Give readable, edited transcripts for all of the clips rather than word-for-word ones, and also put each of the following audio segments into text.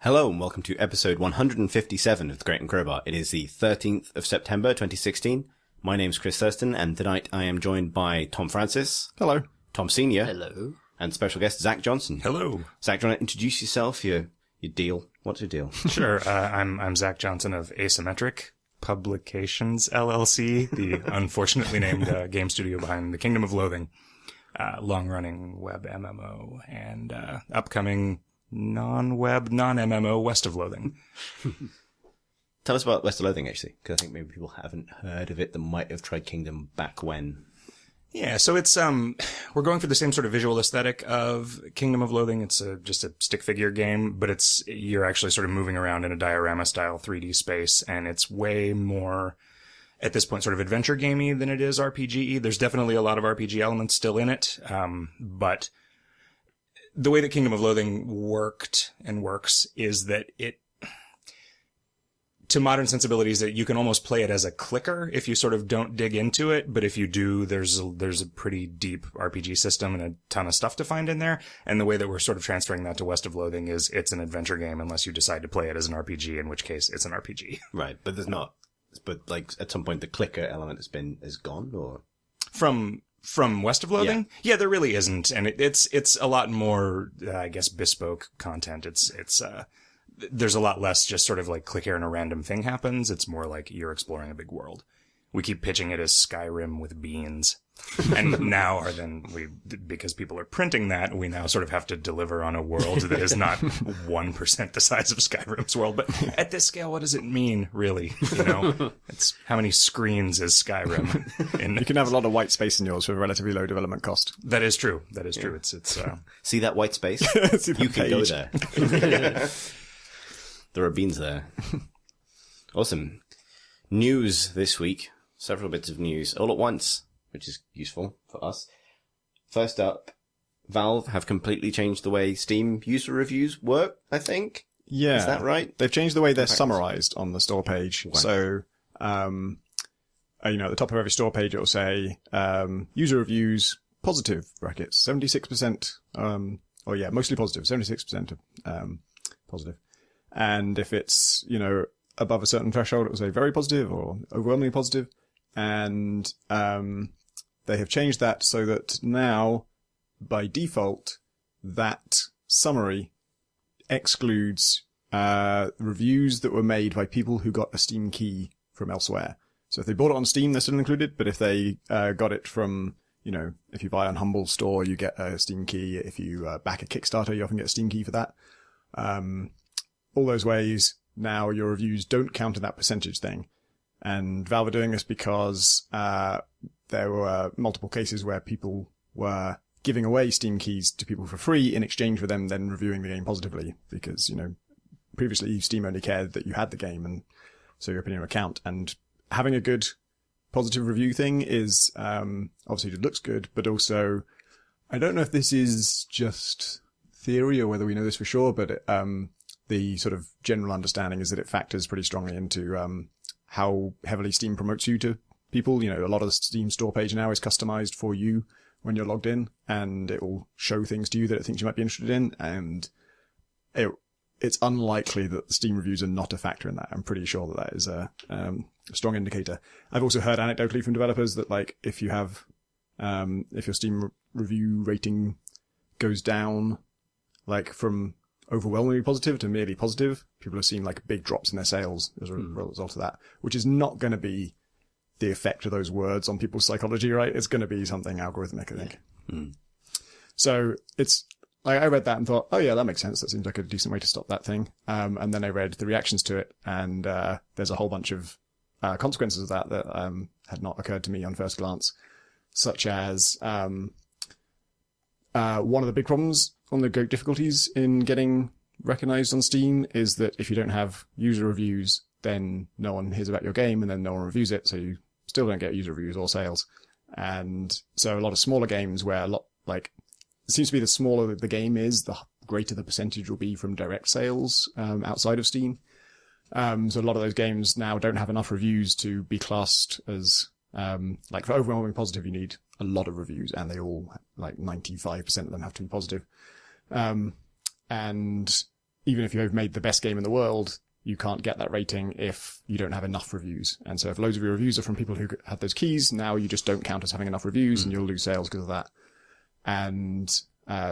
Hello and welcome to episode 157 of The Great and Crowbar. It is the 13th of September 2016. My name's Chris Thurston and tonight I am joined by Tom Francis. Hello. Tom Senior. Hello. And special guest Zack Johnson. Hello. Zack, do you want to introduce yourself, your deal? What's your deal? Sure. I'm Zack Johnson of Asymmetric Publications LLC, the unfortunately named game studio behind The Kingdom of Loathing, long-running web MMO, and upcoming non-web, non-MMO West of Loathing. Tell us about West of Loathing, actually, because I think maybe people haven't heard of it that might have tried Kingdom back when. Yeah, so it's we're going for the same sort of visual aesthetic of Kingdom of Loathing. It's just a stick figure game, but you're actually sort of moving around in a diorama style 3D space, and it's way more at this point sort of adventure gamey than it is RPG-y. There's definitely a lot of RPG elements still in it, but the way that Kingdom of Loathing worked and works is that it, to modern sensibilities, that you can almost play it as a clicker if you sort of don't dig into it. But if you do, there's a pretty deep RPG system and a ton of stuff to find in there. And the way that we're sort of transferring that to West of Loathing is it's an adventure game unless you decide to play it as an RPG, in which case it's an RPG. Right, but there's not. But like at some point the clicker element is gone, or From West of Loathing? Yeah, there really isn't. And it's a lot more, I guess, bespoke content. There's a lot less just sort of like click here and a random thing happens. It's more like you're exploring a big world. We keep pitching it as Skyrim with beans. And now because people are printing that, we now sort of have to deliver on a world that is not 1% the size of Skyrim's world. But at this scale, what does it mean, really? You know, it's how many screens is Skyrim? You can have a lot of white space in yours for a relatively low development cost. That is true. That is true. It's see that white space? You can go there. There are beans there. Awesome. News this week. Several bits of news all at once, which is useful for us. First up, Valve have completely changed the way Steam user reviews work, I think. Yeah. Is that right? They've changed the way they're summarized on the store page. Wow. So, at the top of every store page, it will say, user reviews, positive, brackets, 76%, mostly positive, 76% positive. And if it's, above a certain threshold, it will say very positive or overwhelmingly positive. And they have changed that so that now, by default, that summary excludes reviews that were made by people who got a Steam key from elsewhere. So if they bought it on Steam, they're still included. But if they got it from, if you buy on Humble Store, you get a Steam key. If you back a Kickstarter, you often get a Steam key for that. All those ways, now your reviews don't count in that percentage thing. And Valve are doing this because there were multiple cases where people were giving away Steam keys to people for free in exchange for them then reviewing the game positively. Because, previously Steam only cared that you had the game, and so your opinion would count. And having a good positive review thing is, obviously it looks good, but also, I don't know if this is just theory or whether we know this for sure, but the sort of general understanding is that it factors pretty strongly into how heavily Steam promotes you to people. A lot of the Steam store page now is customized for you when you're logged in, and it will show things to you that it thinks you might be interested in, and it's unlikely that the Steam reviews are not a factor in that. I'm pretty sure that is a strong indicator. I've also heard anecdotally from developers that, like, if you have, if your Steam review rating goes down, like from overwhelmingly positive to merely positive, people have seen like big drops in their sales as a result of that, which is not going to be the effect of those words on people's psychology, right? It's going to be something algorithmic, I think. So it's like, I read that and thought, oh yeah, that makes sense. That seems like a decent way to stop that thing. And then I read the reactions to it, and there's a whole bunch of consequences of that had not occurred to me on first glance, such as one of the big problems on the great difficulties in getting recognized on Steam is that if you don't have user reviews, then no one hears about your game, and then no one reviews it, so you still don't get user reviews or sales. And so a lot of smaller games where it seems to be the smaller the game is, the greater the percentage will be from direct sales outside of Steam. So a lot of those games now don't have enough reviews to be classed as, for overwhelming positive, you need a lot of reviews, and they all, 95% of them have to be positive. And even if you've made the best game in the world, you can't get that rating if you don't have enough reviews. And so if loads of your reviews are from people who had those keys, now you just don't count as having enough reviews and you'll lose sales because of that. And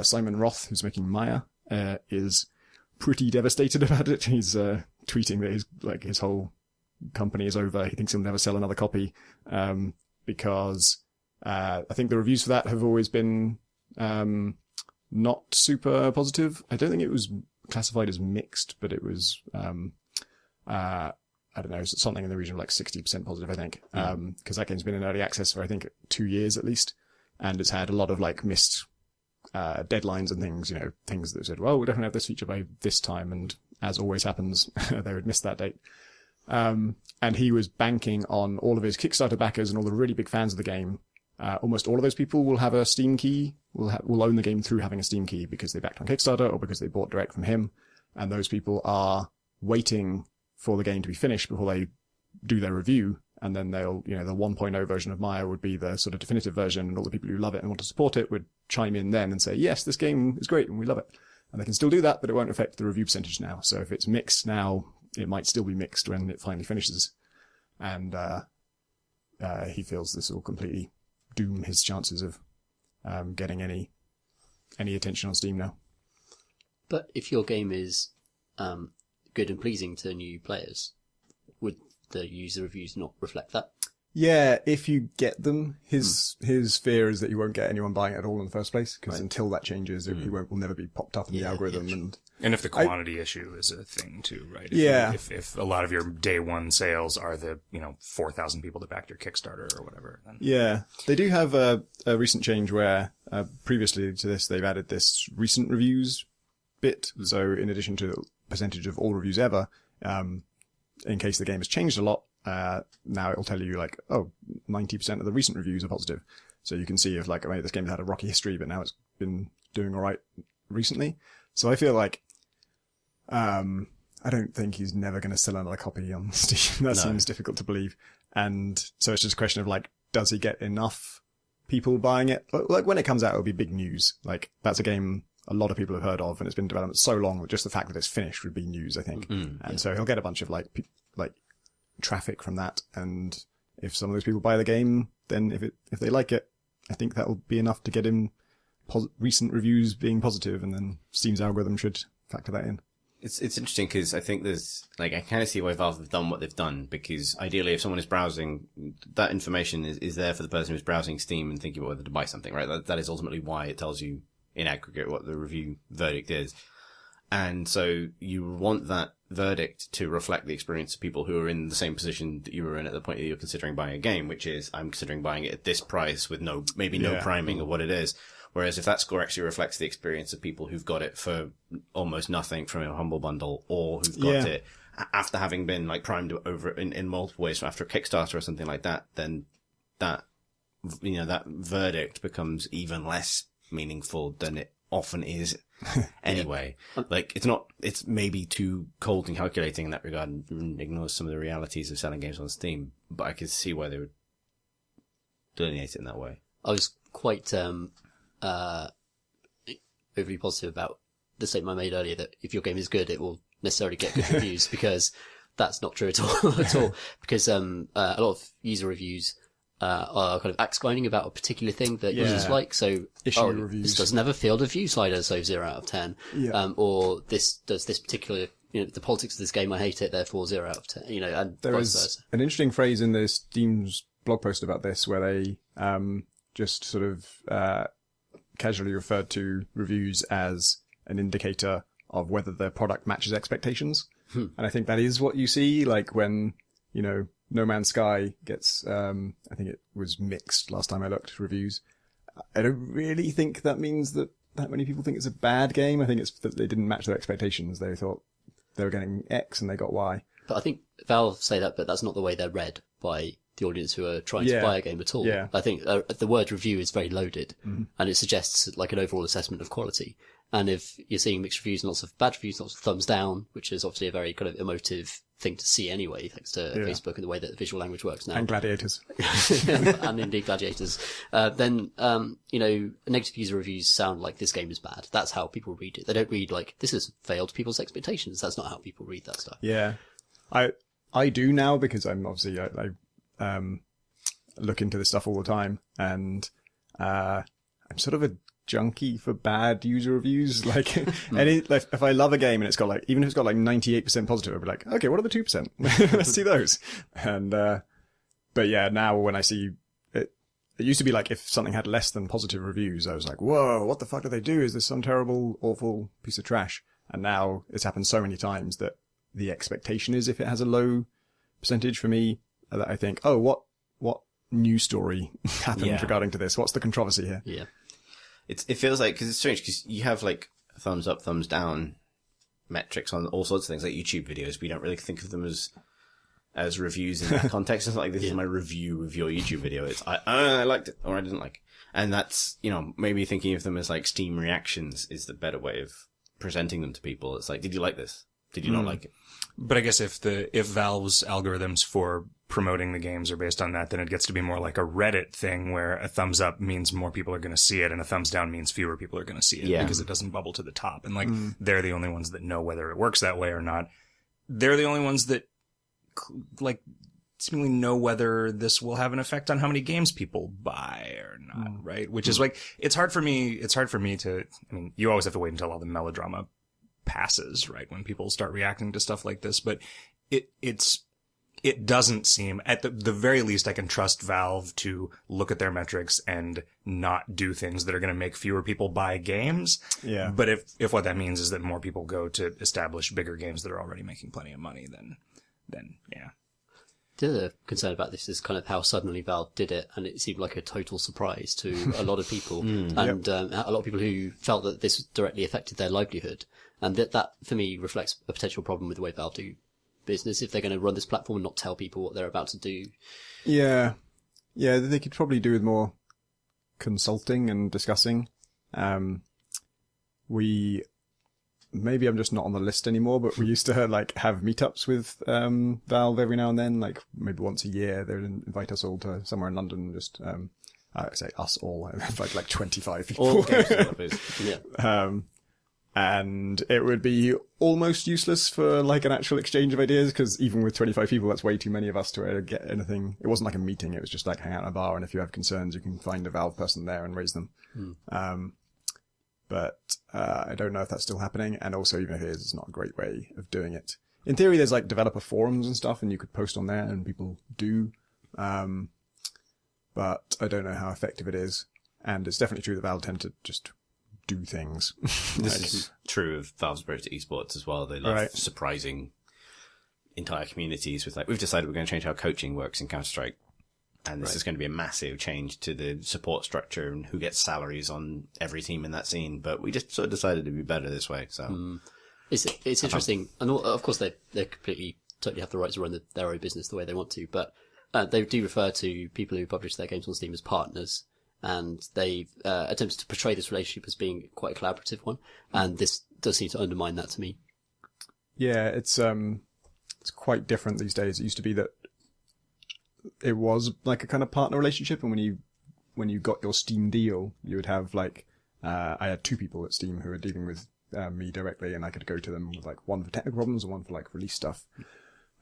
Simon Roth, who's making Maya, is pretty devastated about it. He's tweeting that his whole company is over. He thinks he'll never sell another copy because I think the reviews for that have always been not super positive. I don't think it was classified as mixed, but it was I don't know, something in the region of like 60% positive, I think, because that game's been in early access for I think 2 years at least, and it's had a lot of like missed deadlines and things, you know, things that said, well, we'll definitely have this feature by this time, and as always happens, they would miss that date. And he was banking on all of his Kickstarter backers and all the really big fans of the game. Almost all of those people will have a Steam key, will own the game through having a Steam key because they backed on Kickstarter or because they bought direct from him. And those people are waiting for the game to be finished before they do their review. And then they'll, you know, the 1.0 version of Maya would be the sort of definitive version, and all the people who love it and want to support it would chime in then and say, yes, this game is great and we love it. And they can still do that, but it won't affect the review percentage now. So if it's mixed now, it might still be mixed when it finally finishes. And he feels this will completely doom his chances of getting any attention on Steam now. But if your game is good and pleasing to new players, would the user reviews not reflect that? Yeah, if you get them, his fear is that you won't get anyone buying it at all in the first place, because until that changes, he will never be popped up in the algorithm. Yeah, and if the quantity issue is a thing too, right? If a lot of your day one sales are the 4,000 people that backed your Kickstarter or whatever, then yeah, they do have a recent change where previously to this they've added this recent reviews bit. So in addition to the percentage of all reviews ever, in case the game has changed a lot. Now it'll tell you like, 90% of the recent reviews are positive. So you can see if like, this game had a rocky history, but now it's been doing all right recently. So I feel like, I don't think he's never going to sell another copy on Steam. That seems difficult to believe. And so it's just a question of like, does he get enough people buying it? Like when it comes out, it'll be big news. Like that's a game a lot of people have heard of, and it's been developed so long that just the fact that it's finished would be news, I think. So he'll get a bunch of like traffic from that, and if some of those people buy the game, then if they like it, I think that will be enough to get him recent reviews being positive, and then Steam's algorithm should factor that in. It's interesting because I think there's like, I kind of see why Valve have done what they've done, because ideally if someone is browsing, that information is there for the person who's browsing Steam and thinking about whether to buy something, right? That is ultimately why it tells you in aggregate what the review verdict is. And so you want that verdict to reflect the experience of people who are in the same position that you were in at the point that you're considering buying a game, which is, I'm considering buying it at this price with no priming of what it is. Whereas if that score actually reflects the experience of people who've got it for almost nothing from a Humble Bundle, or who've got it after having been like primed over in multiple ways after a Kickstarter or something like that, then that verdict becomes even less meaningful than it often is anyway. Like it's maybe too cold and calculating in that regard and ignores some of the realities of selling games on Steam, but I could see why they would delineate it in that way. I was quite overly positive about the statement I made earlier that if your game is good, it will necessarily get good reviews, because that's not true at all. Because a lot of user reviews are kind of explaining about a particular thing that users like. So, reviews. This doesn't have a field of view slider, so 0 out of 10. Or this does this particular, the politics of this game, I hate it, therefore 0 out of 10. And there is an interesting phrase in the Steam's blog post about this where they just sort of casually referred to reviews as an indicator of whether their product matches expectations. And I think that is what you see, like when, No Man's Sky gets, I think it was mixed last time I looked, reviews. I don't really think that means that many people think it's a bad game. I think it's that they didn't match their expectations. They thought they were getting X and they got Y. But I think Valve say that, but that's not the way they're read by the audience who are trying to buy a game at all. Yeah. I think the word review is very loaded, and it suggests like an overall assessment of quality. And if you're seeing mixed reviews and lots of bad reviews, lots of thumbs down, which is obviously a very kind of emotive thing to see anyway, thanks to Facebook and the way that the visual language works now. And gladiators. And indeed gladiators. Then, negative user reviews sound like this game is bad. That's how people read it. They don't read like, this has failed people's expectations. That's not how people read that stuff. Yeah. I do now because I'm obviously, I look into this stuff all the time, and I'm sort of a junkie for bad user reviews. Like, if I love a game and it's got like, even if it's got like 98% positive, I'll be like, okay, what are the 2%? Let's see those. And, but yeah, now when I see it used to be like if something had less than positive reviews, I was like, whoa, what the fuck do they do? Is this some terrible, awful piece of trash? And now it's happened so many times that the expectation is if it has a low percentage for me, that I think, oh, what news story happened regarding to this? What's the controversy here? Yeah. It feels like, because it's strange, because you have like thumbs up, thumbs down metrics on all sorts of things, like YouTube videos. We don't really think of them as reviews in that context. It's not like this is my review of your YouTube video. It's I liked it or I didn't like it. And that's, maybe thinking of them as like Steam reactions is the better way of presenting them to people. It's like, did you like this? Did you not like it? But I guess if Valve's algorithms for promoting the games are based on that, then it gets to be more like a Reddit thing where a thumbs up means more people are going to see it and a thumbs down means fewer people are going to see it because it doesn't bubble to the top. And like, they're the only ones that know whether it works that way or not. They're the only ones that like seemingly know whether this will have an effect on how many games people buy or not, right? Which is like, it's hard for me to, I mean, you always have to wait until all the melodrama passes, right? When people start reacting to stuff like this, but it doesn't seem, at the very least, I can trust Valve to look at their metrics and not do things that are going to make fewer people buy games. Yeah. But if what that means is that more people go to establish bigger games that are already making plenty of money, then yeah. The other concern about this is kind of how suddenly Valve did it, and it seemed like a total surprise to a lot of people, and a lot of people who felt that this directly affected their livelihood. And that, for me, reflects a potential problem with the way Valve do business if they're going to run this platform and not tell people what they're about to do. Yeah. Yeah, they could probably do with more consulting and discussing. Maybe I'm just not on the list anymore, but we used to have meetups with Valve every now and then, like maybe once a year. They would invite us all to somewhere in London and just, I say us all, like 25 people. All games developers. Yeah. And it would be almost useless for like an actual exchange of ideas, because even with 25 people, that's way too many of us to get anything. It wasn't like a meeting. It was just like hang out in a bar, and if you have concerns, you can find a Valve person there and raise them. But I don't know if that's still happening. And also, even if it is, it's not a great way of doing it. In theory, there's like developer forums and stuff, and you could post on there, and people do. But I don't know how effective it is. And it's definitely true that Valve tend to just do things. This is true of Valve's approach to esports as well. They love surprising entire communities with like, we've decided we're going to change how coaching works in Counter-Strike. And this is going to be a massive change to the support structure and who gets salaries on every team in that scene. But we just sort of decided to be better this way. So it's interesting. And of course they totally have the right to run their own business the way they want to. But they do refer to people who publish their games on Steam as partners. And they've attempted to portray this relationship as being quite a collaborative one, and this does seem to undermine that to me. Yeah, it's quite different these days. It used to be that it was like a kind of partner relationship, and when you got your Steam deal, you would have like I had two people at Steam who were dealing with me directly, and I could go to them with like one for technical problems and one for like release stuff.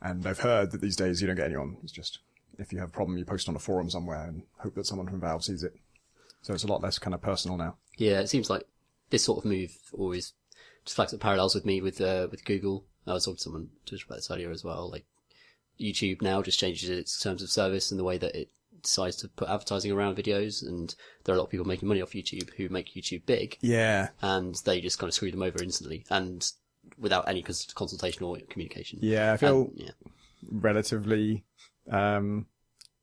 And I've heard that these days you don't get anyone. It's just if you have a problem, you post on a forum somewhere and hope that someone from Valve sees it. So it's a lot less kind of personal now. Yeah, it seems like this sort of move always just flags up parallels with me with Google. I was talking to someone about this earlier as well. Like YouTube now just changes its terms of service and the way that it decides to put advertising around videos. And there are a lot of people making money off YouTube who make YouTube big. Yeah. And they just kind of screw them over instantly and without any consultation or communication. Yeah, I feel relatively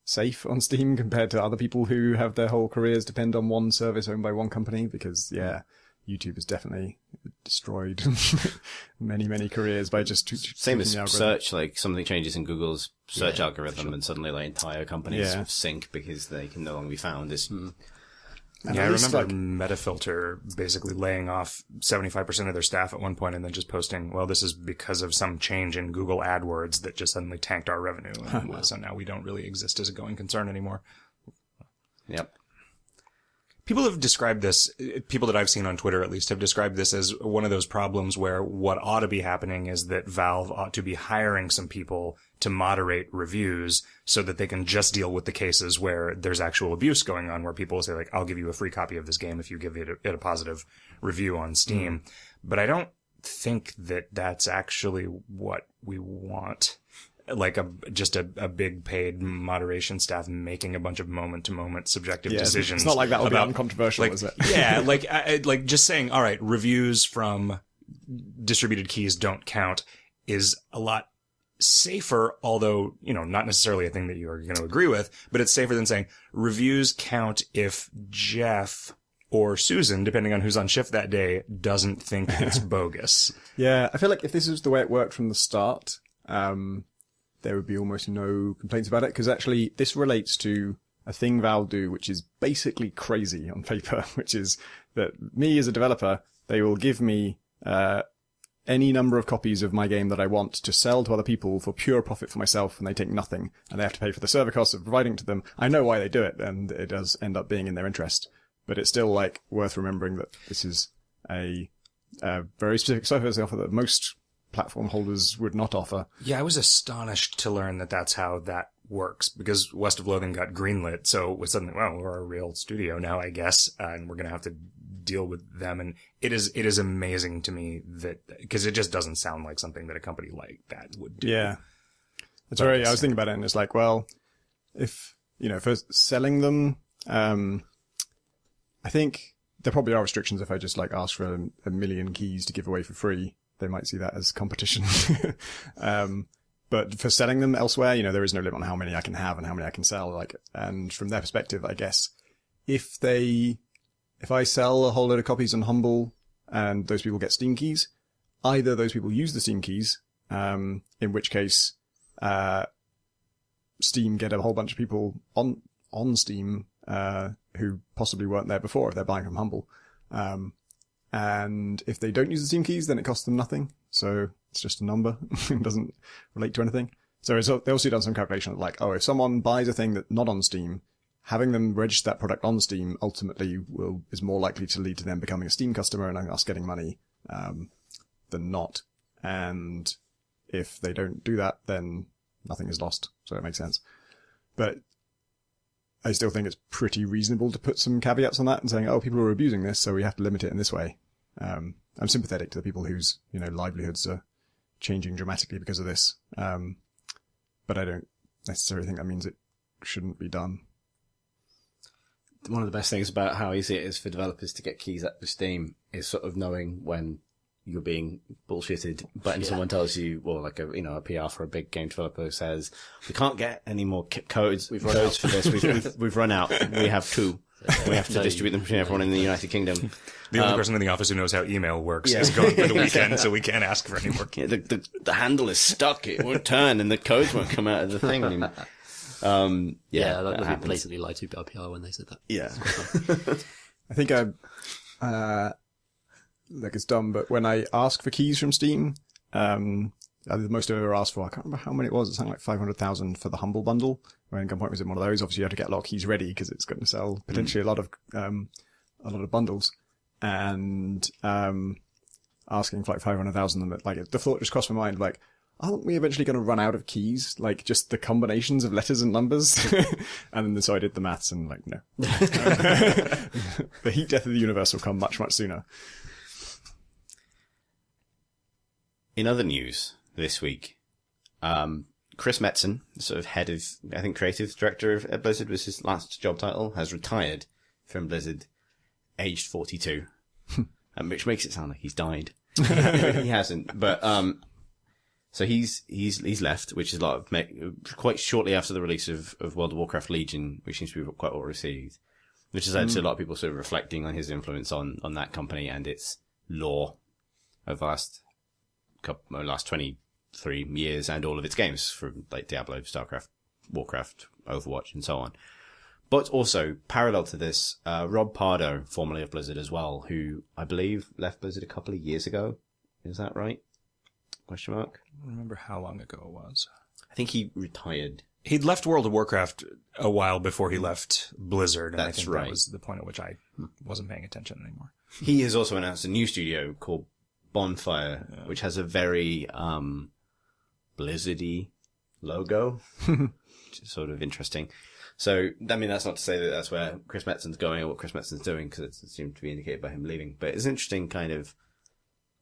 safe on Steam compared to other people who have their whole careers depend on one service owned by one company, because YouTube is definitely destroyed many careers by just same as tweaking the algorithm. search. Like something changes in Google's search algorithm, and suddenly like entire companies sink because they can no longer be found. Yeah, I remember Metafilter basically laying off 75% of their staff at one point and then just posting, well, this is because of some change in Google AdWords that just suddenly tanked our revenue. And so now we don't really exist as a going concern anymore. Yep. People have described this, people that I've seen on Twitter at least, have described this as one of those problems where what ought to be happening is that Valve ought to be hiring some people to moderate reviews so that they can just deal with the cases where there's actual abuse going on, where people will say, like, I'll give you a free copy of this game if you give it a positive review on Steam. But I don't think that that's actually what we want. Like just a big paid moderation staff making a bunch of moment-to-moment subjective decisions. It's not like that will be uncontroversial, like, is it? Yeah, like just saying, all right, reviews from distributed keys don't count is a lot safer, although, not necessarily a thing that you are going to agree with, but it's safer than saying reviews count if Jeff or Susan, depending on who's on shift that day, doesn't think it's bogus. Yeah, I feel like if this is the way it worked from the start, there would be almost no complaints about it, because actually this relates to a thing Valve do, which is basically crazy on paper, which is that me as a developer, they will give me any number of copies of my game that I want to sell to other people for pure profit for myself, and they take nothing, and they have to pay for the server costs of providing it to them. I know why they do it, and it does end up being in their interest, but it's still like worth remembering that this is a very specific service offer that most platform holders would not offer. Yeah, I was astonished to learn that that's how that works, because West of Loathing got greenlit, so it was suddenly, well, we're a real studio now, I guess, and we're going to have to deal with them. And it is amazing to me that, because it just doesn't sound like something that a company like that would do. Yeah. It's I was thinking about it, and it's like, well, if, for selling them, I think there probably are restrictions. If I just ask for a million keys to give away for free, they might see that as competition. But for selling them elsewhere, there is no limit on how many I can have and how many I can sell. And from their perspective, I guess, if I sell a whole load of copies on Humble and those people get Steam keys, either those people use the Steam keys, in which case, Steam get a whole bunch of people on Steam, who possibly weren't there before if they're buying from Humble. And if they don't use the Steam keys, then it costs them nothing. So it's just a number. It doesn't relate to anything. So they also done some calculation if someone buys a thing that's not on Steam, having them register that product on Steam ultimately is more likely to lead to them becoming a Steam customer and us getting money, than not. And if they don't do that, then nothing is lost. So it makes sense. But I still think it's pretty reasonable to put some caveats on that and saying, people are abusing this, so we have to limit it in this way. I'm sympathetic to the people whose, livelihoods are changing dramatically because of this. But I don't necessarily think that means it shouldn't be done. One of the best things about how easy it is for developers to get keys up with Steam is sort of knowing when you're being bullshitted, but someone tells you, well, a PR for a big game developer says, we can't get any more codes for this. We've run out. We have 2. We have to distribute them between everyone in the United Kingdom. The only person in the office who knows how email works is gone for the weekend, so we can't ask for any more. Yeah, the handle is stuck. It won't turn, and the codes won't come out of the thing anymore. That blatantly lied to PR when they said that. Yeah. I think it's dumb, but when I ask for keys from Steam, the most I've ever asked for, I can't remember how many it was. It's something like 500,000 for the Humble bundle. When Gunpoint was in one of those, obviously you had to get a lot of keys ready because it's going to sell potentially a lot of bundles. And asking for 500,000 of them, the thought just crossed my mind, aren't we eventually going to run out of keys? Just the combinations of letters and numbers? And then so I did the maths and no. The heat death of the universe will come much, much sooner. In other news this week, Chris Metzen, sort of head of, I think, creative director of Blizzard was his last job title, has retired from Blizzard, aged 42, which makes it sound like he's died. He hasn't, but so he's left, which is quite shortly after the release of World of Warcraft Legion, which seems to be quite well received, which has led to a lot of people sort of reflecting on his influence on that company and its lore. over the last 23 years, and all of its games from like Diablo, StarCraft, Warcraft, Overwatch, and so on. But also, parallel to this, Rob Pardo, formerly of Blizzard as well, who I believe left Blizzard a couple of years ago. Is that right? Question mark? I don't remember how long ago it was. I think he retired. He'd left World of Warcraft a while before he left Blizzard, and That's I think right. that was the point at which I wasn't paying attention anymore. He has also announced a new studio called Bonfire, which has a very Blizzard-y logo, which is sort of interesting. So, I mean, that's not to say that that's where Chris Metzen's going or what Chris Metzen's doing, because it seemed to be indicated by him leaving. But it's an interesting kind of,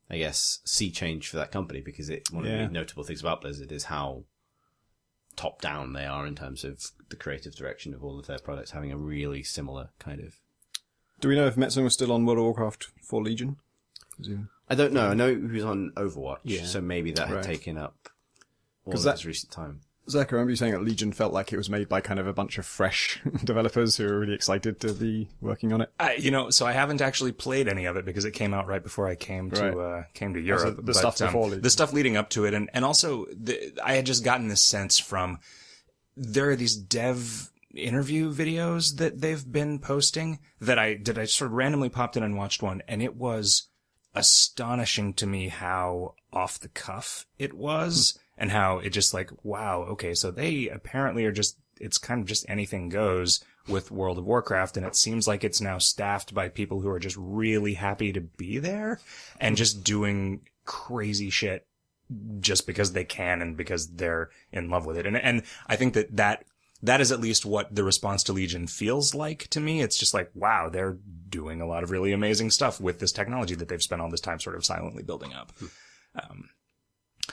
I guess, sea change for that company, because one of the notable things about Blizzard is how top-down they are in terms of the creative direction of all of their products, having a really similar kind of... Do we know if Metzen was still on World of Warcraft for Legion? I don't know. I know he was on Overwatch, so maybe that had taken up all of his recent time. Zach, I remember you saying that Legion felt like it was made by kind of a bunch of fresh developers who were really excited to be working on it. So I haven't actually played any of it because it came out right before I came to Europe. The stuff before Legion. The stuff leading up to it, and also I had just gotten this sense from there are these dev interview videos that they've been posting that I sort of randomly popped in and watched one, and it was astonishing to me how off the cuff it was. And how it just like, wow, okay, so they apparently are just, it's kind of just anything goes with World of Warcraft, and it seems like it's now staffed by people who are just really happy to be there and just doing crazy shit just because they can and because they're in love with it. And I think that is at least what the response to Legion feels like to me. It's just like, wow, they're doing a lot of really amazing stuff with this technology that they've spent all this time sort of silently building up.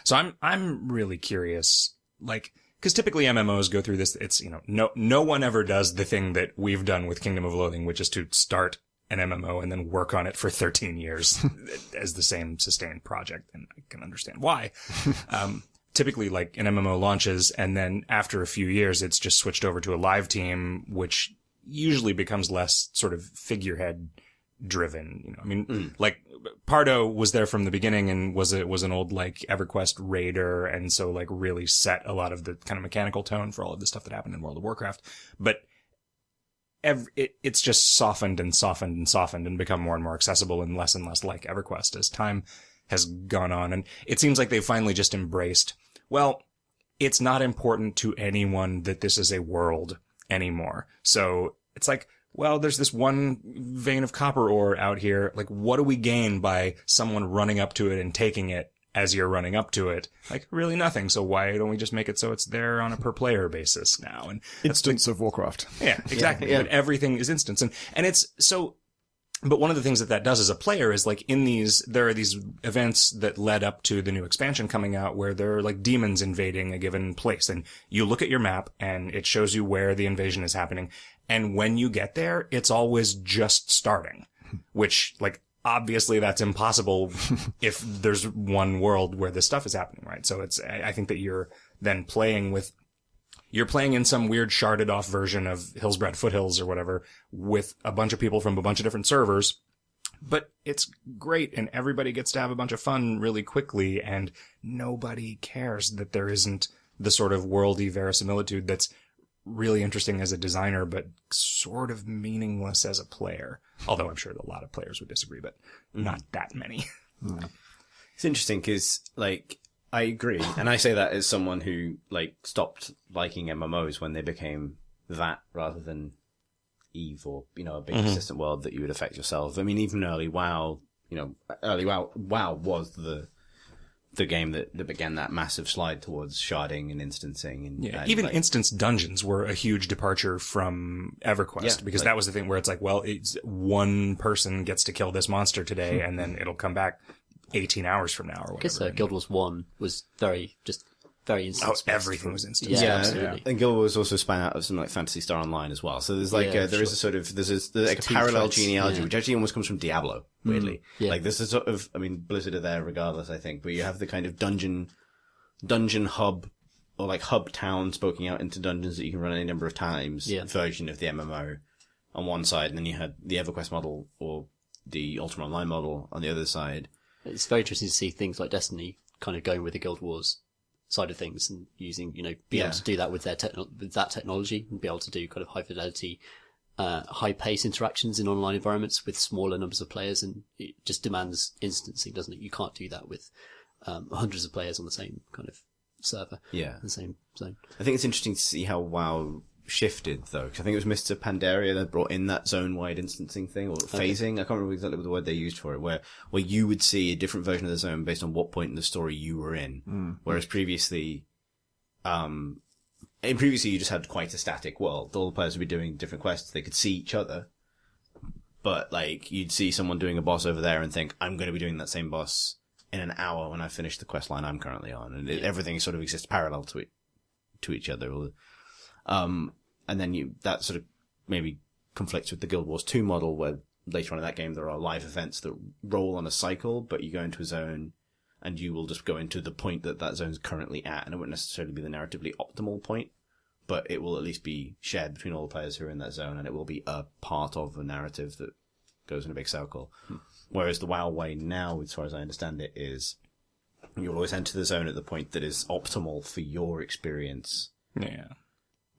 So I'm really curious, like, because typically MMOs go through this. It's, no one ever does the thing that we've done with Kingdom of Loathing, which is to start an MMO and then work on it for 13 years as the same sustained project. And I can understand why. Typically, like, an MMO launches, and then after a few years, it's just switched over to a live team, which usually becomes less sort of figurehead driven. Like Pardo was there from the beginning and was an old like EverQuest raider, and so like really set a lot of the kind of mechanical tone for all of the stuff that happened in World of Warcraft. But it's just softened and softened and softened and become more and more accessible and less like EverQuest as time has gone on. And it seems like they've finally just embraced, well, it's not important to anyone that this is a world anymore. So it's like, well, there's this one vein of copper ore out here. Like, what do we gain by someone running up to it and taking it as you're running up to it? Like, really nothing. So why don't we just make it so it's there on a per player basis now? And Instance of Warcraft. Yeah, exactly. Yeah. But everything is instance. And it's so, but one of the things that does as a player is like there are these events that led up to the new expansion coming out where there are like demons invading a given place, and you look at your map and it shows you where the invasion is happening. And when you get there, it's always just starting, which, like, obviously that's impossible if there's one world where this stuff is happening, right? So I think that you're then playing in some weird sharded off version of Hillsbred Foothills or whatever with a bunch of people from a bunch of different servers. But it's great, and everybody gets to have a bunch of fun really quickly, and nobody cares that there isn't the sort of worldy verisimilitude that's really interesting as a designer, but sort of meaningless as a player. Although I'm sure that a lot of players would disagree, but not that many. It's interesting because, like, I agree. And I say that as someone who, like, stopped liking MMOs when they became that rather than EVE or, a big persistent world that you would affect yourself. I mean, even early WoW, WoW was the game that began that massive slide towards sharding and instancing. And even instance dungeons were a huge departure from EverQuest, because that was the thing where it's like, well, it's one person gets to kill this monster today and then it'll come back 18 hours from now or whatever. I guess Guild Wars 1 was very instance. Everything was instance. Yeah, absolutely. And Guild Wars also span out of something like Phantasy Star Online as well. So there's like, there's like a parallel genealogy, which actually almost comes from Diablo, weirdly. Like, this is sort of, Blizzard are there regardless, I think, but you have the kind of dungeon hub, or like hub town spoken out into dungeons that you can run any number of times version of the MMO on one side, and then you had the EverQuest model or the Ultima Online model on the other side. It's very interesting to see things like Destiny kind of going with the Guild Wars side of things and using, be able to do that with with that technology and be able to do kind of high fidelity, high pace interactions in online environments with smaller numbers of players. And it just demands instancing, doesn't it? You can't do that with hundreds of players on the same kind of server. Yeah. The same zone. I think it's interesting to see how WoW shifted, though, because I think it was Mr. Pandaria that brought in that zone-wide instancing thing, or phasing. I can't remember exactly what the word they used for it, where you would see a different version of the zone based on what point in the story you were in. Whereas previously, you just had quite a static world. All the players would be doing different quests. They could see each other, but you'd see someone doing a boss over there and think, I'm going to be doing that same boss in an hour when I finish the quest line I'm currently on, and everything sort of exists parallel to each other. And then that sort of maybe conflicts with the Guild Wars 2 model, where later on in that game there are live events that roll on a cycle, but you go into a zone and you will just go into the point that zone's currently at, and it won't necessarily be the narratively optimal point, but it will at least be shared between all the players who are in that zone, and it will be a part of a narrative that goes in a big circle. Whereas the WoW way now, as far as I understand it, is you'll always enter the zone at the point that is optimal for your experience. Yeah.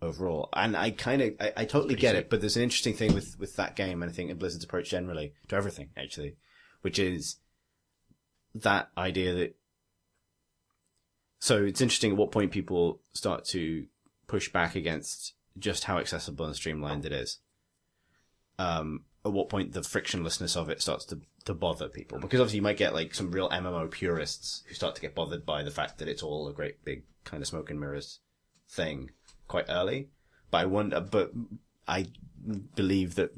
Overall. And I totally get it, but there's an interesting thing with that game, and I think in Blizzard's approach generally to everything, actually, which is that idea that, so it's interesting at what point people start to push back against just how accessible and streamlined it is. At what point the frictionlessness of it starts to bother people, because obviously you might get some real MMO purists who start to get bothered by the fact that it's all a great big kind of smoke and mirrors thing quite early, but I believe that,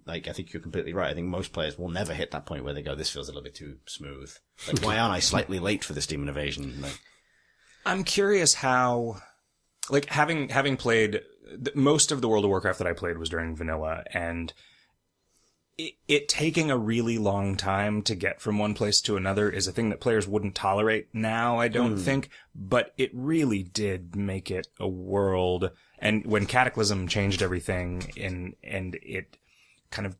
I think you're completely right. I think most players will never hit that point where they go, this feels a little bit too smooth. Why aren't I slightly late for this demon invasion? I'm curious how, having played, most of the World of Warcraft that I played was during vanilla, and it taking a really long time to get from one place to another is a thing that players wouldn't tolerate now, I don't think, but it really did make it a world. And when Cataclysm changed everything and it kind of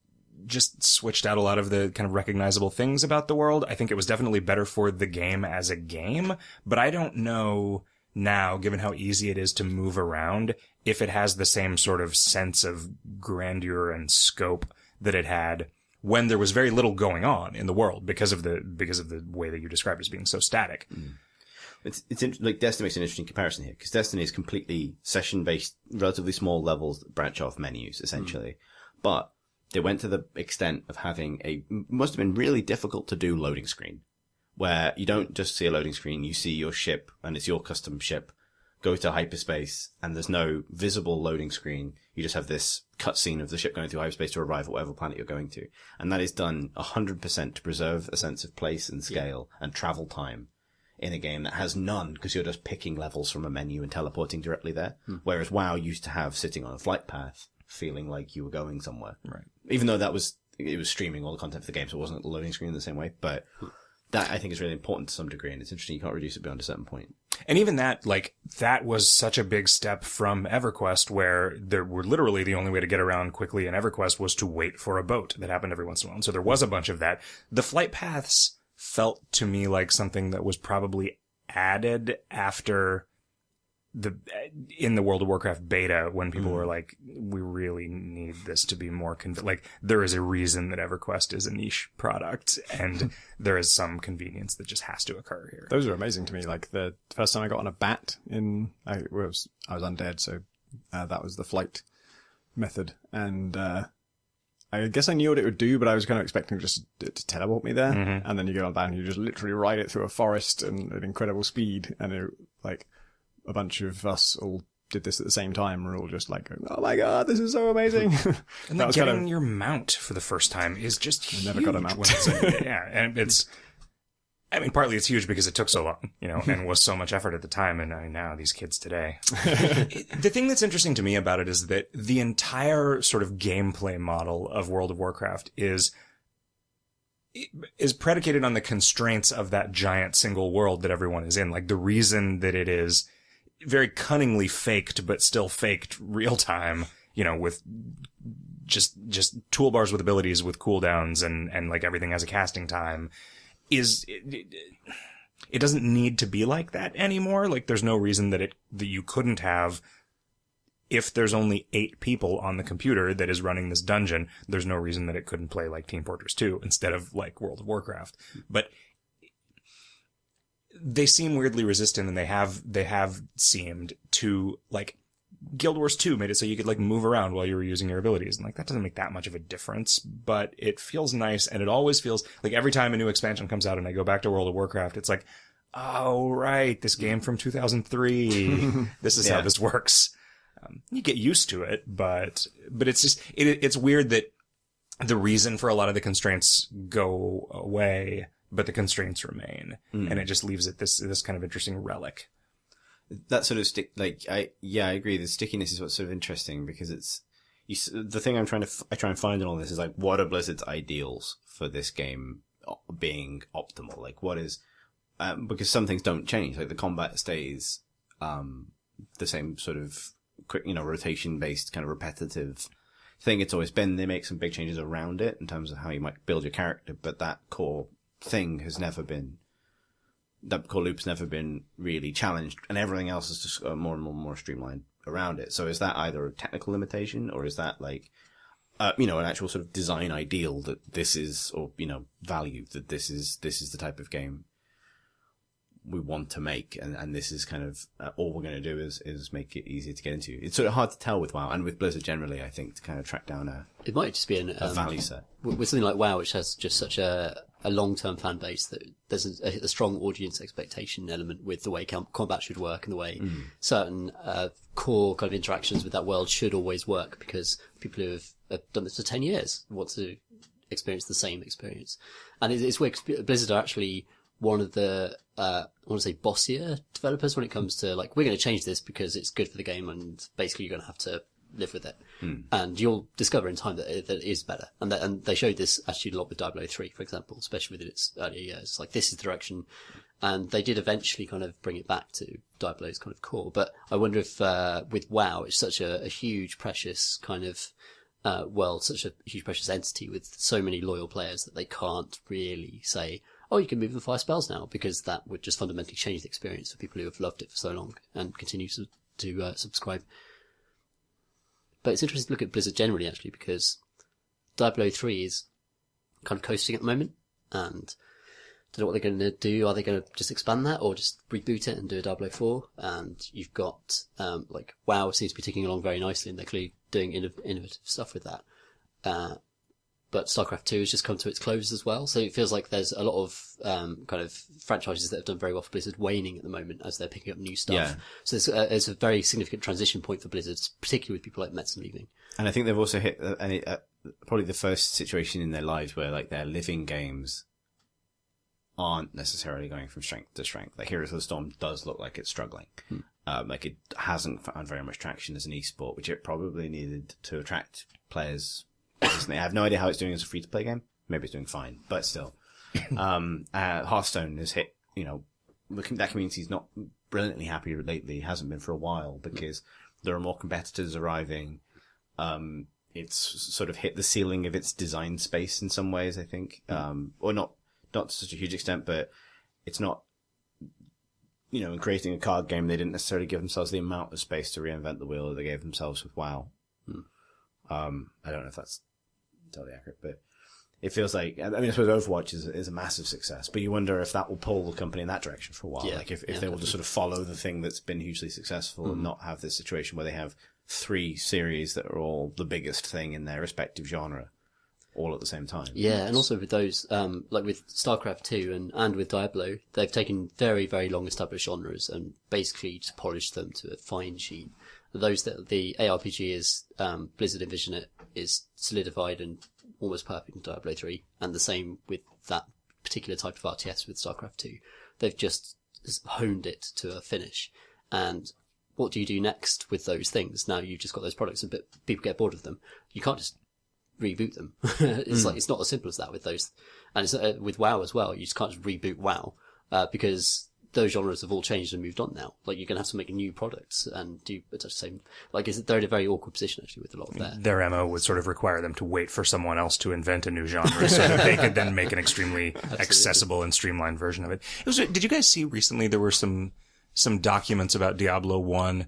just switched out a lot of the kind of recognizable things about the world, I think it was definitely better for the game as a game, but I don't know now, given how easy it is to move around, if it has the same sort of sense of grandeur and scope that it had when there was very little going on in the world because of the way that you described it as being so static. It's Destiny makes an interesting comparison here, because Destiny is completely session based, relatively small levels that branch off menus essentially, but they went to the extent of having must have been really difficult to do loading screen, where you don't just see a loading screen, you see your ship and it's your custom ship go to hyperspace, and there's no visible loading screen. You just have this cutscene of the ship going through hyperspace to arrive at whatever planet you're going to. And that is done 100% to preserve a sense of place and scale and travel time in a game that has none, because you're just picking levels from a menu and teleporting directly there. Whereas WoW used to have sitting on a flight path, feeling like you were going somewhere. Right. Even though it was streaming all the content for the game, so it wasn't a loading screen in the same way. But that, I think, is really important to some degree, and it's interesting you can't reduce it beyond a certain point. And even that, that was such a big step from EverQuest, where there were literally the only way to get around quickly in EverQuest was to wait for a boat that happened every once in a while. And so there was a bunch of that. The flight paths felt to me like something that was probably added after in the World of Warcraft beta, when people were like, we really need this to be more there is a reason that EverQuest is a niche product, and there is some convenience that just has to occur here. Those are amazing to me. The first time I got on a bat I was undead, so that was the flight method, and I guess I knew what it would do, but I was kind of expecting just to teleport me there, and then you go on bat and you just literally ride it through a forest at incredible speed, and a bunch of us all did this at the same time. We're all just oh my god, this is so amazing. And then getting your mount for the first time is just huge. I never got a mount. Yeah, and partly it's huge because it took so long, and was so much effort at the time, and now these kids today. The thing that's interesting to me about it is that the entire sort of gameplay model of World of Warcraft is predicated on the constraints of that giant single world that everyone is in. The reason that it is very cunningly faked, but still faked real time, with just toolbars with abilities with cooldowns and everything has a casting time, it doesn't need to be like that anymore. Like, there's no reason that you couldn't have, if there's only 8 people on the computer that is running this dungeon, there's no reason that it couldn't play like Team Fortress 2 instead of like World of Warcraft. But they seem weirdly resistant, and they have seemed to, like, Guild Wars 2 made it so you could like move around while you were using your abilities, and like that doesn't make that much of a difference, but it feels nice. And it always feels like every time a new expansion comes out and I go back to World of Warcraft, it's like, oh right, this game from 2003, this is how this works. You get used to it, but it's just it's weird that the reason for a lot of the constraints go away, but the constraints remain, and it just leaves it this kind of interesting relic. That sort of I agree. The stickiness is what's sort of interesting, because the thing I try and find in all this is like, what are Blizzard's ideals for this game being optimal? Like, what is, because some things don't change, like the combat stays, the same sort of quick, rotation based kind of repetitive thing it's always been. They make some big changes around it in terms of how you might build your character, but that core thing has never been, that core loop's never been really challenged, and everything else is just more and more streamlined around it. So is that either a technical limitation, or is that like, an actual sort of design ideal that this is, or, value that this is the type of game we want to make, and this is kind of all we're going to do is make it easier to get into. It's sort of hard to tell with WoW and with Blizzard generally, I think, to kind of track down it might just be a value set with something like WoW, which has just such a long-term fan base, that there's a strong audience expectation element with the way combat should work, and the way certain core kind of interactions with that world should always work, because people who have done this for 10 years want to experience the same experience. And it's weird, because Blizzard are actually one of the, I want to say bossier developers when it comes to like, we're going to change this because it's good for the game, and basically you're going to have to live with it. And you'll discover in time that it is better. And they showed this attitude a lot with Diablo 3, for example, especially with its earlier years. Like, this is the direction. And they did eventually kind of bring it back to Diablo's kind of core. But I wonder if, with WoW, it's such a huge, precious kind of, world, such a huge, precious entity with so many loyal players, that they can't really say, oh, you can move and fire spells now, because that would just fundamentally change the experience for people who have loved it for so long and continue to subscribe. But it's interesting to look at Blizzard generally, actually, because Diablo 3 is kind of coasting at the moment, and don't know what they're going to do. Are they going to just expand that, or just reboot it and do a Diablo 4? And you've got, like, WoW seems to be ticking along very nicely, and they're clearly doing innovative stuff with that. But StarCraft 2 has just come to its close as well. So it feels like there's a lot of kind of franchises that have done very well for Blizzard waning at the moment as they're picking up new stuff. Yeah. So it's a very significant transition point for Blizzard, particularly with people like Metzen leaving. And I think they've also hit probably the first situation in their lives where like their living games aren't necessarily going from strength to strength. Like Heroes of the Storm does look like it's struggling. Like it hasn't found very much traction as an esport, which it probably needed to attract players. I have no idea how it's doing as a free-to-play game. Maybe it's doing fine, but still. Hearthstone has hit, that community's not brilliantly happy lately, hasn't been for a while, because there are more competitors arriving. It's sort of hit the ceiling of its design space in some ways, I think. Or not to such a huge extent, but it's not, in creating a card game, they didn't necessarily give themselves the amount of space to reinvent the wheel that they gave themselves with WoW. I don't know if that's totally accurate, but it feels like, I suppose Overwatch is a massive success, but you wonder if that will pull the company in that direction for a while. Yeah, like if they will just sort of follow the thing that's been hugely successful and not have this situation where they have 3 series that are all the biggest thing in their respective genre all at the same time. Yeah, and also with those, like with StarCraft 2 and with Diablo, they've taken very, very long established genres and basically just polished them to a fine sheen. Those that the ARPG is, Blizzard envision it, is solidified and almost perfect in Diablo 3, and the same with that particular type of RTS with StarCraft 2. They've just honed it to a finish. And what do you do next with those things? Now you've just got those products and people get bored of them. You can't just reboot them. It's not as simple as that with those. And it's with WoW as well. You just can't just reboot WoW, because those genres have all changed and moved on now. Like, you're going to have to make new products and do the same. Like, they're in a very awkward position, actually, with a lot of their MO would sort of require them to wait for someone else to invent a new genre so that they could then make an extremely accessible and streamlined version of it. Did you guys see recently there were some documents about Diablo 1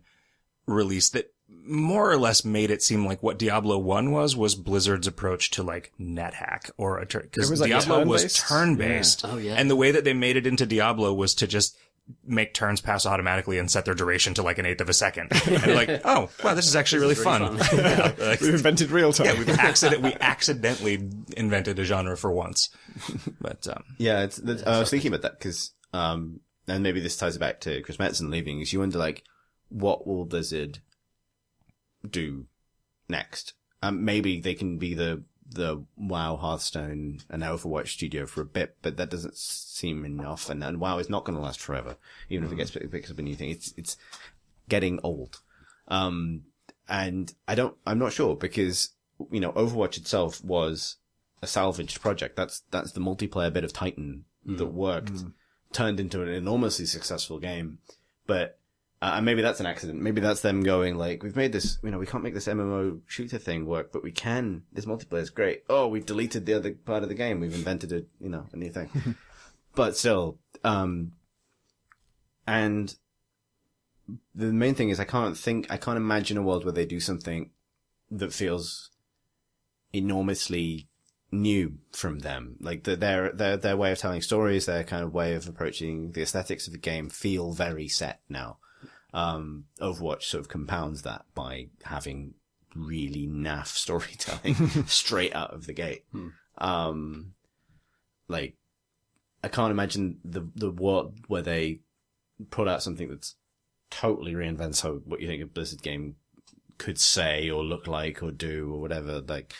release that more or less made it seem like what Diablo 1 was Blizzard's approach to like NetHack or because like Diablo was turn-based. Yeah. Oh, yeah. And the way that they made it into Diablo was to just make turns pass automatically and set their duration to like 1/8 of a second. And like, oh, wow, this is actually really fun. Yeah, like, We've invented real time. yeah, we accidentally invented a genre for once. But Yeah, I was thinking about that because, and maybe this ties back to Chris Metzen leaving, is you wonder, like, what will Blizzard do next? Maybe they can be the WoW, Hearthstone, and Overwatch studio for a bit, but that doesn't seem enough, and WoW is not going to last forever, even if it picks up a new thing. It's getting old. And I'm not sure, because, you know, Overwatch itself was a salvaged project. That's the multiplayer bit of Titan that worked, turned into an enormously successful game, but and maybe that's an accident. Maybe that's them going like, we've made this, you know, we can't make this MMO shooter thing work, but we can. This multiplayer is great. Oh, we've deleted the other part of the game. We've invented a new thing. But still, and the main thing is I can't imagine a world where they do something that feels enormously new from them. Like their way of telling stories, their kind of way of approaching the aesthetics of the game feel very set now. Overwatch sort of compounds that by having really naff storytelling straight out of the gate. Like, I can't imagine the world where they put out something that's totally reinvents what you think a Blizzard game could say or look like or do or whatever. Like,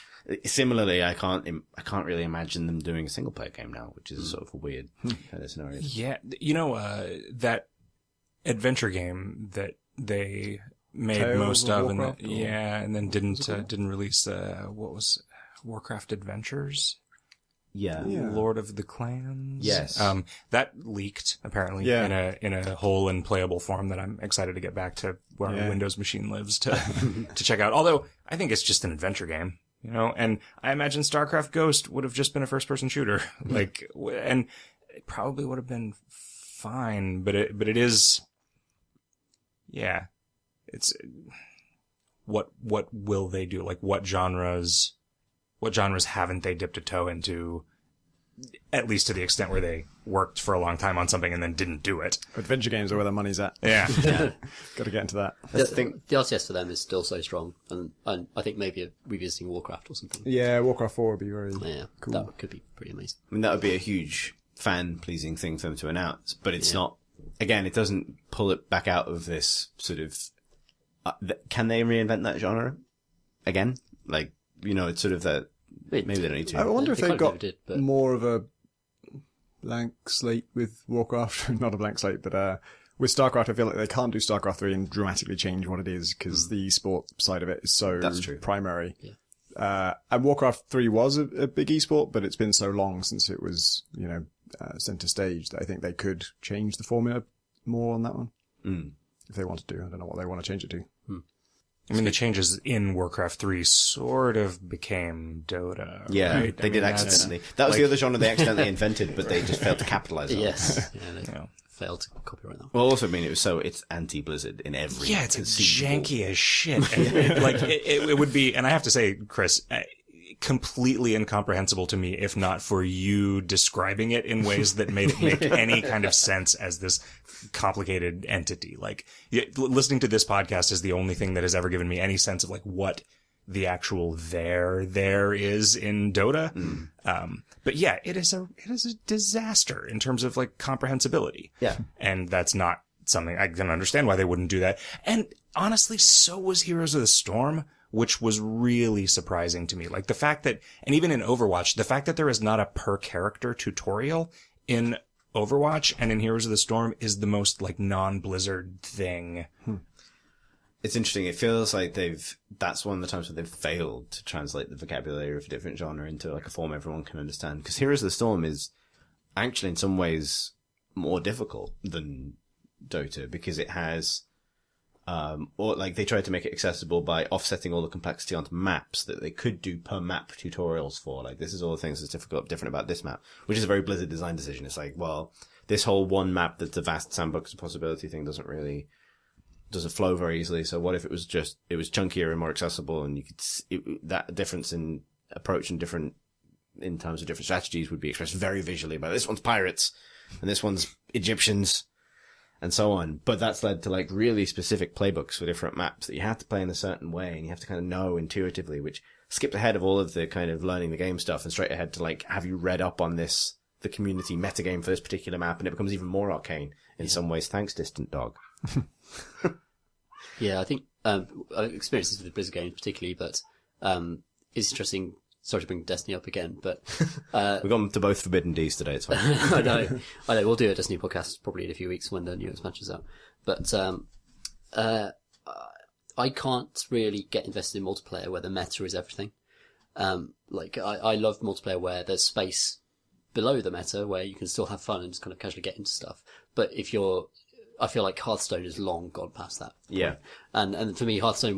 similarly, I can't really imagine them doing a single player game now, which is sort of a weird kind of scenario. yeah, you know, that adventure game that they made Tales most of, and Warcraft, and then didn't release what was Warcraft Adventures? Yeah. Lord of the Clans. Yes. That leaked apparently in a whole and playable form that I'm excited to get back to where my Windows machine lives to check out. Although I think it's just an adventure game, you know, and I imagine StarCraft Ghost would have just been a first person shooter, like, and it probably would have been fine, but it is, yeah, it's what will they do? Like, what genres haven't they dipped a toe into, at least to the extent where they worked for a long time on something and then didn't do it? Adventure games are where the money's at. Yeah. Got to get into that. The RTS for them is still so strong, and I think maybe revisiting Warcraft or something. Yeah, Warcraft 4 would be very cool. That could be pretty amazing. I mean, that would be a huge fan-pleasing thing for them to announce, but it's not, again, it doesn't pull it back out of this sort of, can they reinvent that genre again? Like, you know, it's sort of that, maybe they don't need to. I wonder if They they've kind of got but- more of a blank slate with Warcraft. Not a blank slate, but with StarCraft, I feel like they can't do StarCraft 3 and dramatically change what it is, because the esport side of it is so primary. Yeah. And Warcraft 3 was a big esport, but it's been so long since it was, you know, center stage, that I think they could change the formula more on that one. If they wanted to. I don't know what they want to change it to. I mean, the changes in Warcraft 3 sort of became Dota. Yeah, right? they did accidentally. That was the other genre they accidentally invented, but they just failed to capitalize on. Yes. They failed to copyright that. Well, also, I mean, it's anti-Blizzard in every. Yeah, it's conceivable- janky as shit. It would be, and I have to say, Chris, completely incomprehensible to me if not for you describing it in ways that made it make any kind of sense as this complicated entity. Like, listening to this podcast is the only thing that has ever given me any sense of like what the actual there is in Dota. But yeah, it is a disaster in terms of like comprehensibility. Yeah. And that's not something I can understand why they wouldn't do that. And honestly, so was Heroes of the Storm, which was really surprising to me. Like the fact that, and even in Overwatch, the fact that there is not a per character tutorial in Overwatch and in Heroes of the Storm is the most like non-Blizzard thing. It's interesting. It feels like that's one of the times where they've failed to translate the vocabulary of a different genre into like a form everyone can understand. Because Heroes of the Storm is actually in some ways more difficult than Dota because it has, or like they tried to make it accessible by offsetting all the complexity onto maps that they could do per map tutorials for. Like, this is all the things that's different about this map, which is a very Blizzard design decision. It's like, well, this whole one map that's a vast sandbox of possibility thing doesn't flow very easily. So what if it was chunkier and more accessible, and you could that difference in approach and in terms of different strategies would be expressed very visually by this one's pirates and this one's Egyptians and so on. But that's led to like really specific playbooks for different maps that you have to play in a certain way, and you have to kind of know intuitively, which skipped ahead of all of the kind of learning the game stuff and straight ahead to like, have you read up on the community metagame for this particular map? And it becomes even more arcane in some ways. Thanks, Distant Dog. Yeah, I think I've experienced this with Blizzard games particularly, but it's interesting. Sorry to bring Destiny up again, but we've gone to both Forbidden Ds today. It's fine. I know. We'll do a Destiny podcast probably in a few weeks when the new expansion's out. But I can't really get invested in multiplayer where the meta is everything. Like I love multiplayer where there's space below the meta where you can still have fun and just kind of casually get into stuff. But I feel like Hearthstone has long gone past that point. Yeah. And for me, Hearthstone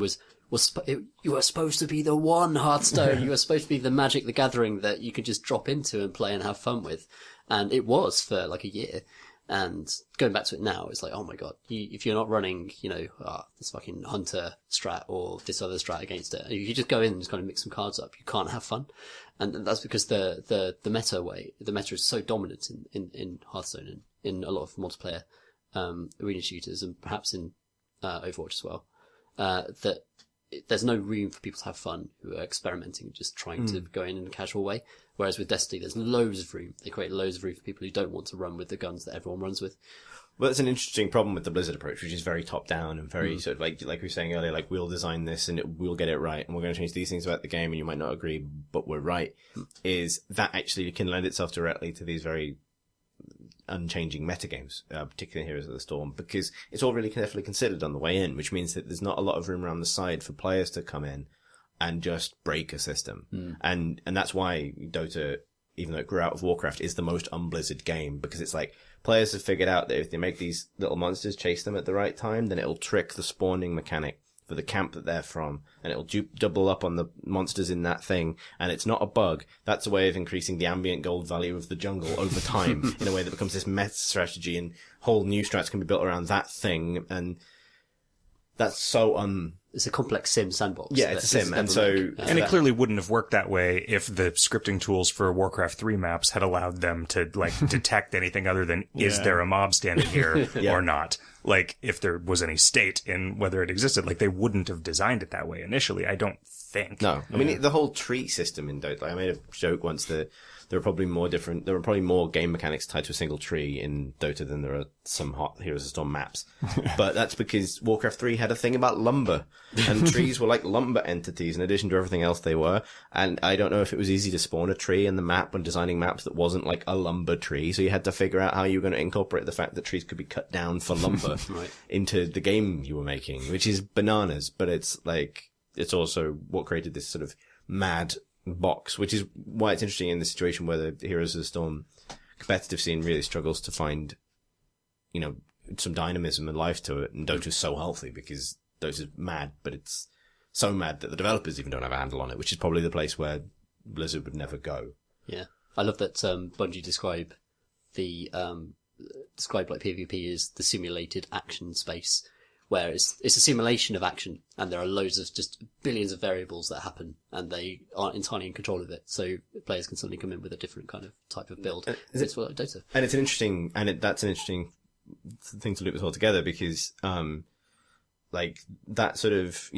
you were supposed to be the one Hearthstone. You were supposed to be the Magic the Gathering that you could just drop into and play and have fun with. And it was for like a year. And going back to it now, it's like, oh my God, if you're not running, this fucking Hunter strat or this other strat against it, if you just go in and just kind of mix some cards up, you can't have fun. And that's because the meta is so dominant in Hearthstone and in a lot of multiplayer arena shooters, and perhaps in Overwatch as well, that there's no room for people to have fun who are experimenting and just trying to go in a casual way. Whereas with Destiny, there's loads of room. They create loads of room for people who don't want to run with the guns that everyone runs with. Well, that's an interesting problem with the Blizzard approach, which is very top down and very sort of like we were saying earlier, like we'll design this and we'll get it right, and we're going to change these things about the game, and you might not agree, but we're right. Is that actually can lend itself directly to these very unchanging metagames, particularly in Heroes of the Storm, because it's all really carefully considered on the way in, which means that there's not a lot of room around the side for players to come in and just break a system. And that's why Dota, even though it grew out of Warcraft, is the most un-Blizzard game, because it's like players have figured out that if they make these little monsters chase them at the right time, then it'll trick the spawning mechanic for the camp that they're from, and it'll double up on the monsters in that thing, and it's not a bug. That's a way of increasing the ambient gold value of the jungle over time in a way that becomes this meta strategy, and whole new strats can be built around that thing, and that's so It's a complex sim sandbox. Yeah, it's a sim, and so... And it clearly wouldn't have worked that way if the scripting tools for Warcraft 3 maps had allowed them to, like, detect anything other than, is there a mob standing here or not? Like, if there was any state in whether it existed, like, they wouldn't have designed it that way initially, I don't think. No. I mean, the whole tree system in Dota, like, I made a joke once that there are probably more game mechanics tied to a single tree in Dota than there are some hot Heroes of the Storm maps. But that's because Warcraft 3 had a thing about lumber, and trees were like lumber entities in addition to everything else they were. And I don't know if it was easy to spawn a tree in the map when designing maps that wasn't like a lumber tree. So you had to figure out how you were going to incorporate the fact that trees could be cut down for lumber into the game you were making, which is bananas. But it's like, it's also what created this sort of mad box, which is why it's interesting in the situation where the Heroes of the Storm competitive scene really struggles to find, some dynamism and life to it, and Dota's so healthy because Dota's mad, but it's so mad that the developers even don't have a handle on it, which is probably the place where Blizzard would never go. Yeah. I love that Bungie describe like PvP as the simulated action space, where it's a simulation of action, and there are loads of just billions of variables that happen, and they aren't entirely in control of it. So players can suddenly come in with a different kind of type of build. It's like Dota. And it's an interesting, that's an interesting thing to loop this all together, because, like that sort of,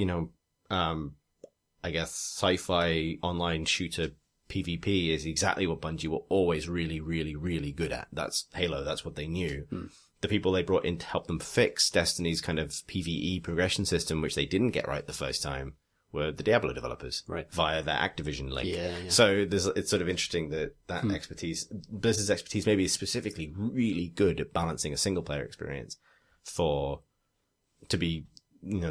I guess sci-fi online shooter PvP is exactly what Bungie were always really, really, really good at. That's Halo. That's what they knew. The people they brought in to help them fix Destiny's kind of PvE progression system, which they didn't get right the first time, were the Diablo developers via their Activision link. Yeah. So it's sort of interesting that expertise, Blizzard's expertise maybe is specifically really good at balancing a single player experience to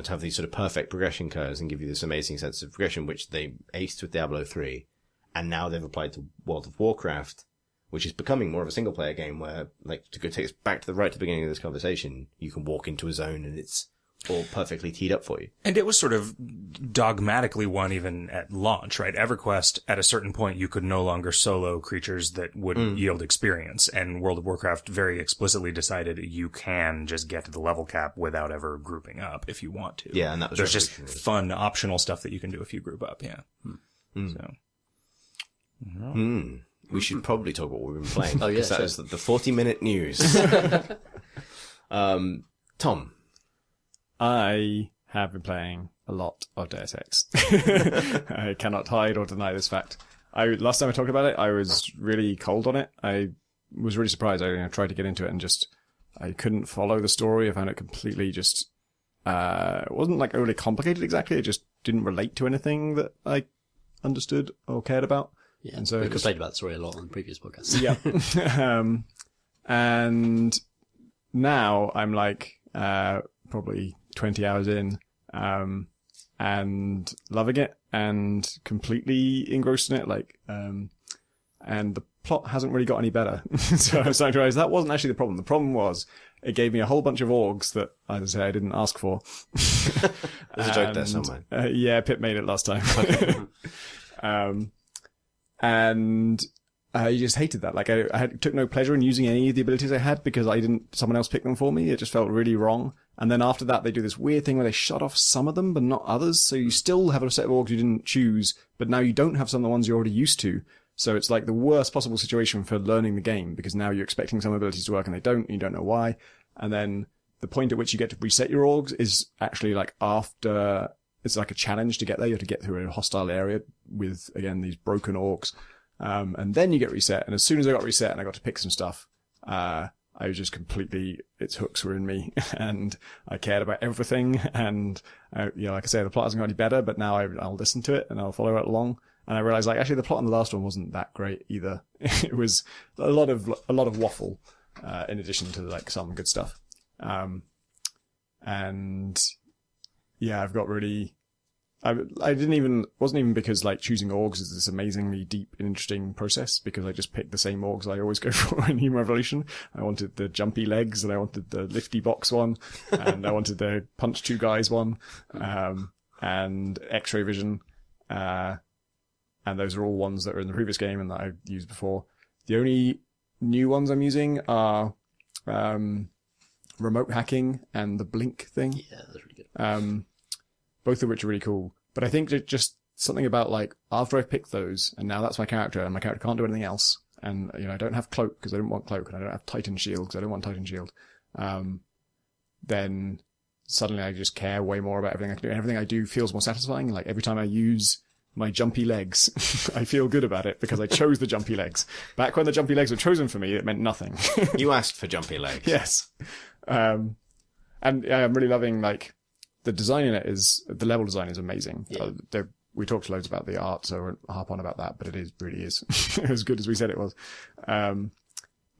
have these sort of perfect progression curves and give you this amazing sense of progression, which they aced with Diablo 3. And now they've applied to World of Warcraft, which is becoming more of a single player game where, like, to go take us back to the beginning of this conversation, you can walk into a zone and it's all perfectly teed up for you. And it was sort of dogmatically one even at launch, right? EverQuest, at a certain point, you could no longer solo creatures that would yield experience. And World of Warcraft very explicitly decided you can just get to the level cap without ever grouping up if you want to. Yeah, and that was There's just fun, optional stuff that you can do if you group up, yeah. So. We should probably talk about what we've been playing. Oh, yeah, because that sure. is the 40-minute news. Tom. I have been playing a lot of Deus Ex. I cannot hide or deny this fact. Last time I talked about it, I was really cold on it. I was really surprised. I tried to get into it and I couldn't follow the story. I found it completely it wasn't like overly complicated exactly. It just didn't relate to anything that I understood or cared about. Yeah, and so we complained about the story a lot on previous podcasts. Yeah. And now I'm like, probably 20 hours in, and loving it and completely engrossed in it. And the plot hasn't really got any better. So I was starting to realize that wasn't actually the problem. The problem was it gave me a whole bunch of orgs that, as I say, I didn't ask for. There's a joke there somewhere. Yeah, Pip made it last time. And I just hated that. Like, I took no pleasure in using any of the abilities I had because someone else picked them for me. It just felt really wrong. And then after that, they do this weird thing where they shut off some of them, but not others. So you still have a set of orgs you didn't choose, but now you don't have some of the ones you're already used to. So it's like the worst possible situation for learning the game because now you're expecting some abilities to work and they don't, and you don't know why. And then the point at which you get to reset your orgs is actually like after, it's like a challenge to get there. You have to get through a hostile area with, again, these broken orgs. And then you get reset. And as soon as I got reset and I got to pick some stuff, I was just completely, its hooks were in me and I cared about everything. And, like I say, the plot hasn't got any better, but now I'll listen to it and I'll follow it along. And I realized, like, actually the plot on the last one wasn't that great either. It was a lot of waffle, in addition to like some good stuff. And yeah, I've got really, wasn't even because like choosing orgs is this amazingly deep and interesting process because I just picked the same orgs I always go for in Human Revolution. I wanted the jumpy legs and I wanted the lifty box one and I wanted the punch two guys one, and X-ray vision. And those are all ones that are in the previous game and that I've used before. The only new ones I'm using are, remote hacking and the blink thing. Yeah, that's really good. Both of which are really cool. But I think just something about like, after I've picked those, and now that's my character, and my character can't do anything else, and, I don't have cloak because I don't want cloak, and I don't have Titan shield because I don't want Titan shield, then suddenly I just care way more about everything I can do, and everything I do feels more satisfying. Like, every time I use my jumpy legs, I feel good about it because I chose the jumpy legs. Back when the jumpy legs were chosen for me, it meant nothing. You asked for jumpy legs. Yes. And I'm really loving, like, the design in it the level design is amazing. Yeah. We talked loads about the art, so I won't harp on about that, but it really is as good as we said it was. And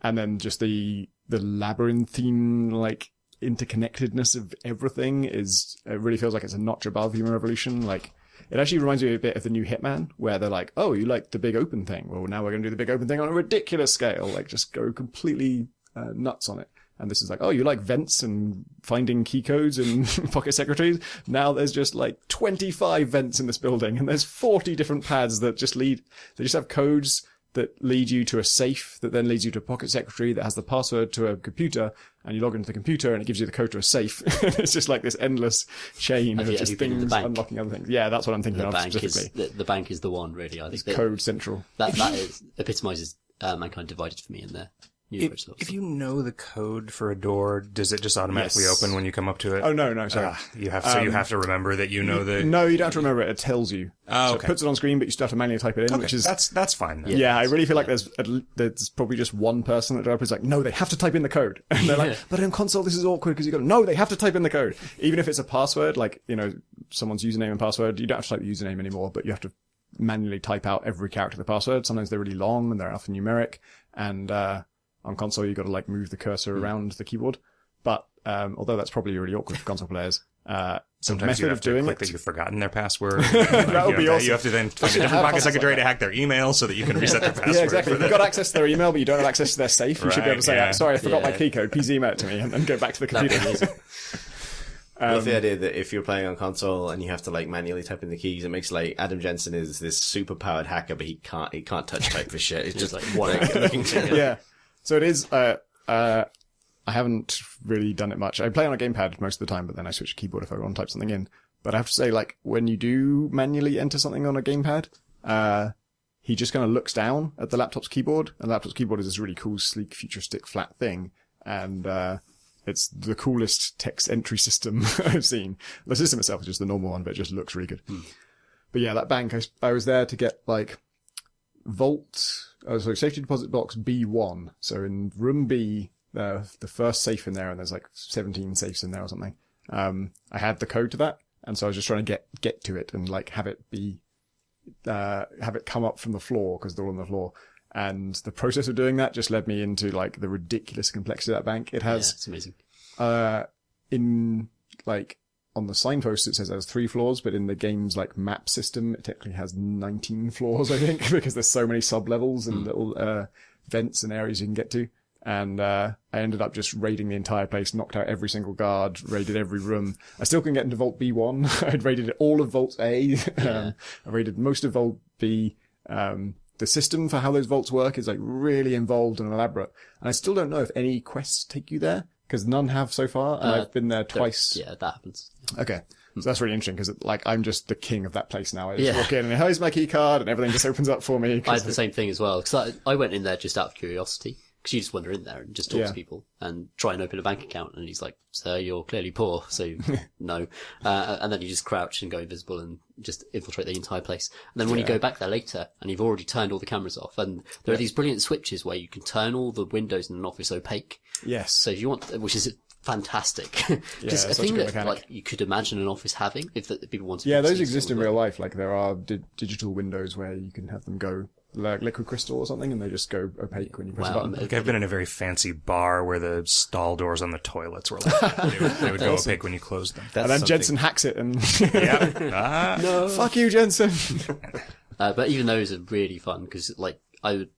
then just the labyrinthine, like, interconnectedness of everything it really feels like it's a notch above Human Revolution. Like, it actually reminds me a bit of the new Hitman, where they're like, oh, you like the big open thing? Well, now we're going to do the big open thing on a ridiculous scale. Like, just go completely nuts on it. And this is like, oh, you like vents and finding key codes and pocket secretaries? Now there's just like 25 vents in this building, and there's 40 different paths that they just have codes that lead you to a safe that then leads you to a pocket secretary that has the password to a computer, and you log into the computer and it gives you the code to a safe. It's just like this endless chain of just things unlocking other things. Yeah, that's what I'm thinking of specifically. The bank is the one, really. I think it's code central. That epitomizes Mankind Divided for me in there. If you know the code for a door, does it just automatically open when you come up to it? Oh, no, sorry. You have to remember that you know the... No, you don't have to remember it. It tells you. Oh, so okay. it puts it on screen, but you still have to manually type it in, which is... That's fine then. Yeah, I really feel like there's probably just one person at developers like, no, they have to type in the code. And they're like, but in console this is awkward because you go, no, they have to type in the code. Even if it's a password, like, someone's username and password, you don't have to type the username anymore, but you have to manually type out every character of the password. Sometimes they're really long and they're alphanumeric, and on console, you've got to like move the cursor around the keyboard. But although that's probably really awkward for console players, Sometimes you have to click that you've forgotten their password. That would be awesome. You have to then find a different pocket secretary to hack their email so that you can reset their password. Yeah, exactly. You've got access to their email, but you don't have access to their safe. You should be able to say, sorry, I forgot my key code. Please email it to me, and then go back to the computer. I love the idea that if you're playing on console and you have to like manually type in the keys, it makes like Adam Jensen is this super powered hacker, but he can't touch type for shit. It's just like one looking finger. Yeah. So it is, I haven't really done it much. I play on a gamepad most of the time, but then I switch to keyboard if I want to type something in. But I have to say, like, when you do manually enter something on a gamepad, he just kind of looks down at the laptop's keyboard, and the laptop's keyboard is this really cool, sleek, futuristic, flat thing, and it's the coolest text entry system I've seen. The system itself is just the normal one, but it just looks really good. But yeah, that bank, I was there to get, like, safety deposit box B1. So in room B, the first safe in there, and there's like 17 safes in there or something. I had the code to that, and so I was just trying to get to it and like have it come up from the floor because they're all on the floor. And the process of doing that just led me into like the ridiculous complexity of that bank. It has, it's amazing. In like on the signpost it says it has 3 floors, but in the game's like map system it technically has 19 floors, I think, because there's so many sub levels and little vents and areas you can get to. And I ended up just raiding the entire place, knocked out every single guard, raided every room. I still couldn't get into Vault B1. I'd raided all of Vault A. I raided most of Vault B. The system for how those vaults work is like really involved and elaborate. And I still don't know if any quests take you there, because none have so far. And I've been there twice. Yeah, that happens. Okay. So that's really interesting because like I'm just the king of that place now. I just walk in and here's my key card and everything just opens up for me. I had the same thing as well, because I went in there just out of curiosity. Because you just wander in there and just talk to people and try and open a bank account. And he's like, sir, you're clearly poor, so no. And then you just crouch and go invisible and just infiltrate the entire place. And then when you go back there later and you've already turned all the cameras off, and there are these brilliant switches where you can turn all the windows in an office opaque. Yes. So if you want, which is fantastic. Just a such thing a good that mechanic. like you could imagine an office having if people wanted. Yeah, to those see exist in sort of real life. Like there are digital windows where you can have them go like liquid crystal or something, and they just go opaque when you press a button. Like I've been in a very fancy bar where the stall doors on the toilets were like they would go opaque when you closed them. And then Jensen hacks it and No, fuck you, Jensen. but even those are really fun because like I would,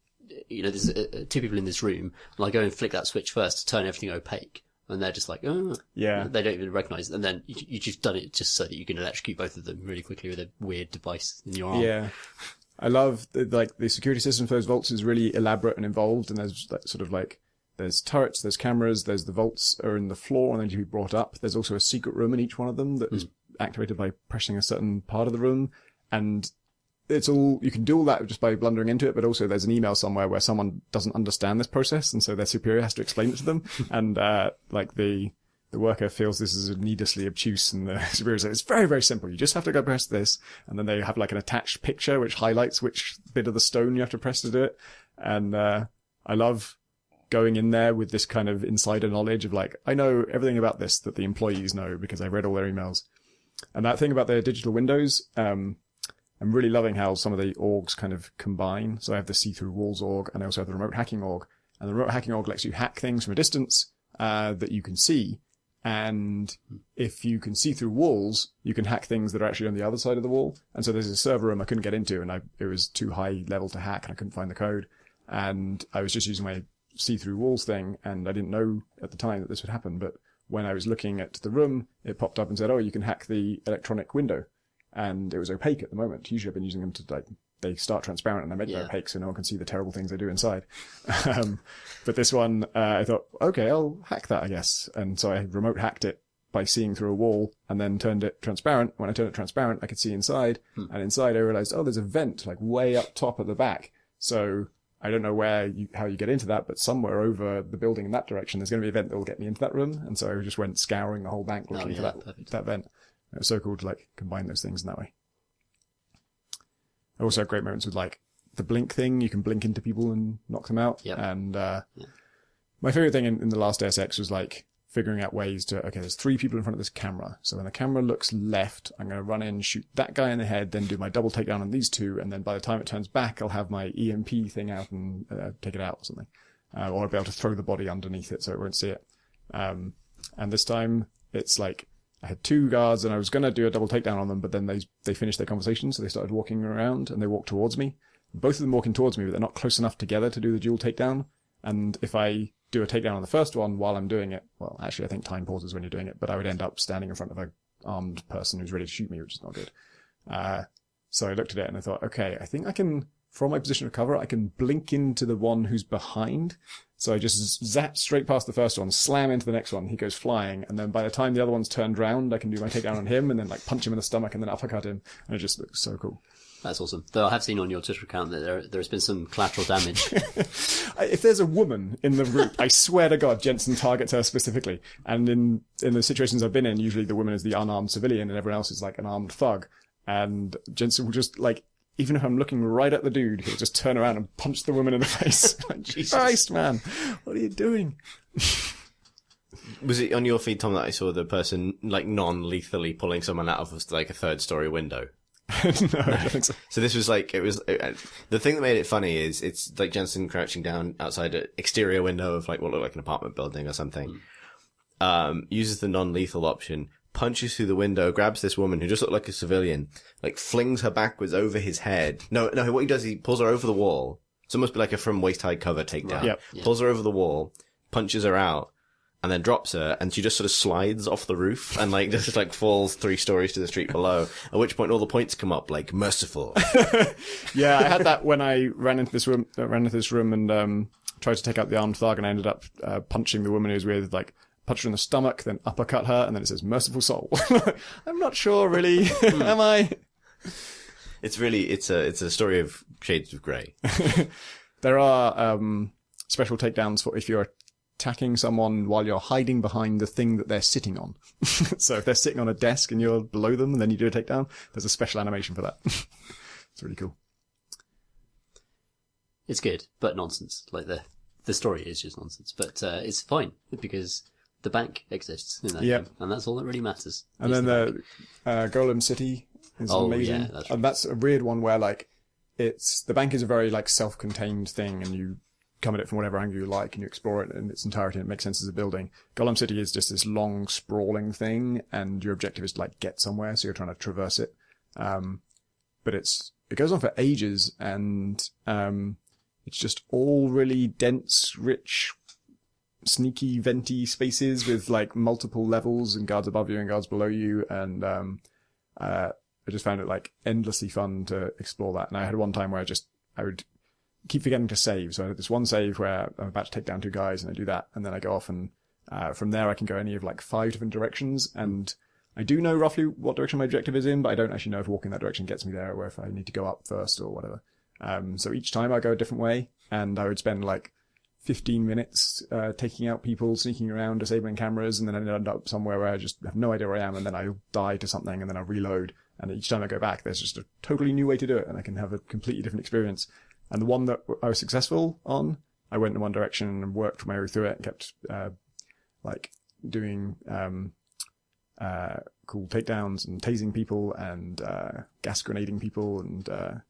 there's 2 people in this room, and I go and flick that switch first to turn everything opaque. And they're just like, oh, yeah. They don't even recognize it. And then you just done it just so that you can electrocute both of them really quickly with a weird device in your arm. Yeah. I love the security system for those vaults is really elaborate and involved. And there's there's turrets, there's cameras, there's the vaults are in the floor and then to be brought up. There's also a secret room in each one of them that is activated by pressing a certain part of the room. And you can do all that just by blundering into it, but also there's an email somewhere where someone doesn't understand this process, and so their superior has to explain it to them. And, the worker feels this is needlessly obtuse, and the superior says, it's very, very simple. You just have to go press this. And then they have like an attached picture which highlights which bit of the stone you have to press to do it. And, I love going in there with this kind of insider knowledge of like, I know everything about this that the employees know because I read all their emails. And that thing about their digital windows, I'm really loving how some of the orgs kind of combine. So I have the see-through walls org, and I also have the remote hacking org. And the remote hacking org lets you hack things from a distance that you can see. And if you can see through walls, you can hack things that are actually on the other side of the wall. And so there's a server room I couldn't get into, and it was too high level to hack, and I couldn't find the code. And I was just using my see-through walls thing, and I didn't know at the time that this would happen. But when I was looking at the room, it popped up and said, oh, you can hack the electronic window. And it was opaque at the moment. Usually I've been using them to they start transparent and I make them opaque so no one can see the terrible things they do inside. But this one, I thought, okay, I'll hack that, I guess. And so I remote hacked it by seeing through a wall and then turned it transparent. When I turned it transparent, I could see inside. And inside I realized, oh, there's a vent like way up top at the back. So I don't know how you get into that, but somewhere over the building in that direction, there's going to be a vent that will get me into that room. And so I just went scouring the whole bank looking for that vent. It was so cool to combine those things in that way. I also have great moments with the blink thing. You can blink into people and knock them out. Yep. And my favorite thing in the last Deus Ex was figuring out ways to, okay, there's 3 people in front of this camera. So when the camera looks left, I'm going to run in, shoot that guy in the head, then do my double takedown on these 2. And then by the time it turns back, I'll have my EMP thing out and take it out or something. Or I'll be able to throw the body underneath it so it won't see it. And this time it's I had 2 guards and I was going to do a double takedown on them, but then they finished their conversation, so they started walking around and they walked towards me. Both of them walking towards me, but they're not close enough together to do the dual takedown. And if I do a takedown on the first one while I'm doing it, well, actually I think time pauses when you're doing it, but I would end up standing in front of a armed person who's ready to shoot me, which is not good. So I looked at it and I thought, okay, I think I can, from my position of cover, I can blink into the one who's behind. So I just zap straight past the first one, slam into the next one, he goes flying, and then by the time the other one's turned round, I can do my takedown on him and then like punch him in the stomach and then uppercut him, and it just looks so cool. That's awesome. Though I have seen on your Twitter account that there has been some collateral damage. If there's a woman in the group, I swear to God, Jensen targets her specifically. And in the situations I've been in, usually the woman is the unarmed civilian and everyone else is like an armed thug. And Jensen will just like, even if I'm looking right at the dude, he'll just turn around and punch the woman in the face. Like, Jesus Christ, man, what are you doing? Was it on your feed, Tom, that I saw the person like non-lethally pulling someone out of like a 3rd-story window? No, I don't think so. So this was like, the thing that made it funny is it's like Jensen crouching down outside an exterior window of like what looked like an apartment building or something. Uses the non-lethal option, punches through the window, grabs this woman who just looked like a civilian, like flings her backwards over his head. No, what he does, he pulls her over the wall. It's almost like a from waist-high cover takedown. Right. Yep. Yeah. Pulls her over the wall, punches her out, and then drops her, and she just sort of slides off the roof and like just like falls 3 stories to the street below. At which point all the points come up like merciful. Yeah, I had that when I ran into this room and tried to take out the armed thug, and I ended up punching the woman who was with, like punch her in the stomach, then uppercut her, and then it says merciful soul. I'm not sure really. Am I? It's a story of shades of grey. There are special takedowns for if you're attacking someone while you're hiding behind the thing that they're sitting on. So if they're sitting on a desk and you're below them and then you do a takedown, there's a special animation for that. It's really cool. It's good, but nonsense. Like the story is just nonsense, but it's fine because the bank exists in that game, and that's all that really matters. And then the Golem City is amazing. Yeah, that's right. And that's a weird one where like the bank is a very like self-contained thing, and you come at it from whatever angle you like and you explore it in its entirety and it makes sense as a building. Golem City is just this long sprawling thing and your objective is to like get somewhere, so you're trying to traverse it. But it goes on for ages and it's just all really dense, rich, sneaky, venty spaces with like multiple levels and guards above you and guards below you, and I just found it like endlessly fun to explore that. And I had one time where I would keep forgetting to save. So I had this one save where I'm about to take down 2 guys and I do that, and then I go off and from there I can go any of like 5 different directions, and I do know roughly what direction my objective is in, but I don't actually know if walking that direction gets me there or if I need to go up first or whatever. So each time I go a different way, and I would spend like 15 minutes taking out people, sneaking around, disabling cameras, and then I end up somewhere where I just have no idea where I am, and then I die to something, and then I reload, and each time I go back there's just a totally new way to do it, and I can have a completely different experience. And the one that I was successful on, I went in one direction and worked my way through it and kept like doing cool takedowns and tasing people and gas grenading people and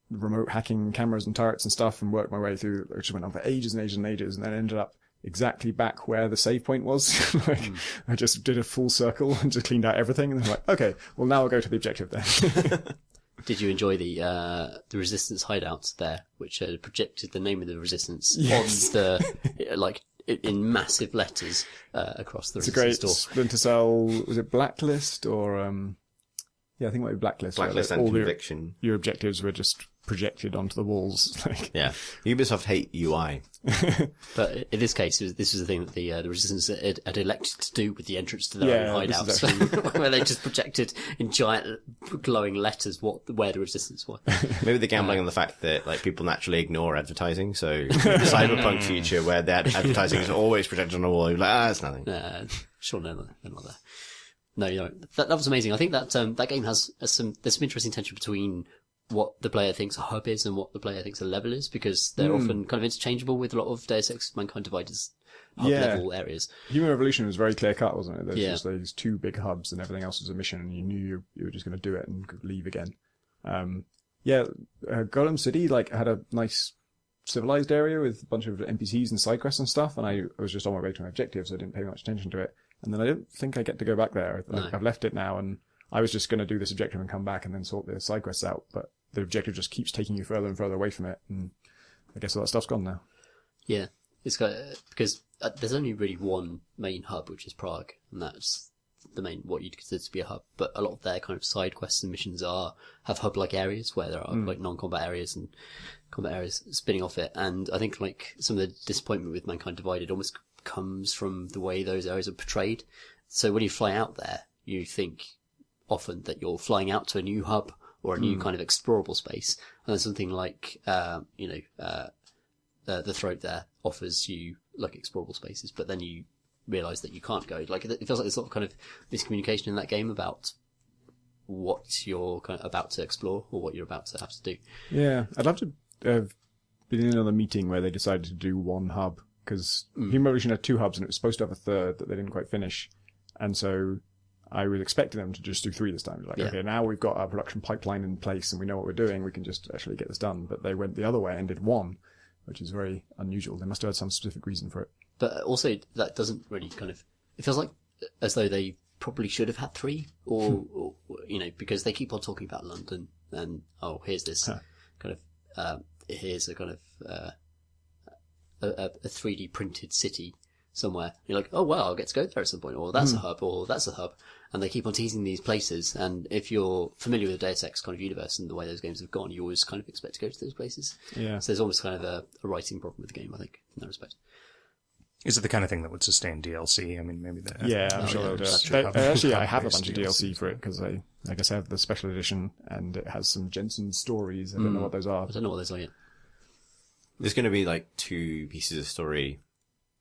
remote hacking cameras and turrets and stuff, and worked my way through. It just went on for ages and ages and ages, and then ended up exactly back where the save point was. I just did a full circle and just cleaned out everything, and then like, okay, well now I'll go to the objective then. Did you enjoy the Resistance hideouts there, which projected the name of the Resistance on the like in massive letters across the Resistance store? It's a great Splinter Cell. Was it Blacklist or yeah, I think it might be Blacklist. Blacklist and Conviction. Your objectives were just projected onto the walls. Like, yeah, Ubisoft hate UI. But in this case, this was the thing that the Resistance had elected to do with the entrance to their own hideouts, where they just projected in giant glowing letters where the Resistance was. Maybe they're gambling on the fact that like people naturally ignore advertising, so the cyberpunk future where that advertising is always projected on the wall, you're like, it's nothing. Sure, they're not there. No, that was amazing. I think that that game has there's some interesting tension between what the player thinks a hub is and what the player thinks a level is, because they're often kind of interchangeable with a lot of Deus Ex Mankind Divided's hub level areas. Human Revolution was very clear cut, wasn't it? There's just these 2 big hubs and everything else was a mission, and you knew you were just going to do it and could leave again. Golem City like had a nice civilized area with a bunch of NPCs and side quests and stuff, and I was just on my way to my objective, so I didn't pay much attention to it. and then I don't think I get to go back there. No. I've left it now, and I was just going to do this objective and come back and then sort the side quests out, but the objective just keeps taking you further and further away from it, and I guess all that stuff's gone now. Yeah, it's got because there's only really one main hub, which is Prague, and that's the main what you'd consider to be a hub. But a lot of their kind of side quests and missions have hub-like areas where there are like non-combat areas and combat areas spinning off it. And I think like some of the disappointment with Mankind Divided almost comes from the way those areas are portrayed. So when you fly out there, you think often that you're flying out to a new hub or a new kind of explorable space, and then something like the Throat there offers you like explorable spaces, but then you realise that you can't go. Like it feels like there's a lot of kind of miscommunication in that game about what you're kind of about to explore or what you're about to have to do. Yeah, I'd love to have been in on a meeting where they decided to do one hub, because Human Revolution had 2 hubs and it was supposed to have a third that they didn't quite finish, and so I was expecting them to just do 3 this time. Like, okay, now we've got our production pipeline in place and we know what we're doing, we can just actually get this done. But they went the other way and did 1, which is very unusual. They must have had some specific reason for it. But also, that doesn't really kind of... It feels like as though they probably should have had 3, or because they keep on talking about London, and, here's this kind of... here's a kind of... a 3D printed city somewhere. You're like, oh, well, I'll get to go there at some point, or that's a hub, or that's a hub. And they keep on teasing these places, and if you're familiar with the Deus Ex kind of universe and the way those games have gone, you always kind of expect to go to those places. Yeah. So there's almost kind of a writing problem with the game, I think, in that respect. Is it the kind of thing that would sustain DLC? I mean, maybe that. Yeah, I'm sure it'll do. Actually, I have a bunch of DLC for it, because I guess I have the special edition, and it has some Jensen stories. I don't know what those are. I don't know what those are yet. There's going to be like 2 pieces of story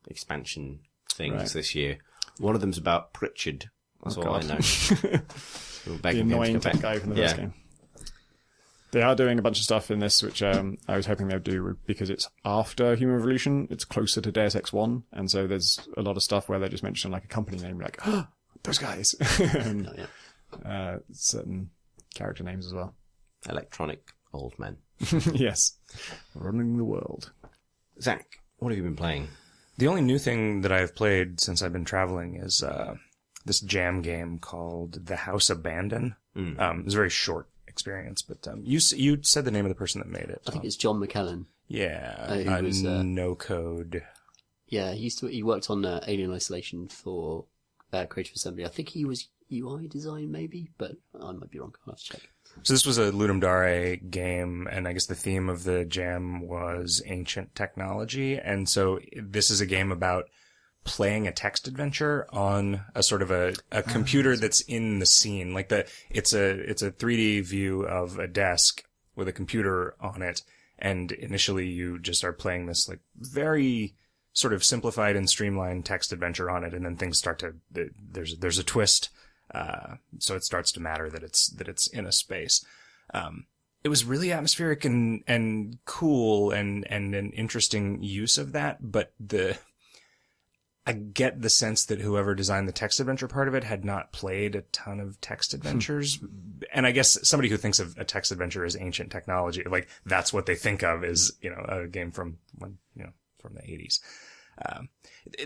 expansion things this year. One of them's about Pritchard. That's all I know. The annoying tech guy from the first game. They are doing a bunch of stuff in this, which I was hoping they'd do, because it's after Human Revolution. It's closer to Deus Ex 1, and so there's a lot of stuff where they just mention like a company name, like, oh, those guys. And, certain character names as well. Electronic old men. Yes. Running the world. Zach, what have you been playing? The only new thing that I've played since I've been traveling is this jam game called The House Abandon. It was a very short experience, but you said the name of the person that made it. I think it's John McKellen. Yeah, he was no code. Yeah, he worked on Alien Isolation for Creative Assembly. I think he was UI design maybe, but I might be wrong. I'll have to check. So this was a Ludum Dare game, and I guess the theme of the jam was ancient technology. And so this is a game about playing a text adventure on a sort of a computer that's in the scene. Like it's a 3D view of a desk with a computer on it. And initially you just are playing this like very sort of simplified and streamlined text adventure on it. And then things start to, there's a twist. So it starts to matter that it's in a space. It was really atmospheric and cool and an interesting use of that, but I get the sense that whoever designed the text adventure part of it had not played a ton of text adventures. And I guess somebody who thinks of a text adventure as ancient technology, like that's what they think of is, a game from from the 80s.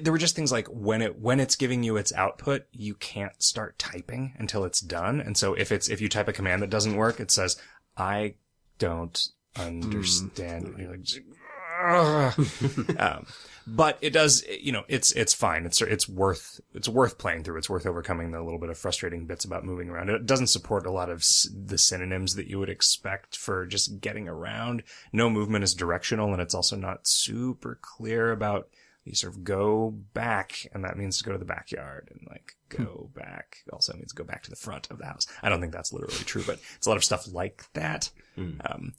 There were just things like when it's giving you its output, you can't start typing until it's done. And so if you type a command that doesn't work, it says, I don't understand. And you're like, but it does, it's fine. It's worth playing through. It's worth overcoming the little bit of frustrating bits about moving around. It doesn't support a lot of the synonyms that you would expect for just getting around. No movement is directional, and it's also not super clear about you sort of go back, and that means to go to the backyard, and like go back also means go back to the front of the house. I don't think that's literally true, but it's a lot of stuff like that,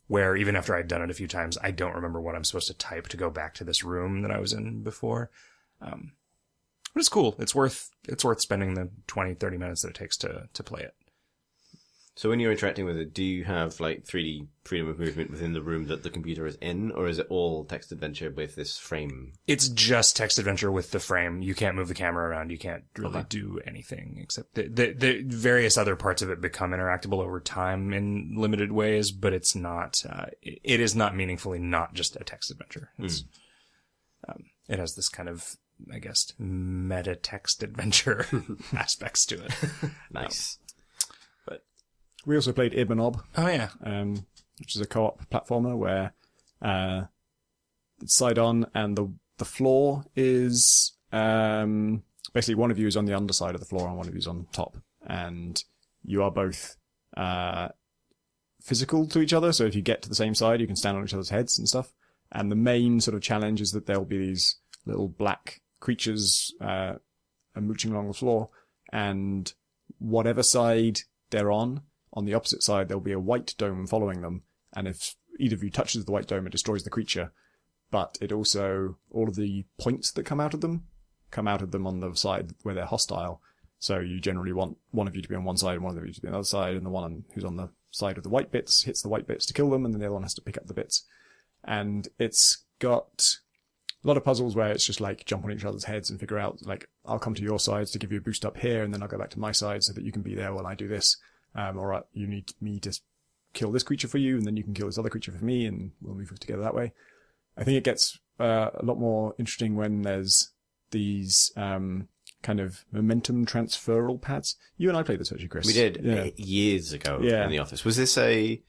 where even after I'd done it a few times, I don't remember what I'm supposed to type to go back to this room that I was in before. But it's cool. It's worth spending the 20, 30 minutes that it takes to play it. So when you're interacting with it, do you have like 3D freedom of movement within the room that the computer is in, or is it all text adventure with this frame? It's just text adventure with the frame. You can't move the camera around. You can't really do anything except the various other parts of it become interactable over time in limited ways, but it's not, it is not meaningfully not just a text adventure. It's, it has this kind of I guess, meta text adventure aspects to it. Nice. But We also played Ibanob, oh yeah, which is a co-op platformer where it's side on, and the floor is basically one of you is on the underside of the floor and one of you is on top, and you are both physical to each other. So if you get to the same side, you can stand on each other's heads and stuff. And the main sort of challenge is that there'll be these little black creatures mooching along the floor, and whatever side they're on the opposite side, there'll be a white dome following them. And if either of you touches the white dome, it destroys the creature. But it also, all of the points that come out of them on the side where they're hostile. So you generally want one of you to be on one side and one of you to be on the other side, and the one who's on the side of the white bits hits the white bits to kill them, and then the other one has to pick up the bits. And it's got a lot of puzzles where it's just like jump on each other's heads and figure out, like, I'll come to your sides to give you a boost up here, and then I'll go back to my side so that you can be there while I do this. Or you need me to kill this creature for you, and then you can kill this other creature for me, and we'll move together that way. I think it gets a lot more interesting when there's these kind of momentum transferal pads. You and I played this actually, Chris. We did years ago in the office. Was this like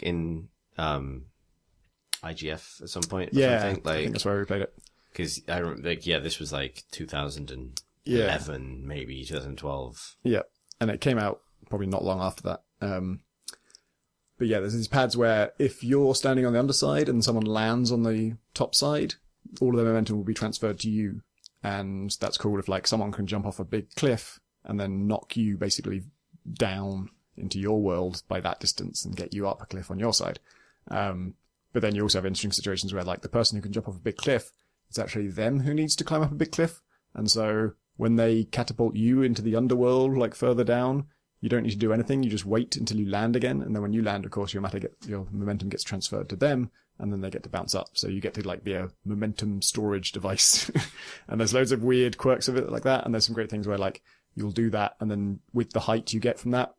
in IGF at some point? Or something? I think that's where we played it. Because I remember, this was like 2011, maybe 2012. Yeah, and it came out probably not long after that. But yeah, there's these pads where if you're standing on the underside and someone lands on the top side, all of their momentum will be transferred to you. And that's cool if, like, someone can jump off a big cliff and then knock you basically down into your world by that distance and get you up a cliff on your side. But then you also have interesting situations where, like, the person who can jump off a big cliff, it's actually them who needs to climb up a big cliff. And so when they catapult you into the underworld, like, further down, you don't need to do anything. You just wait until you land again. And then when you land, of course, your momentum gets transferred to them, and then they get to bounce up. So you get to, like, be a momentum storage device. And there's loads of weird quirks of it like that. And there's some great things where, like, you'll do that, and then with the height you get from that,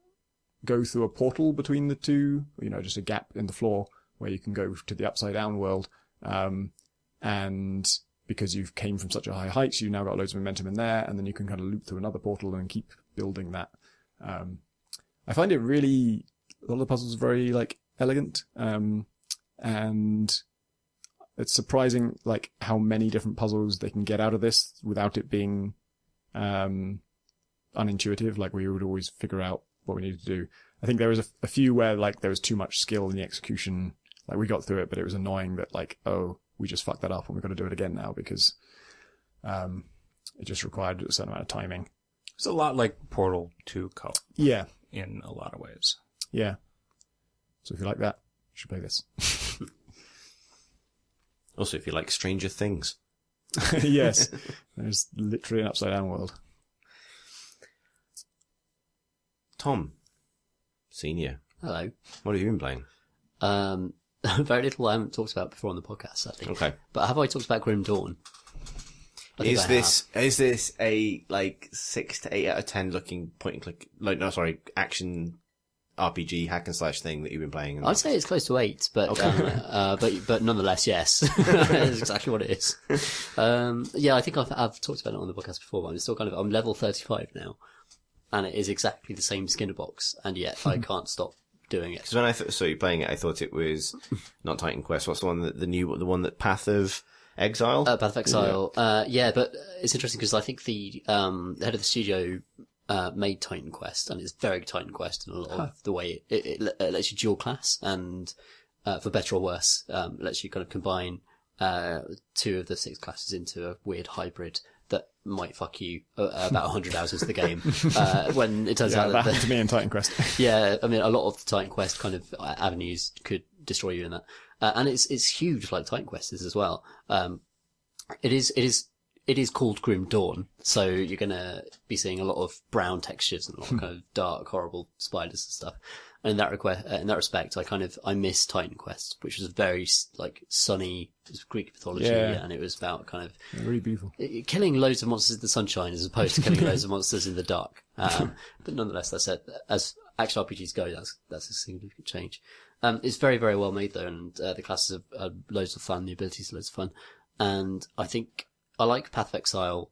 go through a portal between the two, just a gap in the floor where you can go to the upside down world. And because you've came from such a high height, you now got loads of momentum in there, and then you can kind of loop through another portal and keep building that. I find it really, a lot of the puzzles are very, like, elegant. And it's surprising, like, how many different puzzles they can get out of this without it being, unintuitive. Like, we would always figure out what we needed to do. I think there was a few where, like, there was too much skill in the execution. Like, we got through it, but it was annoying that, like, oh, we just fucked that up and we've got to do it again now because, it just required a certain amount of timing. It's a lot like Portal 2 co-op. Yeah. In a lot of ways. Yeah. So if you like that, you should play this. Also, if you like Stranger Things. Yes. There's literally an upside down world. Tom, Senior. Hello. What have you been playing? Very little I haven't talked about before on the podcast, I think. Okay. But have I talked about Grim Dawn? Is this a, like, 6 to 8 out of 10 looking point and click, action RPG hack and slash thing that you've been playing? I'd say it's close to 8, but, okay. but nonetheless, yes. That's exactly what it is. I think I've talked about it on the podcast before, but I'm still I'm level 35 now. And it is exactly the same Skinner box, and yet I can't stop doing it. Because when I saw you playing it, I thought it was not Titan Quest. What's the one the one that Path of Exile? Path of Exile. Yeah. But it's interesting because I think the head of the studio made Titan Quest, and it's very Titan Quest in a lot of the way it lets you dual class, and for better or worse, lets you kind of combine 2 of the 6 classes into a weird hybrid that might fuck you about 100 hours into the game. When it turns out that happened to me in Titan Quest. Yeah, I mean, a lot of the Titan Quest kind of avenues could destroy you in that. And it's huge, like Titan Quest is as well. It is called Grim Dawn, so you're gonna be seeing a lot of brown textures and a lot of kind of dark, horrible spiders and stuff. And in that respect, I miss Titan Quest, which was very, like, sunny, it was Greek mythology, and it was about kind of really beautiful killing loads of monsters in the sunshine as opposed to killing loads of monsters in the dark. But nonetheless, that's it. As action RPGs go, that's a significant change. It's very, very well made though, and the classes are loads of fun, the abilities are loads of fun. And I think I like Path of Exile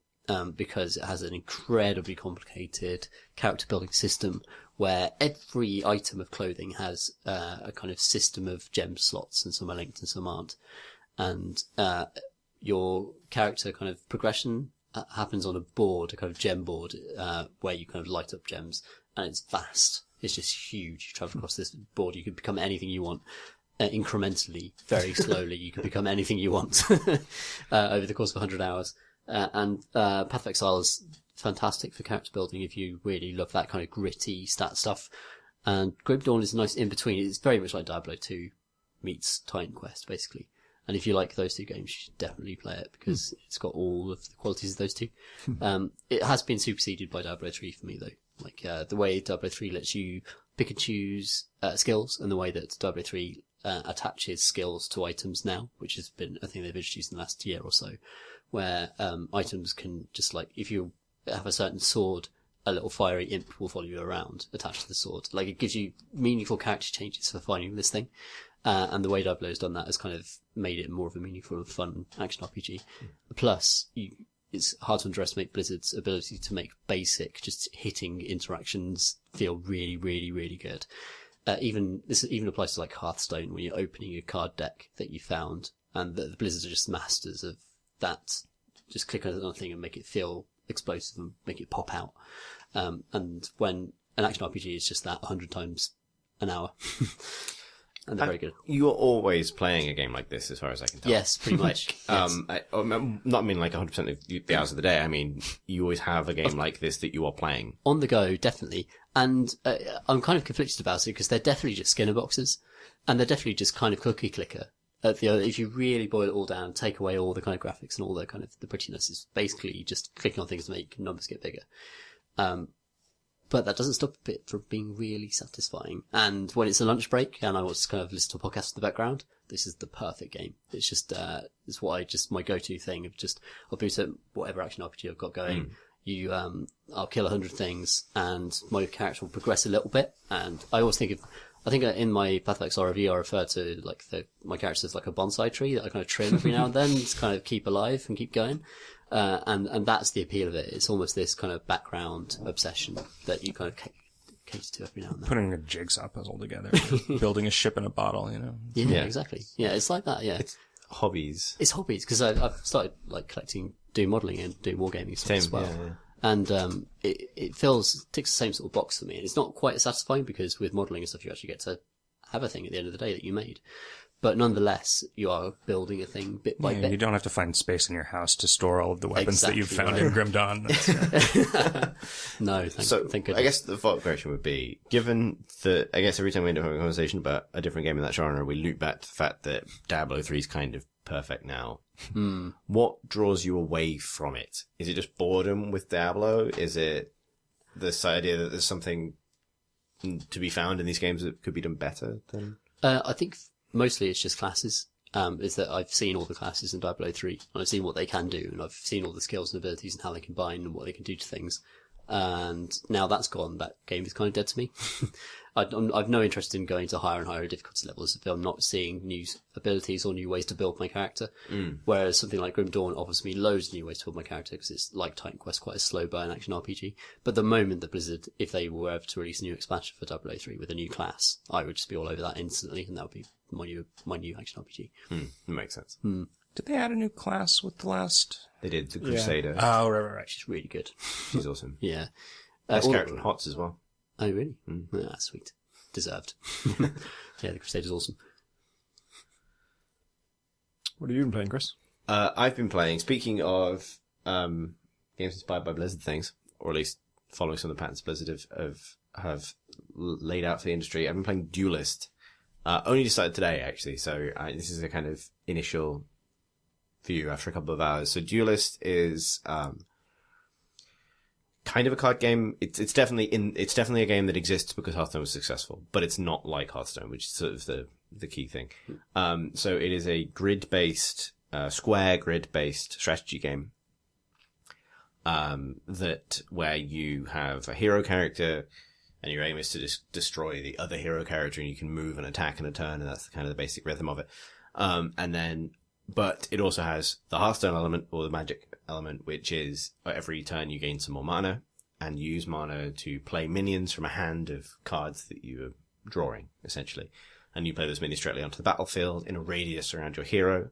because it has an incredibly complicated character building system where every item of clothing has a kind of system of gem slots, and some are linked and some aren't. And your character kind of progression happens on a board, a kind of gem board, where you kind of light up gems, and it's vast. It's just huge. You travel across this board, you can become anything you want. Incrementally, very slowly, you can become anything you want over the course of 100 hours. And Path of Exile is fantastic for character building if you really love that kind of gritty stat stuff. And Grim Dawn is a nice in-between. It's very much like Diablo 2 meets Titan Quest, basically. And if you like those two games, you should definitely play it because it's got all of the qualities of those two. It has been superseded by Diablo 3 for me, though. Like, the way Diablo 3 lets you pick and choose skills, and the way that Diablo 3 attaches skills to items now, which has been a thing they've introduced in the last year or so, where items can just, like, if you have a certain sword, a little fiery imp will follow you around attached to the sword. Like, it gives you meaningful character changes for finding this thing. And the way Diablo has done that has kind of made it more of a meaningful and fun action RPG. Plus, it's hard to underestimate Blizzard's ability to make basic, just hitting interactions feel really, really, really good. This even applies to like Hearthstone when you're opening a card deck that you found, and the Blizzards are just masters of that. Just click on another thing and make it feel explosive and make it pop out. And when an action RPG is just that 100 times an hour. And they're very good. You're always playing a game like this, as far as I can tell. Yes, pretty much. Yes. Not mean like 100% of the hours of the day. I mean, you always have a game like this that you are playing. On the go, definitely. And I'm kind of conflicted about it because they're definitely just Skinner boxes. And they're definitely just kind of cookie clicker. If you really boil it all down, take away all the kind of graphics and all the kind of the prettiness, it's basically just clicking on things to make numbers get bigger. But that doesn't stop it from being really satisfying. And when it's a lunch break and I want to kind of listen to a podcast in the background, this is the perfect game. It's just, it's my go-to thing of just, I'll boot up whatever action RPG I've got going. I'll kill 100 things and my character will progress a little bit. And I always think in my Path of Exile review, I refer to like my character as like a bonsai tree that I kind of trim every now and then to kind of keep alive and keep going. And that's the appeal of it. It's almost this kind of background obsession that you kind of cater to every now and then. Putting a jigsaw puzzle together, building a ship in a bottle, you know. Yeah, exactly. Yeah, it's like that. Yeah, it's hobbies. It's hobbies because I've started like doing modelling and doing wargaming stuff as well. Yeah. And it ticks the same sort of box for me. And it's not quite as satisfying because with modelling and stuff, you actually get to have a thing at the end of the day that you made. But nonetheless, you are building a thing bit by bit. You don't have to find space in your house to store all of the weapons that you've found in Grim Dawn. No, thank goodness. I guess the follow-up question would be, given that, I guess every time we end up having a conversation about a different game in that genre, we loop back to the fact that Diablo 3 is kind of perfect now. What draws you away from it? Is it just boredom with Diablo? Is it this idea that there's something to be found in these games that could be done better than? I think mostly it's just classes. Is that I've seen all the classes in Diablo 3, and I've seen what they can do, and I've seen all the skills and abilities and how they combine and what they can do to things. And now that's gone, that game is kind of dead to me. I've no interest in going to higher and higher difficulty levels if I'm not seeing new abilities or new ways to build my character. Whereas something like Grim Dawn offers me loads of new ways to build my character because it's like Titan Quest, quite a slow burn action RPG. But the moment that Blizzard, if they were ever to release a new expansion for 003 with a new class, I would just be all over that instantly, and that would be my new action RPG. That makes sense. Did they add a new class with the last? They did, the Crusader. Oh, right. She's really good. She's awesome. Yeah. Best character in HOTS as well. Oh, really? Ah, sweet. Deserved. Yeah, the Crusader's awesome. What have you been playing, Chris? I've been playing, speaking of games inspired by Blizzard things, or at least following some of the patterns Blizzard have laid out for the industry, I've been playing Duelist. Only decided today, actually, so this is a kind of initial view after a couple of hours. So Duelist is kind of a card game. It's definitely a game that exists because Hearthstone was successful, but it's not like Hearthstone, which is sort of the key thing. So it is a square grid-based strategy game. Where you have a hero character, and your aim is to destroy the other hero character, and you can move and attack in a turn, and that's kind of the basic rhythm of it. And then But it also has the Hearthstone element, or the magic element, which is every turn you gain some more mana, and use mana to play minions from a hand of cards that you are drawing, essentially. And you play those minions directly onto the battlefield in a radius around your hero.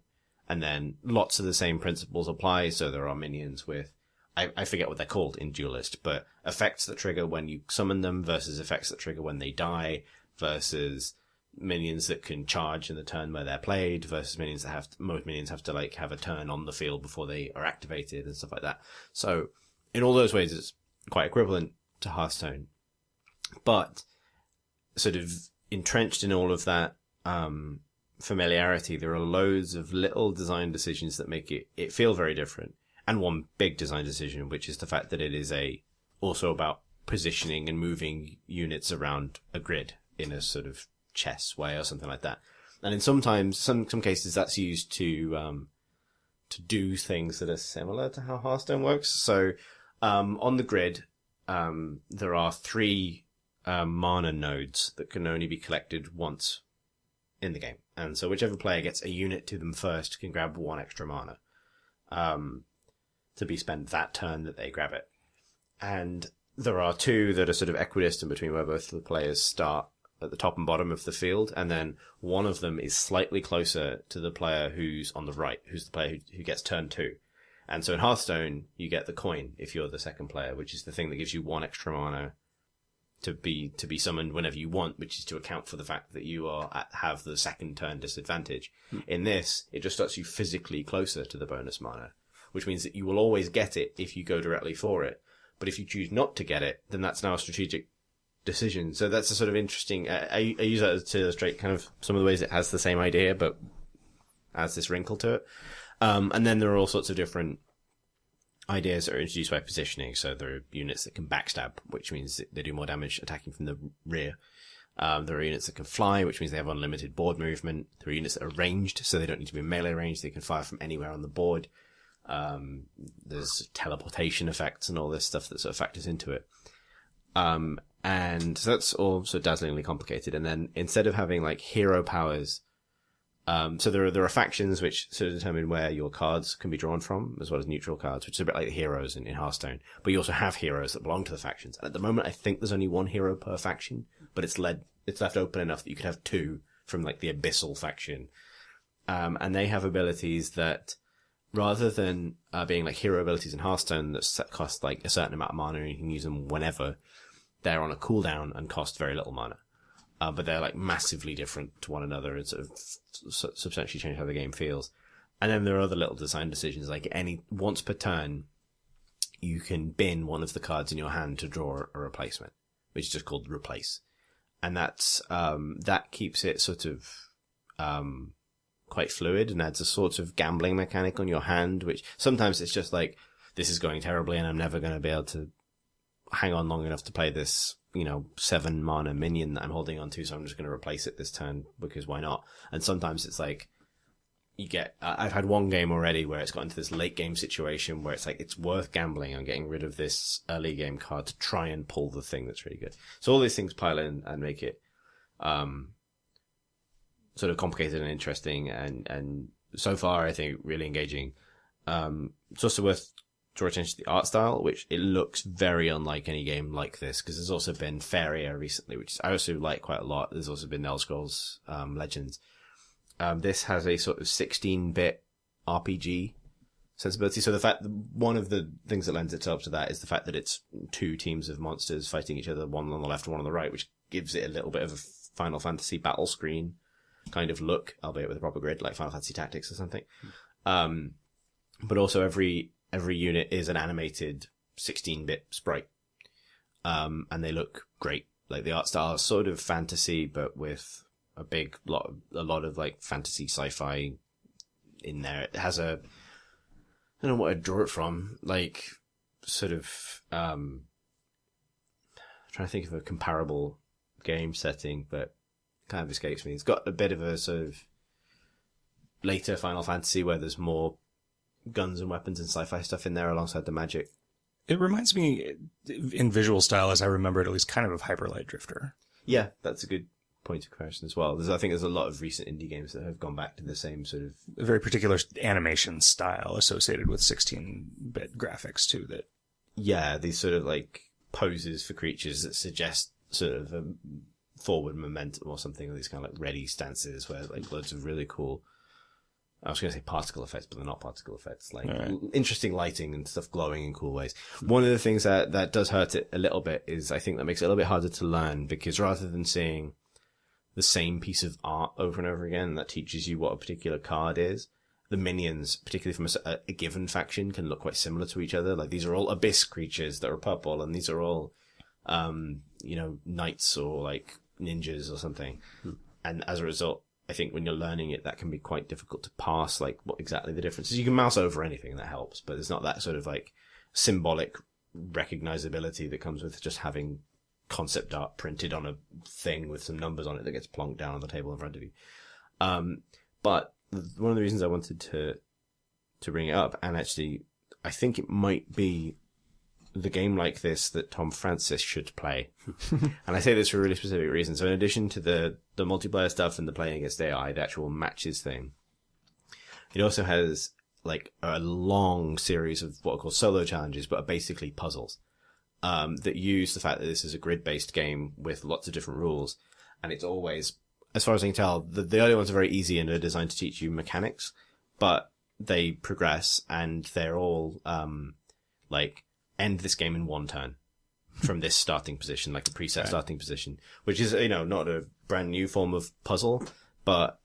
And then lots of the same principles apply. So there are minions with, I forget what they're called in Duelist, but effects that trigger when you summon them versus effects that trigger when they die versus minions that can charge in the turn where they're played versus minions that most minions have to like have a turn on the field before they are activated and stuff like that. So in all those ways, it's quite equivalent to Hearthstone, but sort of entrenched in all of that, familiarity, there are loads of little design decisions that make it feel very different. And one big design decision, which is the fact that it is also about positioning and moving units around a grid in a sort of chess way or something like that. And in some cases that's used to do things that are similar to how Hearthstone works. So, on the grid, there are 3 mana nodes that can only be collected once in the game. And so whichever player gets a unit to them first can grab 1 extra mana, to be spent that turn that they grab it. And there are 2 that are sort of equidistant between where both of the players start at the top and bottom of the field. And then one of them is slightly closer to the player who's on the right, who's the player who gets turn 2. And so in Hearthstone, you get the coin if you're the second player, which is the thing that gives you 1 extra mana to be summoned whenever you want, which is to account for the fact that you have the second turn disadvantage. In this, it just starts you physically closer to the bonus mana, which means that you will always get it if you go directly for it. But if you choose not to get it, then that's now a strategic decision. So that's a sort of interesting, I use that to illustrate kind of some of the ways it has the same idea, but adds this wrinkle to it. And then there are all sorts of different ideas that are introduced by positioning. So there are units that can backstab, which means that they do more damage attacking from the rear. There are units that can fly, which means they have unlimited board movement. There are units that are ranged, so they don't need to be melee range. They can fire from anywhere on the board. There's teleportation effects and all this stuff that sort of factors into it. And so that's all so dazzlingly complicated. And then instead of having like hero powers, so there are factions which sort of determine where your cards can be drawn from, as well as neutral cards, which is a bit like the heroes in Hearthstone. But you also have heroes that belong to the factions. And at the moment, I think there's only 1 hero per faction, but it's left open enough that you could have 2 from like the Abyssal faction. And they have abilities that, rather than being like hero abilities in Hearthstone that cost like a certain amount of mana and you can use them whenever, they're on a cooldown and cost very little mana. But they're like massively different to one another and sort of substantially change how the game feels. And then there are other little design decisions, like once per turn, you can bin one of the cards in your hand to draw a replacement, which is just called replace. And that's, that keeps it sort of, quite fluid and adds a sort of gambling mechanic on your hand, which sometimes it's just like, this is going terribly and I'm never going to be able to hang on long enough to play this, 7 mana minion that I'm holding on to, so I'm just going to replace it this turn because why not? And sometimes it's like, I've had one game already where it's got into this late game situation where it's like, it's worth gambling on getting rid of this early game card to try and pull the thing that's really good. So all these things pile in and make it, sort of complicated and interesting and so far I think really engaging. It's also worth draw attention to the art style, which it looks very unlike any game like this, because there's also been Faeria recently, which I also like quite a lot. There's also been Elder Scrolls Legends. This has a sort of 16-bit RPG sensibility. So the fact, one of the things that lends itself to that is the fact that it's 2 teams of monsters fighting each other, one on the left and one on the right, which gives it a little bit of a Final Fantasy battle screen kind of look, albeit with a proper grid, like Final Fantasy Tactics or something. But also every unit is an animated 16-bit sprite. And they look great. Like the art style is sort of fantasy, but with a lot of like fantasy sci-fi in there. It has I don't know what I'd draw it from. Like sort of, trying to think of a comparable game setting, but kind of escapes me. It's got a bit of a sort of later Final Fantasy where there's more guns and weapons and sci-fi stuff in there alongside the magic. It reminds me, in visual style, as I remember it, at least kind of Hyper Light Drifter. Yeah, that's a good point of comparison as well. I think there's a lot of recent indie games that have gone back to the same sort of... A very particular animation style associated with 16-bit graphics, too, that... Yeah, these sort of, like, poses for creatures that suggest sort of a forward momentum or something, or these kind of, like, ready stances where, like, loads of really cool... I was going to say particle effects, but they're not particle effects. Like, interesting lighting and stuff glowing in cool ways. One of the things that does hurt it a little bit is I think that makes it a little bit harder to learn, because rather than seeing the same piece of art over and over again that teaches you what a particular card is, the minions, particularly from a given faction, can look quite similar to each other. Like, these are all abyss creatures that are purple, and these are all, knights or, like, ninjas or something. And as a result, I think when you're learning it, that can be quite difficult to parse, like, what exactly the difference is. You can mouse over anything, and that helps, but there's not that sort of, like, symbolic recognizability that comes with just having concept art printed on a thing with some numbers on it that gets plonked down on the table in front of you. But one of the reasons I wanted to bring it up, and actually, I think it might be the game like this that Tom Francis should play. And I say this for a really specific reason. So in addition to the multiplayer stuff and the playing against AI, the actual matches thing, it also has like a long series of what are called solo challenges, but are basically puzzles, that use the fact that this is a grid-based game with lots of different rules. And it's always, as far as I can tell, the early ones are very easy and are designed to teach you mechanics, but they progress and they're all, like, end this game in one turn from this starting position, like a preset starting position, which is, not a brand new form of puzzle, but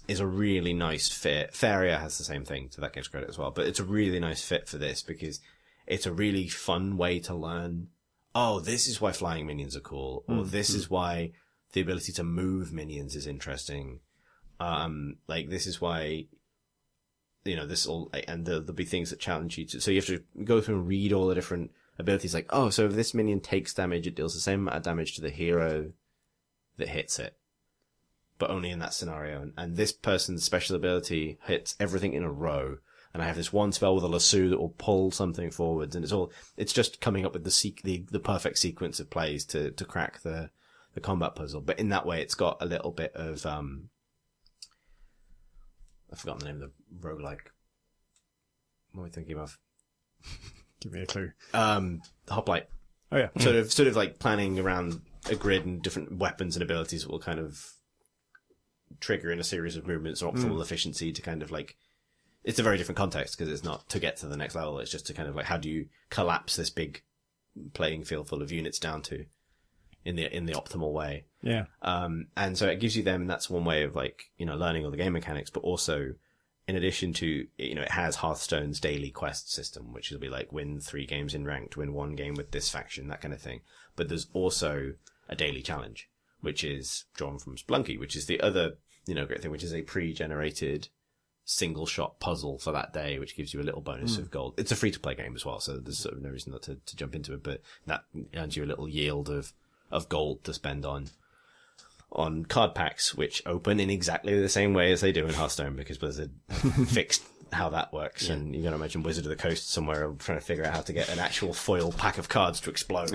is a really nice fit. Faria has the same thing, to that game's credit as well, but it's a really nice fit for this because it's a really fun way to learn, oh, this is why flying minions are cool, or this is why the ability to move minions is interesting. Like, this is why... this all, and there'll be things that challenge you to, so you have to go through and read all the different abilities, like, oh, so if this minion takes damage, it deals the same amount of damage to the hero that hits it, but only in that scenario. And this person's special ability hits everything in a row. And I have this one spell with a lasso that will pull something forwards, and it's just coming up with the perfect sequence of plays to crack the combat puzzle. But in that way, it's got a little bit of, I've forgotten the name of the roguelike. What am I thinking of? Give me a clue. Hoplite. Oh yeah. Sort of like planning around a grid and different weapons and abilities that will kind of trigger in a series of movements or optimal efficiency to kind of like, it's a very different context because it's not to get to the next level. It's just to kind of like, how do you collapse this big playing field full of units down to in the optimal way. Yeah. And so it gives you them, and that's one way of like, learning all the game mechanics, but also in addition to, it has Hearthstone's daily quest system, which will be like win 3 games in ranked, win 1 game with this faction, that kind of thing. But there's also a daily challenge, which is drawn from Splunky, which is the other, great thing, which is a pre-generated single shot puzzle for that day, which gives you a little bonus of gold. It's a free to play game as well, so there's sort of no reason not to jump into it, but that earns you a little yield of gold to spend on card packs, which open in exactly the same way as they do in Hearthstone, because Blizzard fixed how that works. Yeah. And you gotta imagine Wizard of the Coast somewhere trying to figure out how to get an actual foil pack of cards to explode.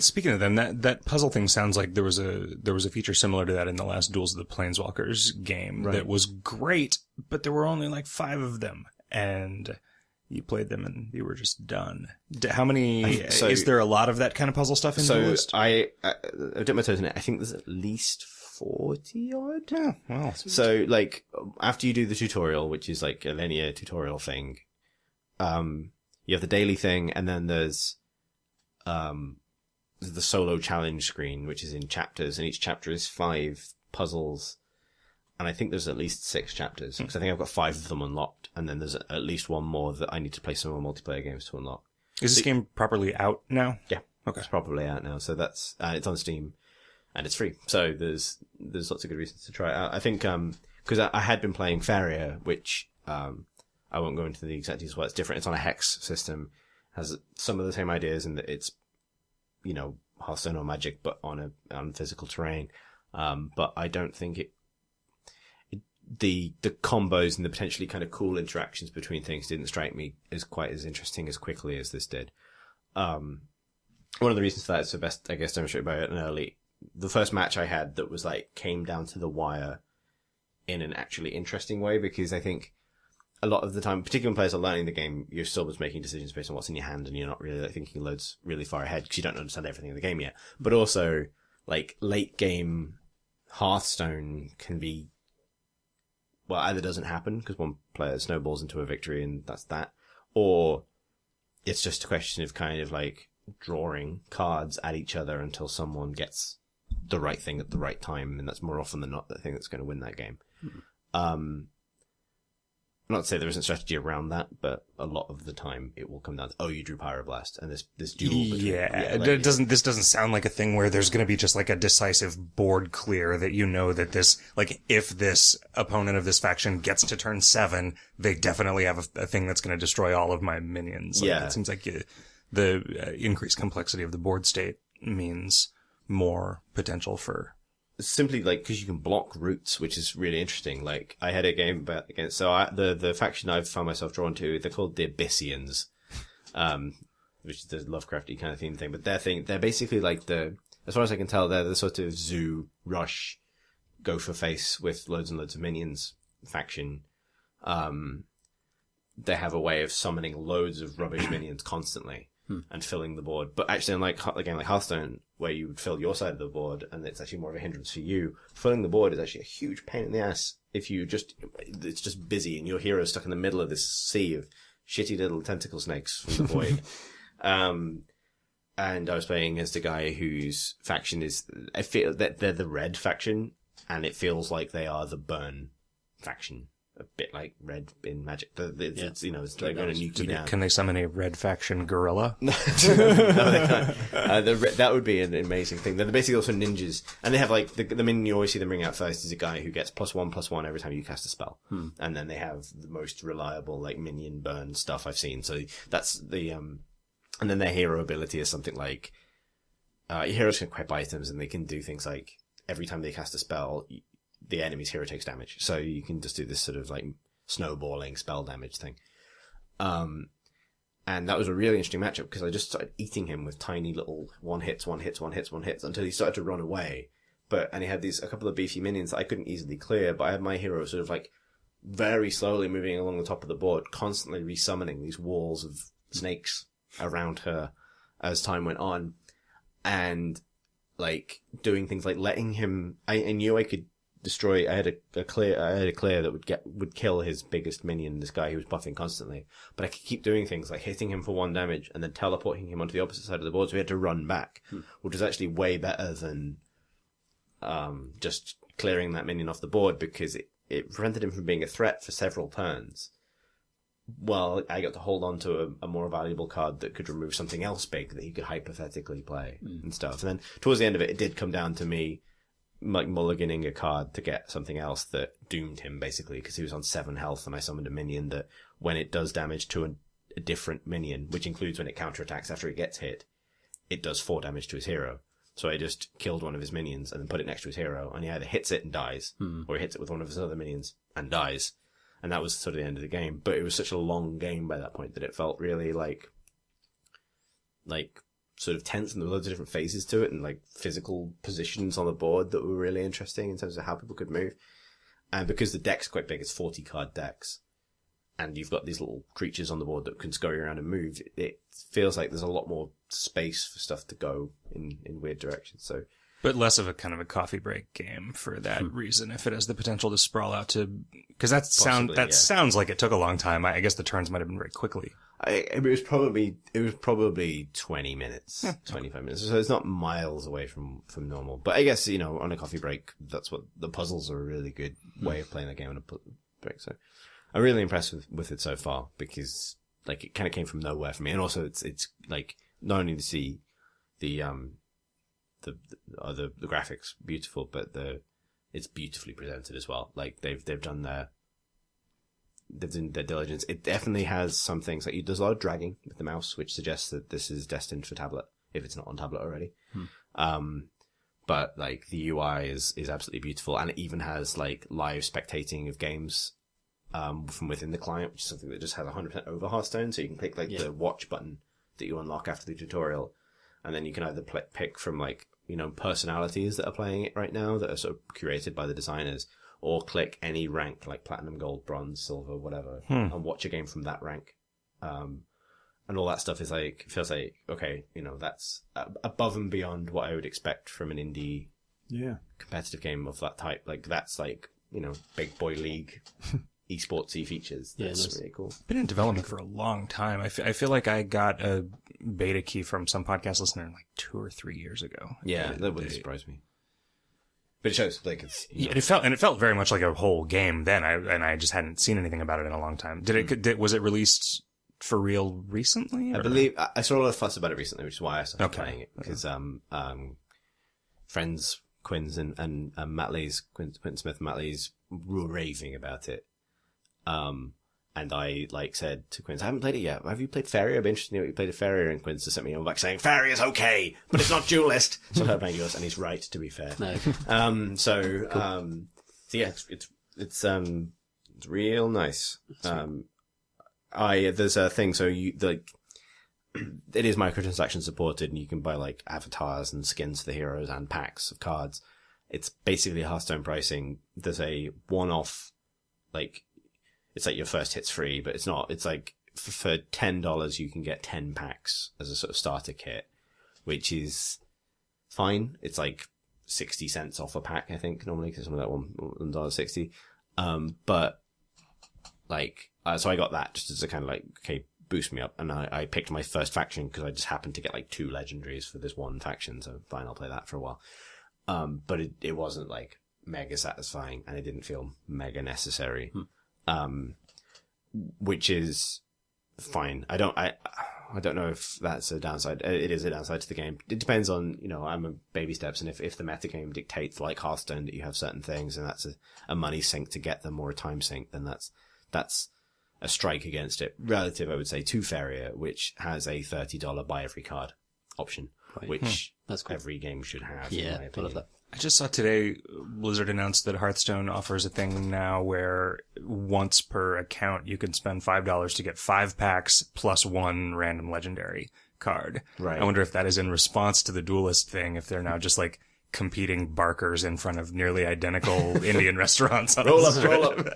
Speaking of them, that puzzle thing sounds like there was a feature similar to that in the last Duels of the Planeswalkers game that was great, but there were only like 5 of them, and you played them and you were just done. How many, is there a lot of that kind of puzzle stuff in the list? I dipped my toes in it. I think there's at least 40 odd. Yeah, wow. So, like, after you do the tutorial, which is like a linear tutorial thing, you have the daily thing, and then there's the solo challenge screen, which is in chapters, and each chapter is 5 puzzles. And I think there's at least 6 chapters, because I think I've got 5 of them unlocked, and then there's at least 1 more that I need to play some more multiplayer games to unlock. Is this game properly out now? Yeah. Okay. It's properly out now, so that's, it's on Steam, and it's free. So there's lots of good reasons to try it out. I think, because I had been playing Faria, which, I won't go into the exact details, it's different. It's on a hex system, has some of the same ideas in that it's, Hearthstone or Magic, but on physical terrain. But I don't think the combos and the potentially kind of cool interactions between things didn't strike me as quite as interesting as quickly as this did. One of the reasons for that is best, I guess, demonstrated by an early the first match I had that was like came down to the wire in an actually interesting way, because I think a lot of the time, particularly when players are learning the game, you're still just making decisions based on what's in your hand, and you're not really like, thinking loads really far ahead because you don't understand everything in the game yet. But also, like, late game Hearthstone can be, well, either doesn't happen because one player snowballs into a victory and that's that, or it's just a question of kind of like drawing cards at each other until someone gets the right thing at the right time, and that's more often than not the thing that's going to win that game. Not to say there isn't strategy around that, but a lot of the time it will come down to, oh, you drew Pyroblast, and this duel between... This doesn't sound like a thing where there's going to be just like a decisive board clear that you know that this, like, if this opponent of this faction gets to turn 7, they definitely have a thing that's going to destroy all of my minions. Like, it seems like the increased complexity of the board state means more potential for... Simply, like, because you can block routes, which is really interesting. Like, I had a game against, the faction I've found myself drawn to, they're called the Abyssians, which is the Lovecrafty kind of theme thing, but they're basically like as far as I can tell, they're the sort of zoo, rush, go for face with loads and loads of minions faction. They have a way of summoning loads of rubbish minions constantly. And filling the board. But actually, unlike a game like Hearthstone, where you would fill your side of the board, and it's actually more of a hindrance for you, filling the board is actually a huge pain in the ass if it's just busy and your hero's stuck in the middle of this sea of shitty little tentacle snakes from the void. And I was playing against a guy whose faction I feel that they're the red faction, and it feels like they are the burn faction. A bit like red in Magic. It's they're going to nuke you down. Can they summon a red faction gorilla? No, they can't. That would be an amazing thing. They're basically also ninjas, and they have like the minion you always see them bring out first is a guy who gets +1/+1 every time you cast a spell, and then they have the most reliable like minion burn stuff I've seen. So that's the and then their hero ability is something like your heroes can equip items, and they can do things like every time they cast a spell, the enemy's hero takes damage. So you can just do this sort of like snowballing spell damage thing. And that was a really interesting matchup because I just started eating him with tiny little one hits until he started to run away. And he had a couple of beefy minions that I couldn't easily clear, but I had my hero sort of like very slowly moving along the top of the board, constantly resummoning these walls of snakes around her as time went on. And like doing things like letting him, I knew I could destroy. I had a clear that would kill his biggest minion, this guy who was buffing constantly. But I could keep doing things like hitting him for 1 damage and then teleporting him onto the opposite side of the board, so he had to run back, which was actually way better than just clearing that minion off the board, because it prevented him from being a threat for several turns. Well, I got to hold on to a more valuable card that could remove something else big that he could hypothetically play and stuff. And then towards the end of it, it did come down to me like mulliganing a card to get something else that doomed him, basically, because he was on 7 health, and I summoned a minion that, when it does damage to a different minion, which includes when it counterattacks after it gets hit, it does 4 damage to his hero. So I just killed one of his minions and then put it next to his hero, and he either hits it and dies, or he hits it with one of his other minions and dies. And that was sort of the end of the game. But it was such a long game by that point that it felt really like sort of tense, and there were loads of different phases to it, and like physical positions on the board that were really interesting in terms of how people could move. And because the deck's quite big, it's 40 card decks, and you've got these little creatures on the board that can scurry around and move, it feels like there's a lot more space for stuff to go in weird directions. So, but less of a kind of a coffee break game for that reason, if it has the potential to sprawl out to, because sounds like it took a long time. I guess the turns might have been very quickly. It was probably 20 minutes, 25 minutes. So it's not miles away from normal. But I guess, on a coffee break, that's what the puzzles are a really good way of playing the game on a break. So I'm really impressed with it so far, because like it kind of came from nowhere for me. And also it's like not only to see the graphics beautiful, but it's beautifully presented as well. Like they've done their diligence. It definitely has some things like there's a lot of dragging with the mouse, which suggests that this is destined for tablet if it's not on tablet already. But like the UI is absolutely beautiful, and it even has like live spectating of games from within the client, which is something that just has 100% over Hearthstone. So you can click the watch button that you unlock after the tutorial, and then you can either pick from like personalities that are playing it right now that are sort of curated by the designers, or click any rank like platinum, gold, bronze, silver, whatever, and watch a game from that rank. And all that stuff is like, feels like, okay, that's above and beyond what I would expect from an indie competitive game of that type. Like, that's like, big boy league esportsy features. That's really cool. Been in development for a long time. I feel like I got a beta key from some podcast listener like 2 or 3 years ago. Yeah, that wouldn't surprise me. But it shows like it's. It felt very much like a whole game then. I just hadn't seen anything about it in a long time. Was it released for real recently? I believe I saw a lot of fuss about it recently, which is why I started playing it, because friends Quinn's and Matt Lee's, Quentin Smith and Matt Lee's, were raving about it. And I said to Quinns, I haven't played it yet. Have you played Farrier? I'd be interested to know what you played of Farrier. And Quinns just sent me a back saying, Farrier's okay, but it's not Duelist. So I started playing Duelist, and he's right, to be fair. No. So yeah, it's real nice. There's a thing, so it is microtransaction supported, and you can buy avatars and skins for the heroes and packs of cards. It's basically Hearthstone pricing. There's a one-off, it's like your first hit's free, but it's not. It's like for $10 you can get 10 packs as a sort of starter kit, which is fine. It's like 60 cents off a pack, I think, normally, because some of that $1.60. But so I got that just as a kind of okay, boost me up. And I picked my first faction because I just happened to get 2 legendaries for this one faction. So fine, I'll play that for a while. But it wasn't mega satisfying, and it didn't feel mega necessary. Which is fine. I don't know if that's a downside. It is a downside to the game. It depends on, I'm a baby steps, and if the metagame dictates, like Hearthstone, that you have certain things, and that's a money sink to get them, or a time sink, then that's a strike against it. Relative, I would say, to Farrier, which has a $30 buy every card option, which that's cool. Every game should have, yeah, in my opinion. I love that. I just saw today Blizzard announced that Hearthstone offers a thing now where once per account you can spend $5 to get 5 packs plus 1 random legendary card. Right. I wonder if that is in response to the Duelist thing, if they're now just competing barkers in front of nearly identical Indian restaurants. Roll up.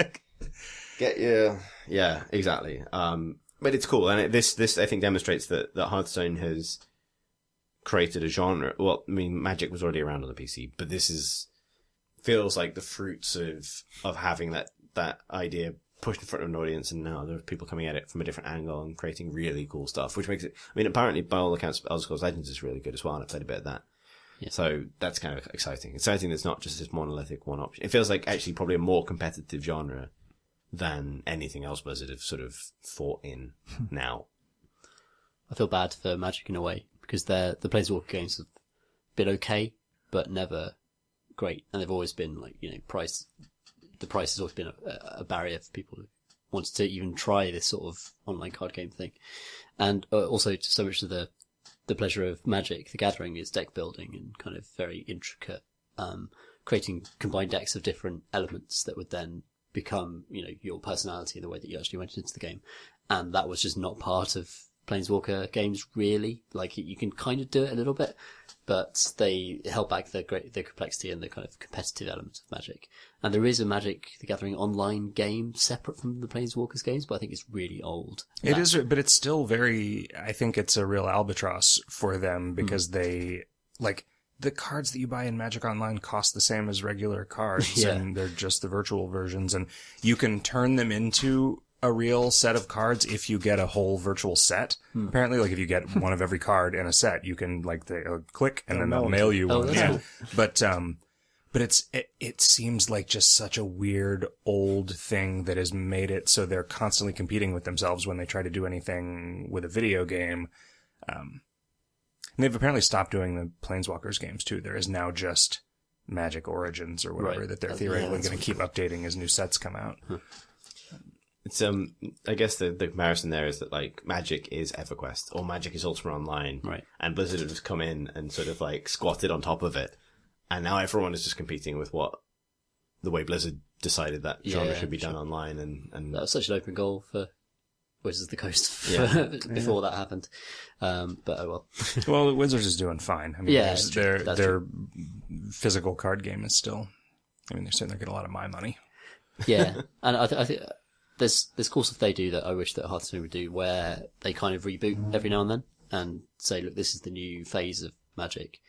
Get your... Yeah, exactly. But it's cool. And this I think demonstrates that Hearthstone has created a genre. Well, I mean, Magic was already around on the PC, but this feels like the fruits of having that idea pushed in front of an audience, and now there are people coming at it from a different angle and creating really cool stuff, which makes it, I mean, apparently by all accounts, Elder Scrolls Legends is really good as well, and I played a bit of that. Yeah. So that's kind of exciting. Exciting that it's not just this monolithic one option. It feels like actually probably a more competitive genre than anything else Blizzard have sort of fought in now. I feel bad for Magic in a way, because the Planeswalker games have been okay, but never great. And they've always been price. The price has always been a barrier for people who wanted to even try this sort of online card game thing. And also so much of the pleasure of Magic the Gathering is deck building and kind of very intricate, creating combined decks of different elements that would then become, your personality and the way that you actually went into the game. And that was just not part of Planeswalker games, really. You can kind of do it a little bit, but they held back the complexity and the kind of competitive element of Magic. And there is a Magic the Gathering online game separate from the Planeswalkers games, but I think it's really old. It is, but it's still I think it's a real albatross for them, because they, the cards that you buy in Magic Online cost the same as regular cards, and they're just the virtual versions, and you can turn them into a real set of cards if you get a whole virtual set. Apparently, if you get one of every card in a set, you can click and then they'll mail you one. Cool. But it seems like just such a weird old thing that has made it so they're constantly competing with themselves when they try to do anything with a video game. And they've apparently stopped doing the Planeswalkers games too. There is now just Magic Origins or whatever that they're theoretically going to keep updating as new sets come out. It's I guess the comparison there is that Magic is EverQuest or Magic is Ultima Online, right? And Blizzard have just come in and sort of squatted on top of it, and now everyone is just competing with the way Blizzard decided that genre should be done online, and that was such an open goal for Wizards of the Coast Yeah. before that happened. But oh well. Well, Wizards is doing fine. I mean, Yeah, it's true. That's their physical card game is still. I mean, they're certainly getting a lot of my money. Yeah, and I think there's cool stuff they do that I wish that Hearthstone would do, where they kind of reboot every now and then and say, look, this is the new phase of Magic,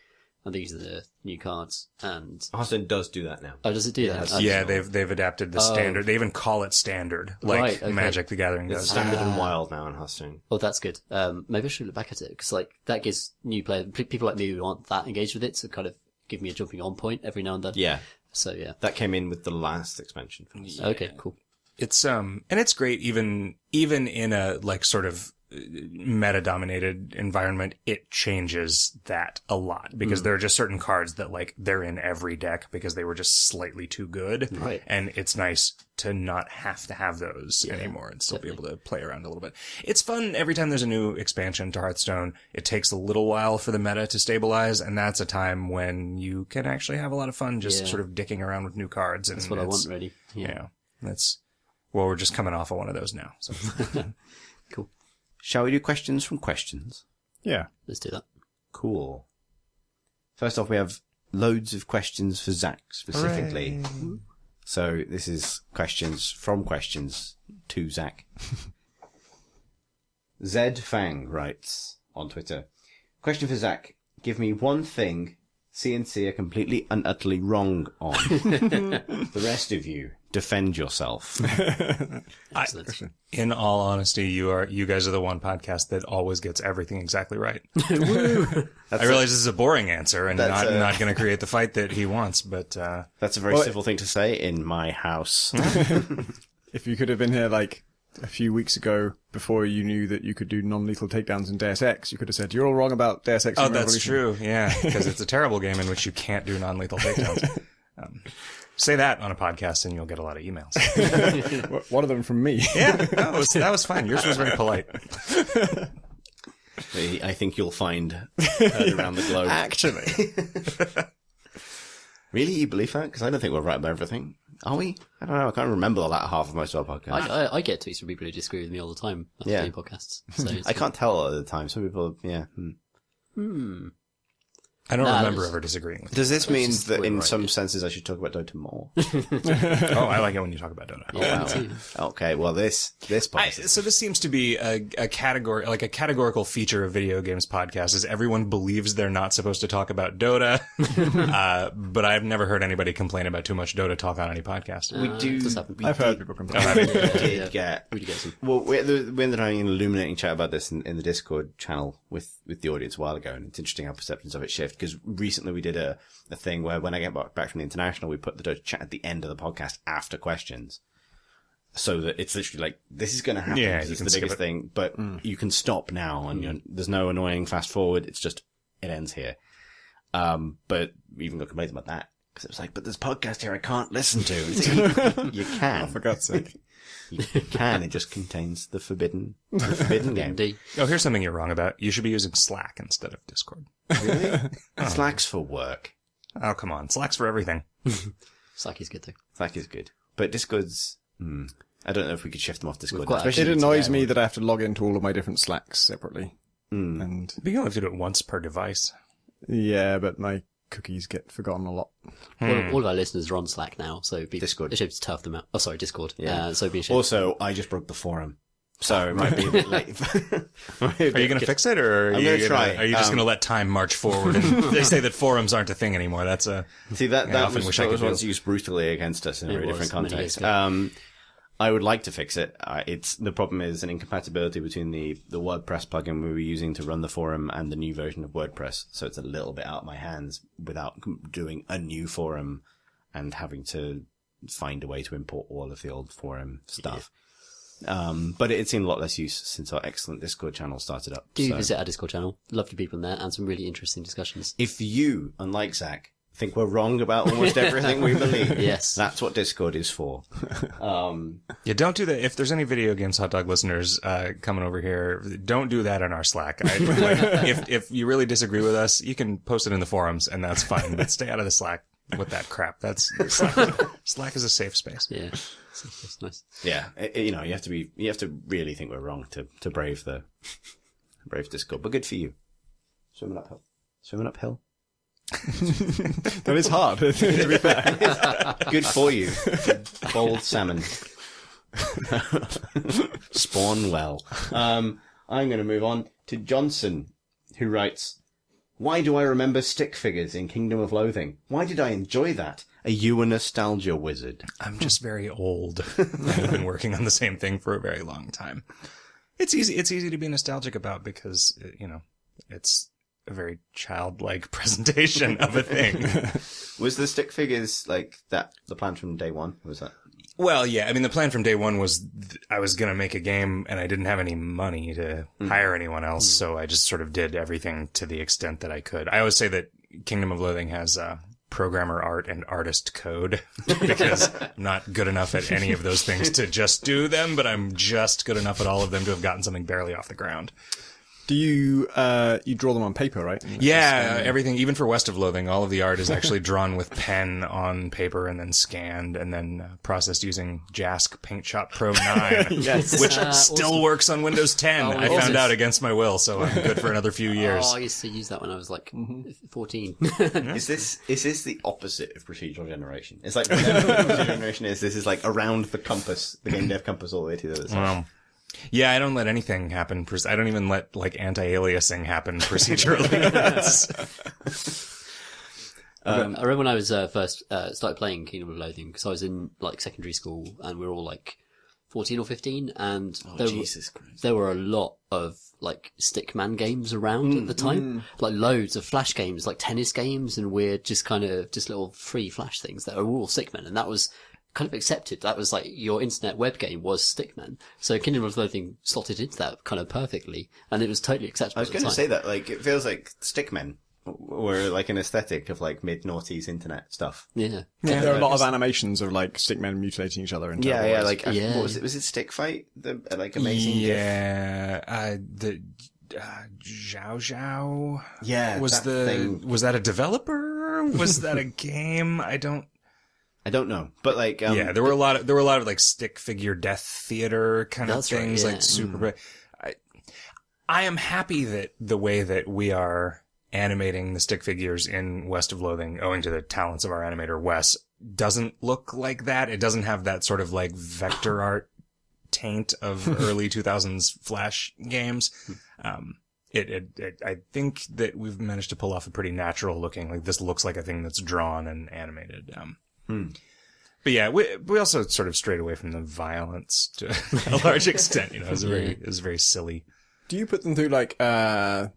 and these are the new cards. And Hearthstone does do that now. oh, does it do that? Yeah, they've adapted the standard. They even call it standard, like Right, okay. Magic the Gathering It's does. standard and wild now in Hearthstone. Oh, that's good. Maybe I should look back at it, because like that gives new players, people like me who aren't that engaged with it, to kind of give me a jumping on point every now and then. Yeah. So yeah. That came in with the last expansion. Okay, cool. It's and it's great even in a like sort of meta-dominated environment. It changes that a lot because there are just certain cards that like they're in every deck because they were just slightly too good, Right. And it's nice to not have to have those anymore and still be able to play around a little bit. It's fun every time there's a new expansion to Hearthstone. It takes a little while for the meta to stabilize, and that's a time when you can actually have a lot of fun just sort of dicking around with new cards. And That's what I want, really. Yeah, well, we're just coming off of one of those now. So. Cool. Shall we do questions from questions? Yeah. Let's do that. Cool. First off, we have loads of questions for Zack specifically. Hooray. So this is questions from questions to Zack. Zed Fang writes on Twitter, question for Zack. Give me one thing CNC are completely and utterly wrong on. The rest of you, defend yourself. Excellent. In all honesty, you guys are the one podcast that always gets everything exactly right. I realize this is a boring answer and not going to create the fight that he wants, but that's a very civil thing to say in my house. If you could have been here like a few weeks ago before you knew that you could do non-lethal takedowns in Deus Ex, you could have said, you're all wrong about Deus Ex. Oh, that's true. Yeah, because it's a terrible game in which you can't do non-lethal takedowns. Say that on a podcast and you'll get a lot of emails. One of them from me. Yeah, that was fine. Yours was very polite. I think you'll find heard around the globe. Actually. Really? You believe that? Because I don't think we're right about everything. Are we? I don't know. I can't remember the latter half of most of our podcasts. I get tweets from people who disagree with me all the time after doing podcasts. So I can't tell at the time. Some people, yeah. I don't remember ever disagreeing with you. Does this mean that in right. some senses I should talk about Dota more? Oh, I like it when you talk about Dota. Yeah, me too. Okay, well this podcast. So this seems to be a category, like a categorical feature of video games podcasts, is everyone believes they're not supposed to talk about Dota. But I've never heard anybody complain about too much Dota talk on any podcast. I've heard people complain. We did get some. Well, we ended up having an illuminating chat about this in the Discord channel with the audience a while ago, and it's interesting how perceptions of it shift, because recently we did a thing where when I get back from the international, we put the Dota chat at the end of the podcast after questions, so that it's literally like, this is going to happen, Yeah, because you it's can the skip biggest it. thing, but you can stop now, and there's no annoying fast forward, it's just, it ends here. But we even got complaints about that, because it was like, but there's a podcast here I can't listen to. It's like, you can. Oh, for God's sake. You can. It just contains the forbidden game. Indeed. Oh, here's something you're wrong about. You should be using Slack instead of Discord. Really? Slack's for work. Oh, come on. Slack's for everything. Slack is good though. Slack is good. But Discord's, I don't know if we could shift them off Discord. We've got It annoys me that I have to log into all of my different Slacks separately. And But you only have to do it once per device. yeah, but my cookies get forgotten a lot. All of our listeners are on Slack now, so it'd be Discord. It should be tough them out. Oh, sorry, Discord. Yeah. So it'd be a shame. Also, I just broke the forum. So it might be a bit late. Are you going to fix it, or are I'm you gonna try. Are you just going to let time march forward? And they say that forums aren't a thing anymore. That's a See, that often was, wish I that could was do. once used brutally against us in a very was, different many years context. I would like to fix it. The problem is an incompatibility between the WordPress plugin we were using to run the forum and the new version of WordPress. So it's a little bit out of my hands without doing a new forum and having to find a way to import all of the old forum stuff. But it's seen a lot less use since our excellent Discord channel started up. Do So visit our Discord channel. Lovely people in there and some really interesting discussions. if you, unlike Zack, think we're wrong about almost everything we believe, Yes. that's what Discord is for. Yeah, don't do that. If there's any video games hot dog listeners coming over here, don't do that on our Slack. If you really disagree with us, you can post it in the forums, and that's fine. But stay out of the Slack. with that crap. That's Slack is a safe space. Yeah, that's nice. Yeah, you know, you have to really think we're wrong to brave Discord. But good for you. Swimming uphill. That is hard, to be fair. Good for you. Bold salmon. Spawn well. I'm going to move on to Johnson, who writes, "Why do I remember stick figures in Kingdom of Loathing? Why did I enjoy that? Are you a nostalgia wizard?" I'm just very old. I've been working on the same thing for a very long time. It's easy to be nostalgic about because, you know, it's a very childlike presentation of a thing. Was the stick figures like that the plan from day one? Was that? Well, yeah. I mean, the plan from day one was I was going to make a game and I didn't have any money to hire anyone else. So I just sort of did everything to the extent that I could. I always say that Kingdom of Loathing has programmer art and artist code because I'm not good enough at any of those things to just do them, but I'm just good enough at all of them to have gotten something barely off the ground. Do you draw them on paper, right? Yeah, everything, even for West of Loathing, all of the art is actually drawn with pen on paper and then scanned and then processed using Jask Paint Shop Pro 9, Yes. which still works on Windows 10. I found out against my will, so I'm good for another few years. Oh, I used to use that when I was like 14. Is this the opposite of procedural generation? It's like procedural generation is this is like around the compass, the game dev compass all the way to the other side. Yeah, I don't let anything happen. I don't even let like anti-aliasing happen procedurally. I remember when I was first started playing Kingdom of Loathing because I was in like secondary school and we were all like 14 or 15 and there were a lot of like Stickman games around at the time, like loads of Flash games, like tennis games and weird just little free Flash things that are all Stickman, and that was kind of accepted. That was like your internet web game was Stickman. So Kingdom of Loathing slotted into that kind of perfectly, and it was totally acceptable. I was going to say that, like, it feels like Stickmen were like an aesthetic of like mid-noughties internet stuff. Yeah. There are a lot of animations of like stickmen mutating each other. Into Yeah, like, Yeah. what was it? Was it Stick Fight? The like amazing GIF? Yeah, the Zhao Zhao. Yeah, was was that a developer? Was that a game? I don't know, but like, yeah, there were a lot of like stick figure death theater kind of That's right, things, yeah. like super. I am happy that the way that we are animating the stick figures in West of Loathing, owing to the talents of our animator Wes, doesn't look like that. It doesn't have that sort of like vector art taint of early 2000s Flash games. I think that we've managed to pull off a pretty natural looking, like this looks like a thing that's drawn and animated. But yeah, we also sort of strayed away from the violence to a large extent. You know, it was very silly. Do you put them through like a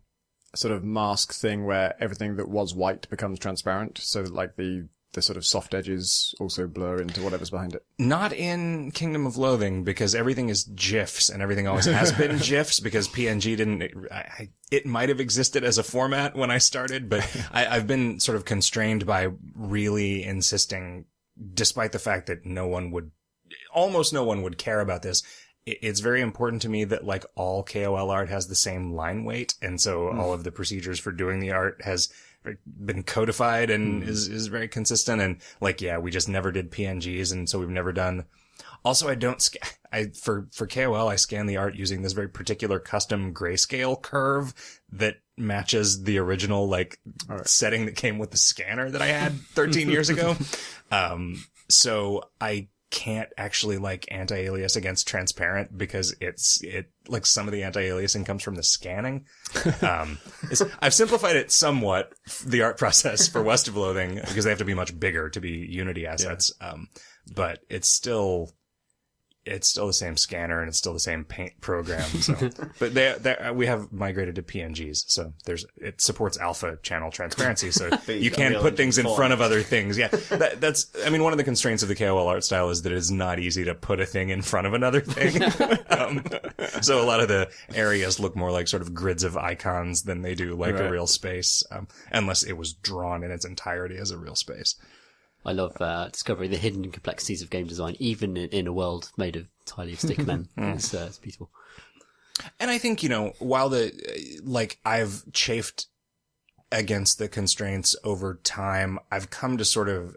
sort of mask thing where everything that was white becomes transparent, so that like the sort of soft edges also blur into whatever's behind it? Not in Kingdom of Loathing, because everything is GIFs, and everything always has been GIFs, because PNG didn't... it might have existed as a format when I started, but I've been sort of constrained by really insisting, despite the fact that almost no one would care about this. It's very important to me that like all KOL art has the same line weight, and so all of the procedures for doing the art has been codified and is very consistent. And like, yeah, we just never did PNGs, and so we've never done. Also, for KOL, I scan the art using this very particular custom grayscale curve that matches the original like setting that came with the scanner that I had 13 years ago. So I can't actually like anti-alias against transparent because it like some of the anti-aliasing comes from the scanning. I've simplified it somewhat, the art process for West of Loathing, because they have to be much bigger to be Unity assets. Yeah. But it's still the same scanner and it's still the same paint program. So, but we have migrated to PNGs. So it supports alpha channel transparency. So you can put things in front of other things. Yeah. One of the constraints of the KOL art style is that it's not easy to put a thing in front of another thing. So a lot of the areas look more like sort of grids of icons than they do like a real space. Unless it was drawn in its entirety as a real space. I love discovering the hidden complexities of game design, even in a world made of entirely of stickmen. It's beautiful. And I think, while I've chafed against the constraints over time. I've come to sort of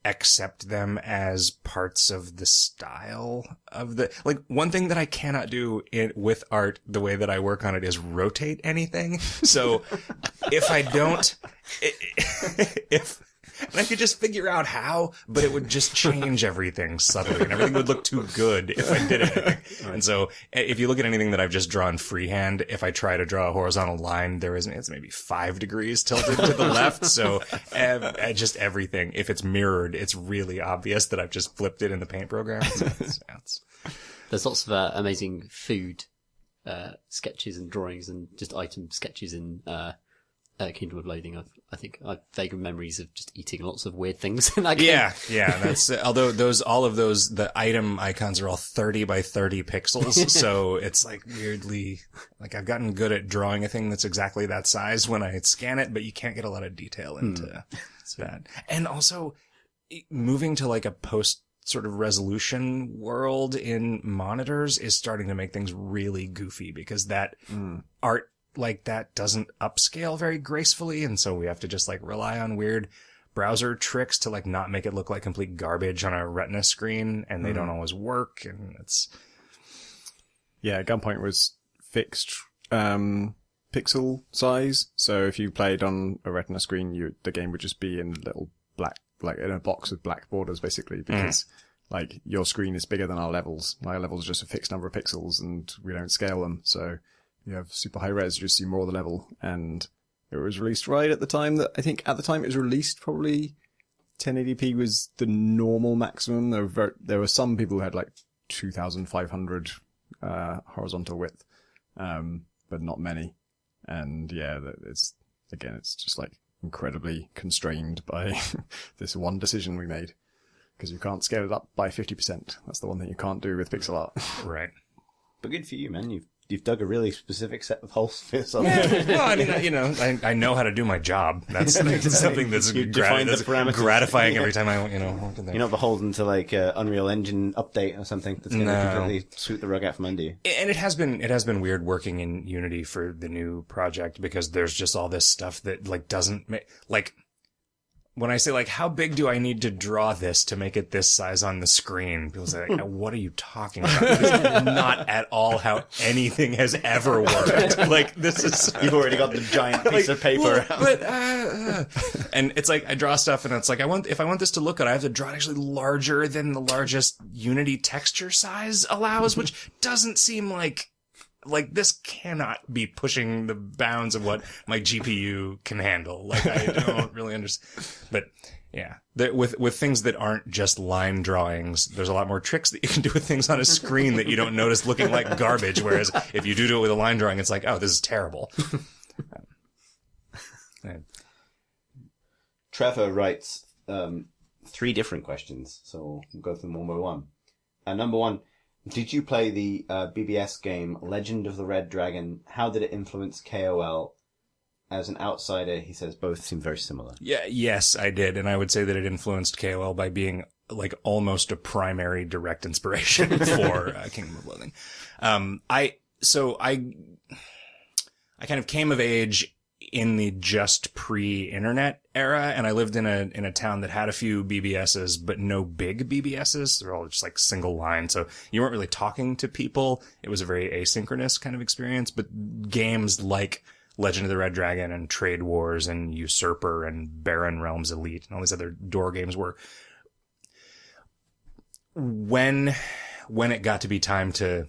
accept them as parts of the style of the, like, one thing that I cannot do with art the way that I work on it is rotate anything. So if I don't, and I could just figure out how, but it would just change everything subtly, and everything would look too good if I did anything. And so if you look at anything that I've just drawn freehand, if I try to draw a horizontal line, it's maybe 5 degrees tilted to the left. So just everything, if it's mirrored, it's really obvious that I've just flipped it in the paint program. So There's lots of amazing food sketches and drawings and just item sketches in Kingdom of Loathing. I think I've vague memories of just eating lots of weird things in that game. Yeah. That's although all of those the item icons are all 30 by 30 pixels, so it's like weirdly like I've gotten good at drawing a thing that's exactly that size when I scan it, but you can't get a lot of detail into that. And also moving to like a post sort of resolution world in monitors is starting to make things really goofy because that art like that doesn't upscale very gracefully, and so we have to just like rely on weird browser tricks to like not make it look like complete garbage on a retina screen, and they don't always work, and it's Gunpoint was fixed pixel size, so if you played on a retina screen, the game would just be in little black, like in a box with black borders basically, because like your screen is bigger than our levels. Our levels are just a fixed number of pixels and we don't scale them, so you have super high res, you just see more of the level. And it was released right at the time that, I think at the time it was released, probably 1080p was the normal maximum. There were some people who had like 2500 horizontal width, but not many. And yeah, it's just like incredibly constrained by this one decision we made. Because you can't scale it up by 50%. That's the one thing you can't do with pixel art. right. But good for you, man. You've dug a really specific set of holes for yourself. Well, I mean, I know how to do my job. That's something that's gratifying every time I, work in there. You're not beholden to like Unreal Engine update or something that's going to completely sweep the rug out from under you. And it has been weird working in Unity for the new project because there's just all this stuff that like doesn't make, like, when I say, like, how big do I need to draw this to make it this size on the screen? People say, like, what are you talking about? This is not at all how anything has ever worked. Like, this is... You've already got the giant piece of paper out. But, and it's like, I draw stuff and it's like, if I want this to look good, I have to draw it actually larger than the largest Unity texture size allows, which doesn't seem like this cannot be pushing the bounds of what my GPU can handle. Like, I don't really understand. But yeah, with things that aren't just line drawings, there's a lot more tricks that you can do with things on a screen that you don't notice looking like garbage. Whereas if you do it with a line drawing, it's like, oh, this is terrible. Trevor writes 3 different questions, so we'll go through them one by one. Number 1. Did you play the BBS game Legend of the Red Dragon? How did it influence KOL? As an outsider, he says both seem very similar. Yes, I did, and I would say that it influenced KOL by being like almost a primary direct inspiration for Kingdom of Loathing. I kind of came of age in the just pre-internet era, and I lived in a town that had a few BBSs, but no big BBSs. They're all just like single line, so you weren't really talking to people. It was a very asynchronous kind of experience, but games like Legend of the Red Dragon and Trade Wars and Usurper and Barren Realms Elite and all these other door games were, when it got to be time to,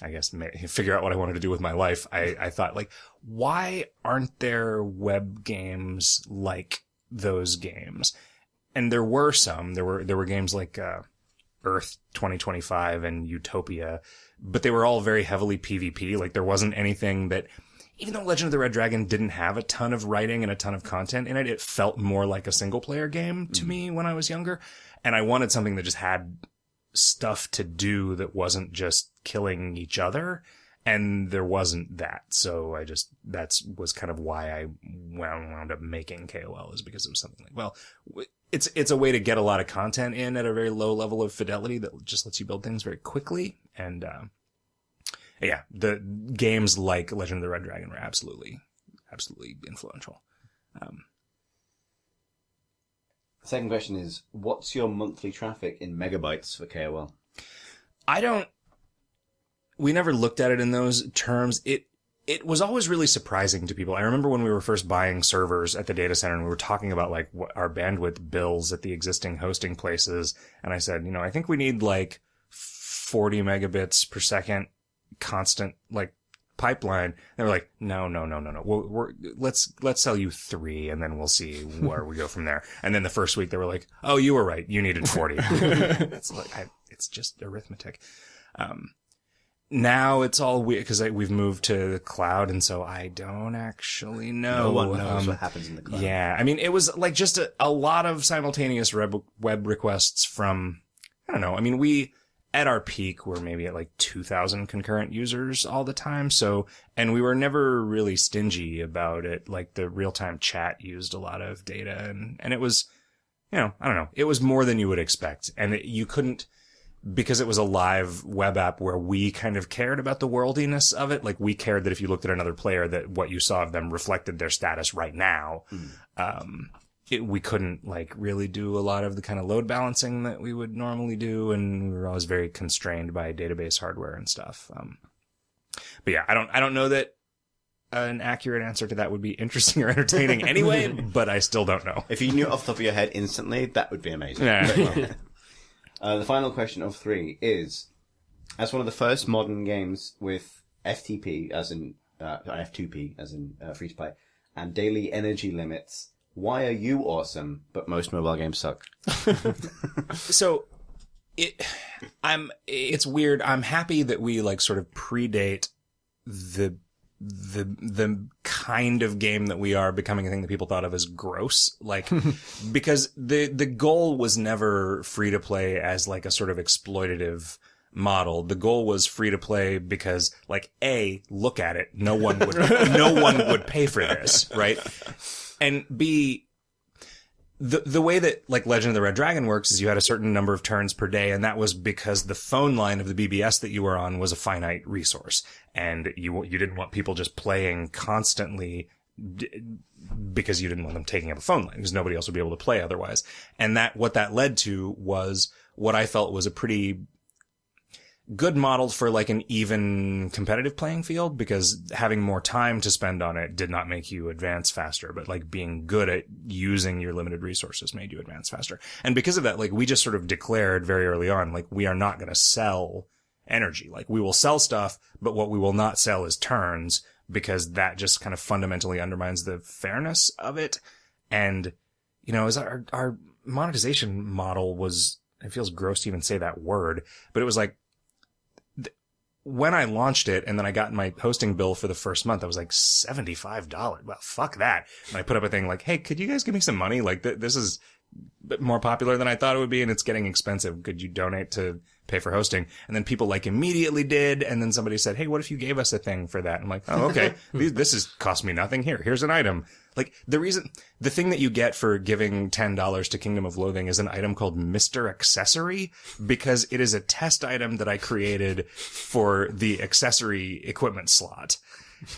I guess, figure out what I wanted to do with my life, I thought, like, why aren't there web games like those games? And there were some. There were games like Earth 2025 and Utopia, but they were all very heavily PvP. Like, there wasn't anything that, even though Legend of the Red Dragon didn't have a ton of writing and a ton of content in it, it felt more like a single player game to me when I was younger. And I wanted something that just had stuff to do that wasn't just killing each other, and there wasn't that. So that was kind of why I wound up making KOL, is because it was something like, well, it's a way to get a lot of content in at a very low level of fidelity that just lets you build things very quickly. And yeah, the games like Legend of the Red Dragon were absolutely influential. The second question is, what's your monthly traffic in megabytes for KOL? We never looked at it in those terms. It was always really surprising to people. I remember when we were first buying servers at the data center and we were talking about like what our bandwidth bills at the existing hosting places. And I said, I think we need like 40 megabits per second constant like pipeline. They were like, no. Let's sell you 3 and then we'll see where we go from there. And then the first week they were like, oh, you were right. You needed 40. It's just arithmetic. Now it's all weird because we've moved to the cloud, and so I don't actually know. No one knows what happens in the cloud. Yeah, I mean, it was like just a lot of simultaneous web requests from, I don't know. I mean, we, at our peak, were maybe at like 2,000 concurrent users all the time. So, and we were never really stingy about it. Like the real-time chat used a lot of data, and it was, I don't know. It was more than you would expect. And you couldn't, because it was a live web app where we kind of cared about the worldiness of it. Like we cared that if you looked at another player, that what you saw of them reflected their status right now. We couldn't like really do a lot of the kind of load balancing that we would normally do. And we were always very constrained by database hardware and stuff. But yeah, I don't know that an accurate answer to that would be interesting or entertaining anyway, but I still don't know. If you knew it off the top of your head instantly, that would be amazing. Yeah. The final question of 3 is, as one of the first modern games with FTP, as in F2P, as in free to play, and daily energy limits, why are you awesome, but most mobile games suck? So, it's weird. I'm happy that we like sort of predate the kind of game that we are becoming a thing that people thought of as gross. Like, because the goal was never free to play as like a sort of exploitative model. The goal was free to play because like, A, look at it. No one would pay for this, right? And B, the way that like Legend of the Red Dragon works is you had a certain number of turns per day, and that was because the phone line of the BBS that you were on was a finite resource, and you didn't want people just playing constantly because you didn't want them taking up a phone line because nobody else would be able to play otherwise. And what that led to was what I felt was a pretty good model for like an even competitive playing field, because having more time to spend on it did not make you advance faster, but like being good at using your limited resources made you advance faster. And because of that, like we just sort of declared very early on, like we are not going to sell energy. Like we will sell stuff, but what we will not sell is turns, because that just kind of fundamentally undermines the fairness of it. And, as our monetization model was, it feels gross to even say that word, but it was like, when I launched it and then I got my hosting bill for the first month, I was like $75. Well, fuck that. And I put up a thing like, hey, could you guys give me some money? Like this is a bit more popular than I thought it would be, and it's getting expensive. Could you donate to pay for hosting? And then people like immediately did. And then somebody said, hey, what if you gave us a thing for that? I'm like, oh, okay. This is cost me nothing. Here's an item. Like the thing that you get for giving $10 to Kingdom of Loathing is an item called Mr. Accessory, because it is a test item that I created for the accessory equipment slot.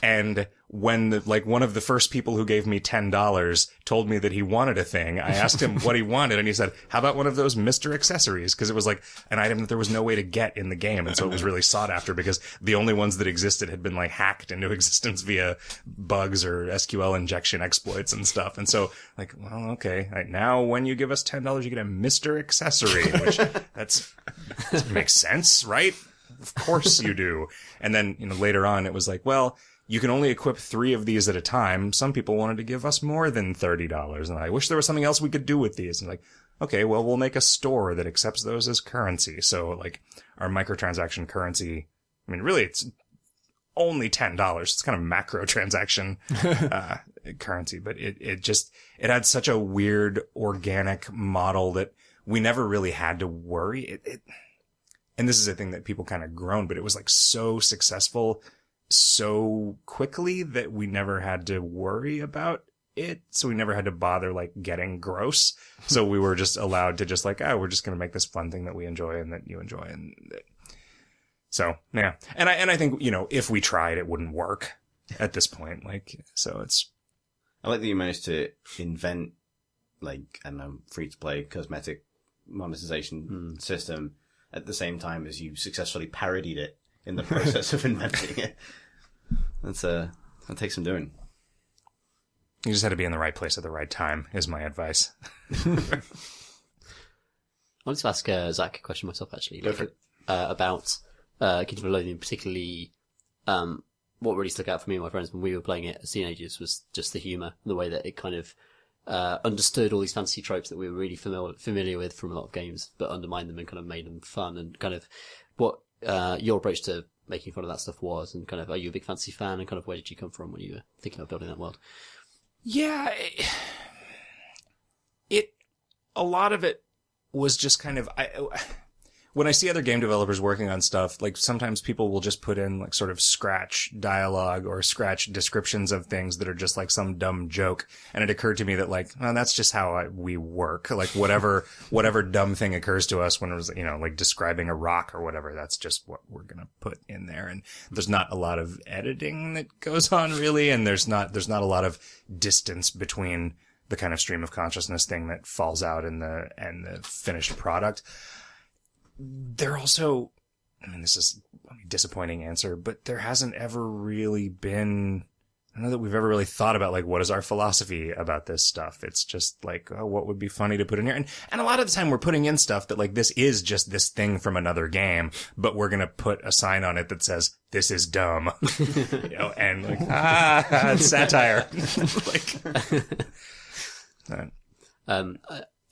And when one of the first people who gave me $10 told me that he wanted a thing, I asked him what he wanted, and he said, how about one of those Mr. Accessories? Because it was like an item that there was no way to get in the game, and so it was really sought after, because the only ones that existed had been like hacked into existence via bugs or SQL injection exploits and stuff. And so like, well, okay, right, now when you give us $10, you get a Mr. Accessory, which that makes sense, right? Of course you do. And then, later on it was like, well, you can only equip 3 of these at a time. Some people wanted to give us more than $30. And I wish there was something else we could do with these. And like, okay, well, we'll make a store that accepts those as currency. So like our microtransaction currency, I mean, really it's only $10. It's kind of macro transaction, currency, but it had such a weird organic model that we never really had to worry. And this is a thing that people kind of groan, but it was like so successful so quickly that we never had to worry about it. So we never had to bother like getting gross. So we were just allowed to just like, we're just going to make this fun thing that we enjoy and that you enjoy. And so, yeah. And I think, if we tried, it wouldn't work at this point. Like, so I like that you managed to invent, like, I don't know, free-to-play cosmetic monetization system at the same time as you successfully parodied it in the process of inventing it. That takes some doing. You just had to be in the right place at the right time, is my advice. I wanted to ask Zack a question myself, actually. About Kingdom of Loathing, particularly what really stuck out for me and my friends when we were playing it as teenagers was just the humour, the way that it kind of understood all these fantasy tropes that we were really familiar with from a lot of games, but undermined them and kind of made them fun, and kind of what your approach to making fun of that stuff was, and kind of, are you a big fantasy fan, and kind of where did you come from when you were thinking of building that world? Yeah, a lot of it was just kind of, when I see other game developers working on stuff, like sometimes people will just put in like sort of scratch dialogue or scratch descriptions of things that are just like some dumb joke. And it occurred to me that like, well, that's just how we work. Like whatever dumb thing occurs to us when it was, like describing a rock or whatever, that's just what we're going to put in there. And there's not a lot of editing that goes on really. And there's not a lot of distance between the kind of stream of consciousness thing that falls out and the finished product. There also, this is a disappointing answer, but there hasn't ever really been, I don't know that we've ever really thought about like, what is our philosophy about this stuff? It's just like, oh, what would be funny to put in here? And a lot of the time we're putting in stuff that like, this is just this thing from another game, but we're going to put a sign on it that says, this is dumb, and like, it's satire.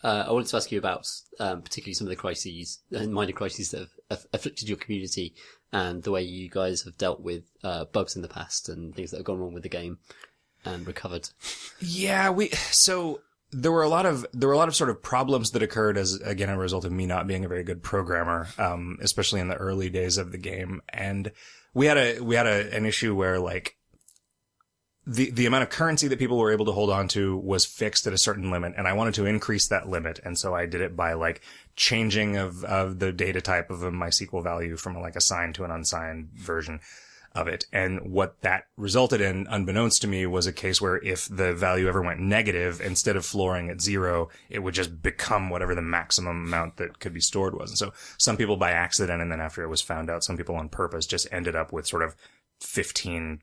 I wanted to ask you about particularly some of the crises, minor crises that have afflicted your community, and the way you guys have dealt with bugs in the past and things that have gone wrong with the game and recovered. Yeah, so there were a lot of sort of problems that occurred as, again, a result of me not being a very good programmer, especially in the early days of the game. And we had an issue where like, the amount of currency that people were able to hold on to was fixed at a certain limit, and I wanted to increase that limit. And so I did it by like changing of the data type of a MySQL value from like a signed to an unsigned version of it. And what that resulted in, unbeknownst to me, was a case where if the value ever went negative, instead of flooring at 0, it would just become whatever the maximum amount that could be stored was. And so some people by accident, and then after it was found out, some people on purpose just ended up with sort of 15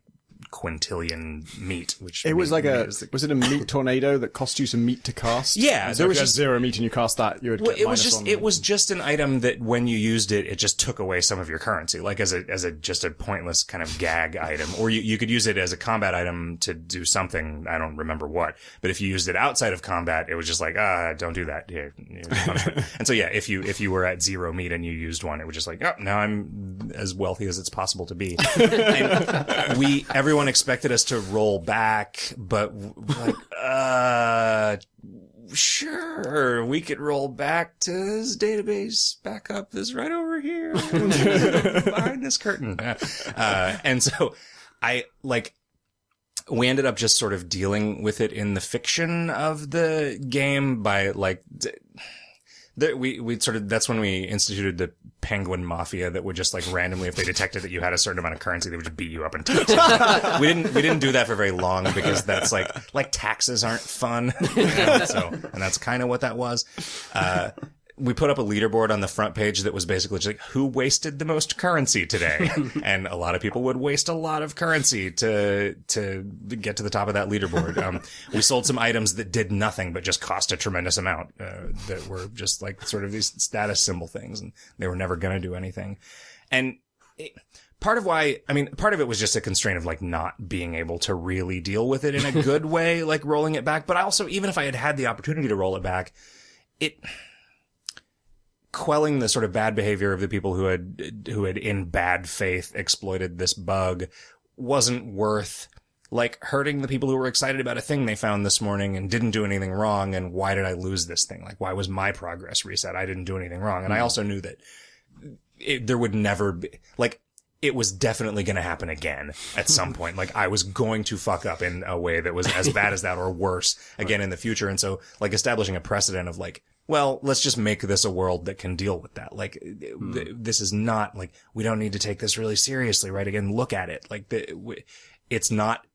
quintillion meat, which it was like was it a meat tornado that cost you some meat to cast? Yeah, so there was just 0 meat and you cast that, you would get it was just an item that when you used it, it just took away some of your currency, like as a just a pointless kind of gag item. Or you could use it as a combat item to do something, I don't remember what, but if you used it outside of combat, it was just like, don't do that. Here. And so yeah, if you were at 0 meat and you used one, it was just like, oh, now I'm as wealthy as it's possible to be. And everyone expected us to roll back, but like, sure, we could roll back to this database backup is right over here behind this curtain. And so we ended up just sort of dealing with it in the fiction of the game by like, that's when we instituted the penguin mafia that would just like randomly, if they detected that you had a certain amount of currency, they would just beat you up and tax you. We didn't do that for very long because that's like taxes aren't fun. And that's kind of what that was. We put up a leaderboard on the front page that was basically just like, who wasted the most currency today? And a lot of people would waste a lot of currency to get to the top of that leaderboard. We sold some items that did nothing but just cost a tremendous amount, that were just like sort of these status symbol things, and they were never going to do anything. And part of it was just a constraint of like not being able to really deal with it in a good way, like rolling it back. But I also, even if I had had the opportunity to roll it back, quelling the sort of bad behavior of the people who had in bad faith exploited this bug wasn't worth like hurting the people who were excited about a thing they found this morning and didn't do anything wrong. And why did I lose this thing? Like, why was my progress reset? I didn't do anything wrong. And I also knew that there would never be, like, it was definitely going to happen again at some point. Like, I was going to fuck up in a way that was as bad as that or worse again in the future. And so, like, establishing a precedent of like, well, let's just make this a world that can deal with that. Like, this is not like, we don't need to take this really seriously, right? Again, look at it. Like, it's not,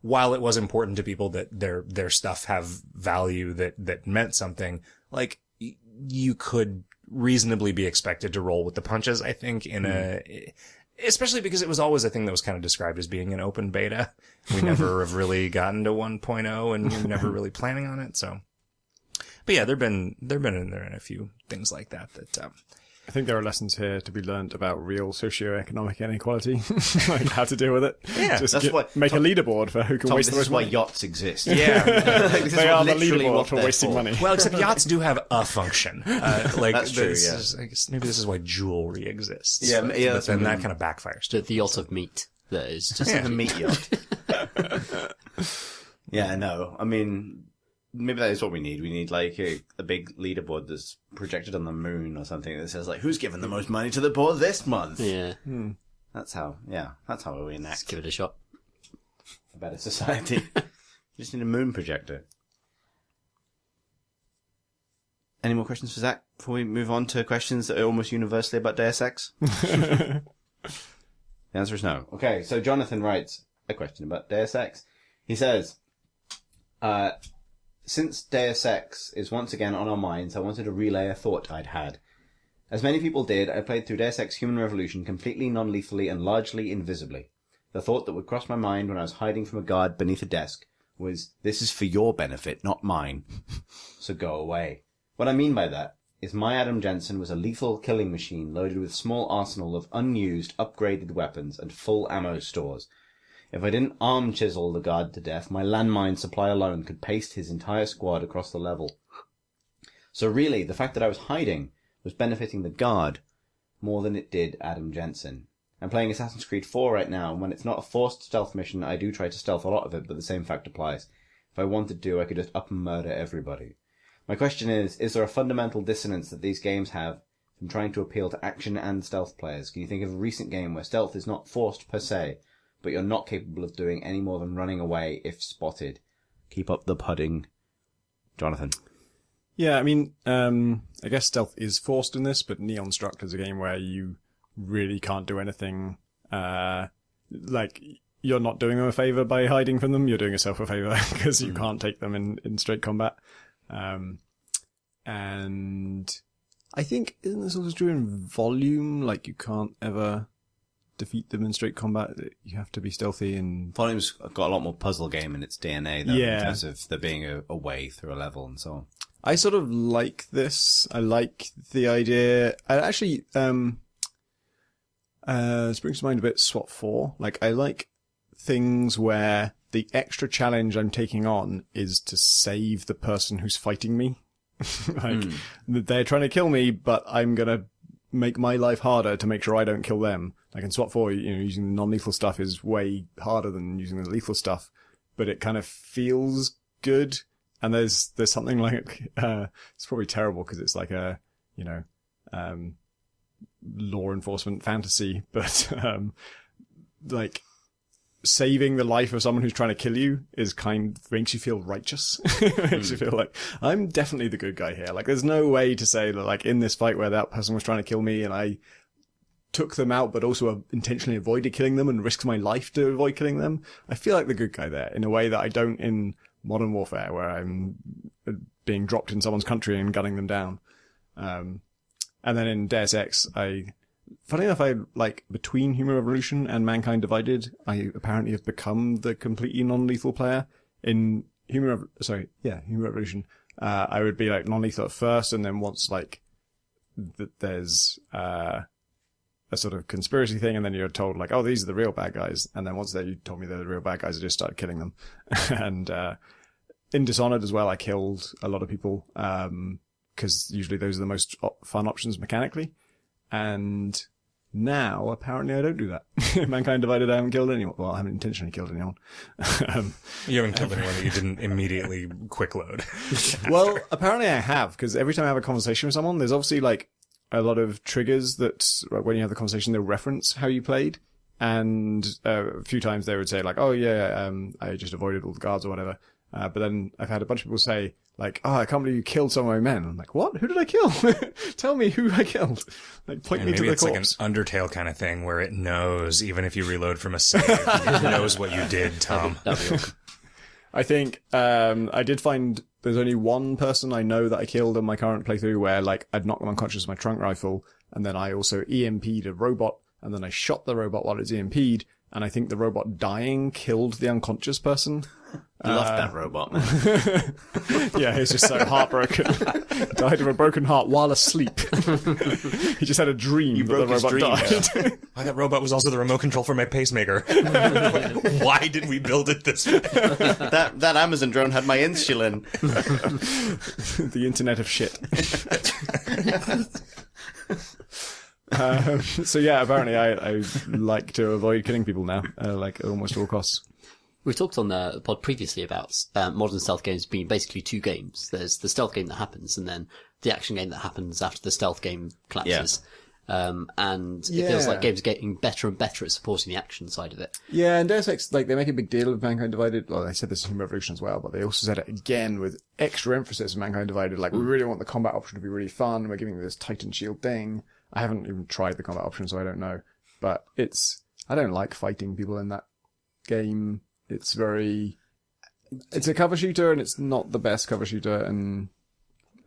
while it was important to people that their stuff have value that meant something, like you could reasonably be expected to roll with the punches, I think, especially because it was always a thing that was kind of described as being an open beta. We never have really gotten to 1.0 and we were never really planning on it. So, but yeah, there've been a few things like that. I think there are lessons here to be learned about real socioeconomic inequality, like how to deal with it. Yeah, just that's why make a leaderboard for who can waste the This most is why money. yachts exist. Yeah. They are the literally leaderboard what for they're wasting for. money. Well, except yachts do have a function. That's true, yeah. I guess maybe this is why jewelry exists. Yeah, but, yeah, but then that kind of backfires too. The yacht of meat that is just A meat yacht. Yeah, no. I mean, maybe that is what we need. We need like a big leaderboard that's projected on the moon or something that says like, who's given the most money to the poor this month? yeah. That's how we Let's enact give it a shot. a better society. Just need a moon projector. Any more questions for Zach before we move on to questions that are almost universally about Deus Ex? The answer is no. Okay, so Jonathan writes a question about Deus Ex. He says, since Deus Ex is once again on our minds, I wanted to relay a thought I'd had. As many people did, I played through Deus Ex Human Revolution completely non-lethally and largely invisibly. The thought that would cross my mind when I was hiding from a guard beneath a desk was, this is for your benefit, not mine. So go away. What I mean by that is my Adam Jensen was a lethal killing machine loaded with a small arsenal of unused, upgraded weapons and full ammo stores. If I didn't arm chisel the guard to death, my landmine supply alone could paste his entire squad across the level. So really, the fact that I was hiding was benefiting the guard more than it did Adam Jensen. I'm playing Assassin's Creed 4 right now, and when it's not a forced stealth mission, I do try to stealth a lot of it, but the same fact applies. If I wanted to, I could just up and murder everybody. My question is there a fundamental dissonance that these games have from trying to appeal to action and stealth players? Can you think of a recent game where stealth is not forced per se, but you're not capable of doing any more than running away if spotted? Keep up the pudding. Jonathan. Yeah, I mean, I guess stealth is forced in this, but Neon Struct is a game where you really can't do anything, like, you're not doing them a favor by hiding from them, you're doing yourself a favor, because you can't take them in straight combat. And I think, isn't this also true in Volume? Like, you can't ever defeat them in straight combat, you have to be stealthy and... Volume's got a lot more puzzle game in its DNA, though, Yeah. in terms of there being a way through a level and so on. I sort of like this. I like the idea. I actually, springs to mind a bit SWAT 4. Like, I like things where the extra challenge I'm taking on is to save the person who's fighting me. Like, they're trying to kill me, but I'm gonna make my life harder to make sure I don't kill them. Like in SWAT 4, using the non-lethal stuff is way harder than using the lethal stuff, but it kind of feels good. And there's something like, it's probably terrible because it's like a, law enforcement fantasy, but, like, saving the life of someone who's trying to kill you makes you feel righteous. Makes you feel like, I'm definitely the good guy here. Like, there's no way to say that, like, in this fight where that person was trying to kill me and I took them out, but also intentionally avoided killing them and risked my life to avoid killing them. I feel like the good guy there in a way that I don't in Modern Warfare, where I'm being dropped in someone's country and gunning them down. And then in Deus Ex, funny enough, between Human Revolution and Mankind Divided, I apparently have become the completely non-lethal player. In Human Revolution, I would be like non-lethal at first, and then once there's, a sort of conspiracy thing, and then you're told like, oh, these are the real bad guys. And then once you told me they're the real bad guys, I just started killing them. And, in Dishonored as well, I killed a lot of people, cause usually those are the most fun options mechanically. And now, apparently I don't do that. Mankind Divided, I haven't killed anyone. Well, I haven't intentionally killed anyone. You haven't killed anyone that you didn't immediately quick load. Well, apparently I have, because every time I have a conversation with someone, there's obviously like a lot of triggers that when you have the conversation, they'll reference how you played. And a few times they would say like, oh yeah, I just avoided all the guards or whatever. But then I've had a bunch of people say, like, oh, I can't believe you killed some of my men. I'm like, what? Who did I kill? Tell me who I killed. Like, point me to the corpse. Maybe it's like an Undertale kind of thing where it knows, even if you reload from a save, it knows what you did, Tom. I think I did find there's only one person I know that I killed in my current playthrough where, like, I'd knocked them unconscious with my trunk rifle, and then I also EMP'd a robot, and then I shot the robot while it's EMP'd, and I think the robot dying killed the unconscious person. Love that robot, man. Yeah, he's just so heartbroken. Died of a broken heart while asleep. He just had a dream that the robot died. Why, that robot was also the remote control for my pacemaker. Why did we build it this way? That Amazon drone had my insulin. The internet of shit. So yeah, apparently I like to avoid killing people now, like at almost all costs. We've talked on the pod previously about modern stealth games being basically two games. There's the stealth game that happens, and then the action game that happens after the stealth game collapses. And it feels like games are getting better and better at supporting the action side of it. Yeah, and Deus Ex, like, they make a big deal of Mankind Divided. Well, they said this in Human Revolution as well, but they also said it again with extra emphasis in Mankind Divided. Like, we really want the combat option to be really fun. We're giving this Titan Shield thing. I haven't even tried the combat option, so I don't know. But I don't like fighting people in that game. It's a cover shooter, and it's not the best cover shooter, and...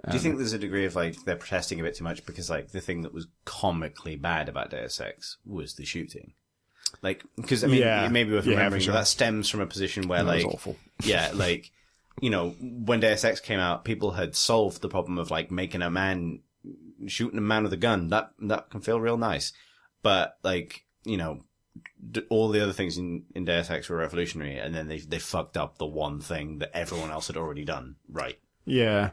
Do you think there's a degree of, like, they're protesting a bit too much because, like, the thing that was comically bad about Deus Ex was the shooting? Like, because, I mean, it may be worth remembering that stems from a position where, like... That was awful. Yeah, like, you know, when Deus Ex came out, people had solved the problem of, like, shooting a man with a gun. That can feel real nice. But, like, you know, all the other things in Deus Ex were revolutionary, and then they fucked up the one thing that everyone else had already done right. Yeah.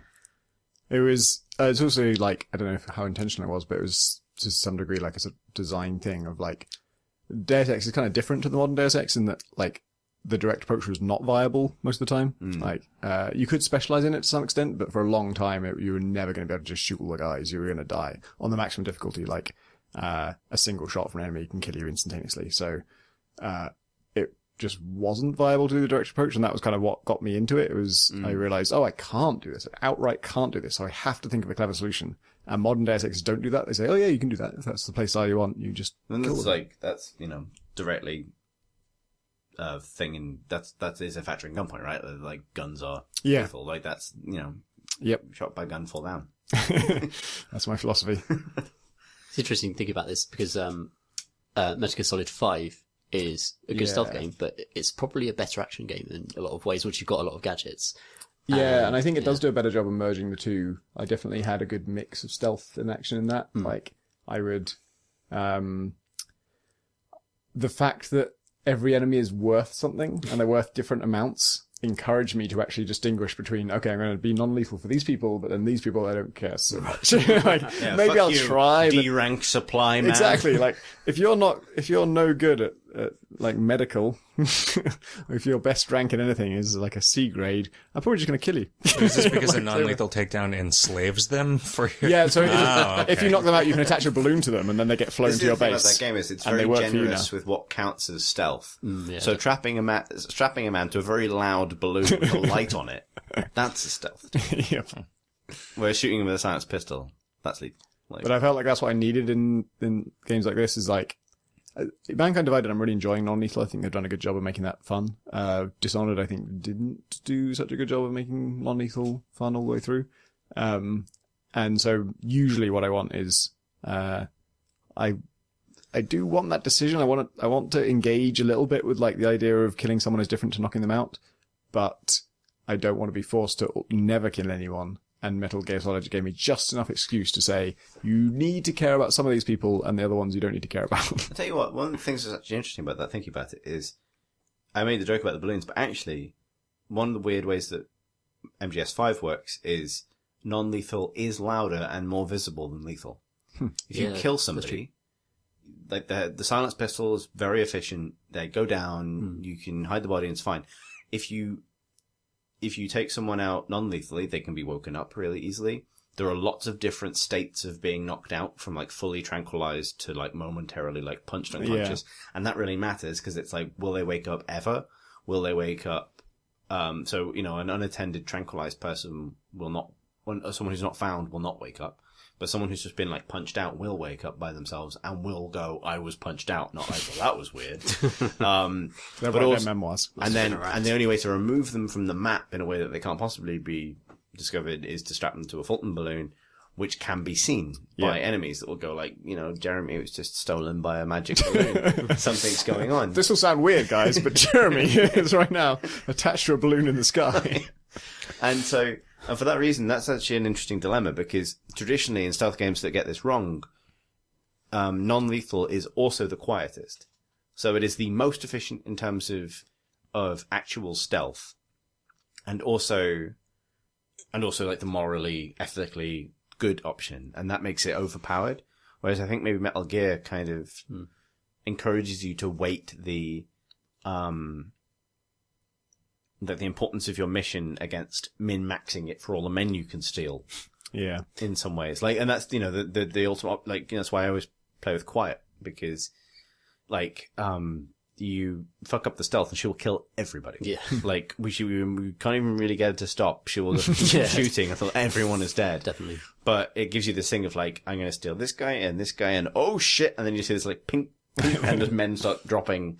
It was, it's also like, I don't know how intentional it was, but it was to some degree like a sort of design thing of like, Deus Ex is kind of different to the modern Deus Ex in that, like, the direct approach was not viable most of the time. Like, you could specialize in it to some extent, but for a long time, you were never going to be able to just shoot all the guys. You were going to die on the maximum difficulty. Like, a single shot from an enemy can kill you instantaneously. So, it just wasn't viable to do the direct approach, and that was kind of what got me into it. It was, I realized, I can't do this. I outright can't do this, so I have to think of a clever solution. And modern Deus Exes don't do that. They say, oh yeah, you can do that. If that's the playstyle you want, you just and kill that's them. like, that's, you know, directly thing, and that is a factoring gunpoint, right? Like, guns are lethal. Like, that's, you know, shot by gun, fall down. That's my philosophy. It's interesting to think about this because Metal Gear Solid 5 is a good stealth game, but it's probably a better action game in a lot of ways, which you've got a lot of gadgets. Yeah, and I think it does do a better job of merging the two. I definitely had a good mix of stealth and action in that. Like, I would... the fact that every enemy is worth something, and they're worth different amounts, encouraged me to actually distinguish between, okay, I'm going to be non-lethal for these people, but then these people I don't care so much. Like, maybe I'll try. D-rank supply man. Exactly. Like, if you're no good at like medical, if your best rank in anything is like a C grade, I'm probably just going to kill you. Is this because a non-lethal takedown enslaves them for your... Yeah, so if you knock them out, you can attach a balloon to them, and then they get flown to your base. That game is it's very generous with what counts as stealth. So strapping a man to a very loud balloon with a light on it, that's a stealth. Yep. Whereas shooting him with a silenced pistol, that's lethal. Like, but I felt like that's what I needed in games like this, is like, Mankind Divided, I'm really enjoying non-lethal. I think they've done a good job of making that fun. Dishonored, I think, didn't do such a good job of making non-lethal fun all the way through. And so usually what I want is, I do want that decision. I want to engage a little bit with like the idea of killing someone is different to knocking them out, but I don't want to be forced to never kill anyone. And Metal Gear Solid gave me just enough excuse to say, you need to care about some of these people, and the other ones you don't need to care about. I'll tell you what, one of the things that's actually interesting about that, thinking about it, is I made the joke about the balloons, but actually, one of the weird ways that MGS5 works is non-lethal is louder and more visible than lethal. If you kill somebody, like the silenced pistol is very efficient, they go down, you can hide the body and it's fine. If you take someone out non-lethally, they can be woken up really easily. There are lots of different states of being knocked out, from like fully tranquilized to like momentarily like punched unconscious. And that really matters because it's like, will they wake up ever? Will they wake up So, an unattended, tranquilized person will not, someone who's not found will not wake up. But someone who's just been, like, punched out will wake up by themselves and will go, I was punched out. Not like, well, that was weird. They're but write also, their memoirs. and the only way to remove them from the map in a way that they can't possibly be discovered is to strap them to a Fulton balloon, which can be seen by enemies that will go like, Jeremy was just stolen by a magic balloon. Something's going on. This will sound weird, guys, but Jeremy is right now attached to a balloon in the sky. And for that reason, that's actually an interesting dilemma, because traditionally in stealth games that get this wrong, non-lethal is also the quietest. So it is the most efficient in terms of actual stealth, and also like the morally, ethically good option, and that makes it overpowered. Whereas I think maybe Metal Gear kind of encourages you to weight the importance of your mission against min-maxing it for all the men you can steal. Yeah. In some ways. Like, and that's, the ultimate, like, that's why I always play with Quiet, because, like, you fuck up the stealth and she'll kill everybody. Yeah. Like, we can't even really get her to stop. She will just keep shooting until everyone is dead. Definitely. But it gives you this thing of like, I'm going to steal this guy and oh shit, and then you see this like pink and just men start dropping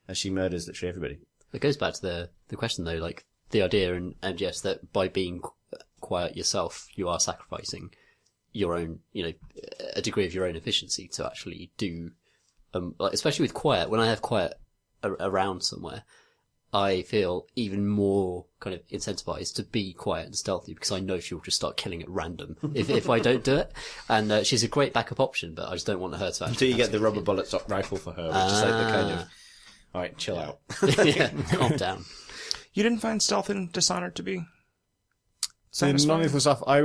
as she murders literally everybody. It goes back to the question though, like the idea in MGS that by being quiet yourself, you are sacrificing your own, a degree of your own efficiency to actually do, like, especially with Quiet, when I have Quiet around somewhere, I feel even more kind of incentivized to be quiet and stealthy, because I know she'll just start killing at random if I don't do it. And she's a great backup option, but I just don't want her to actually. Until you get the rubber bullet stock rifle for her, which is like the kind of, alright, chill out. Yeah, calm down. You didn't find stealth in Dishonored to be In satisfying? non-lethal stuff, I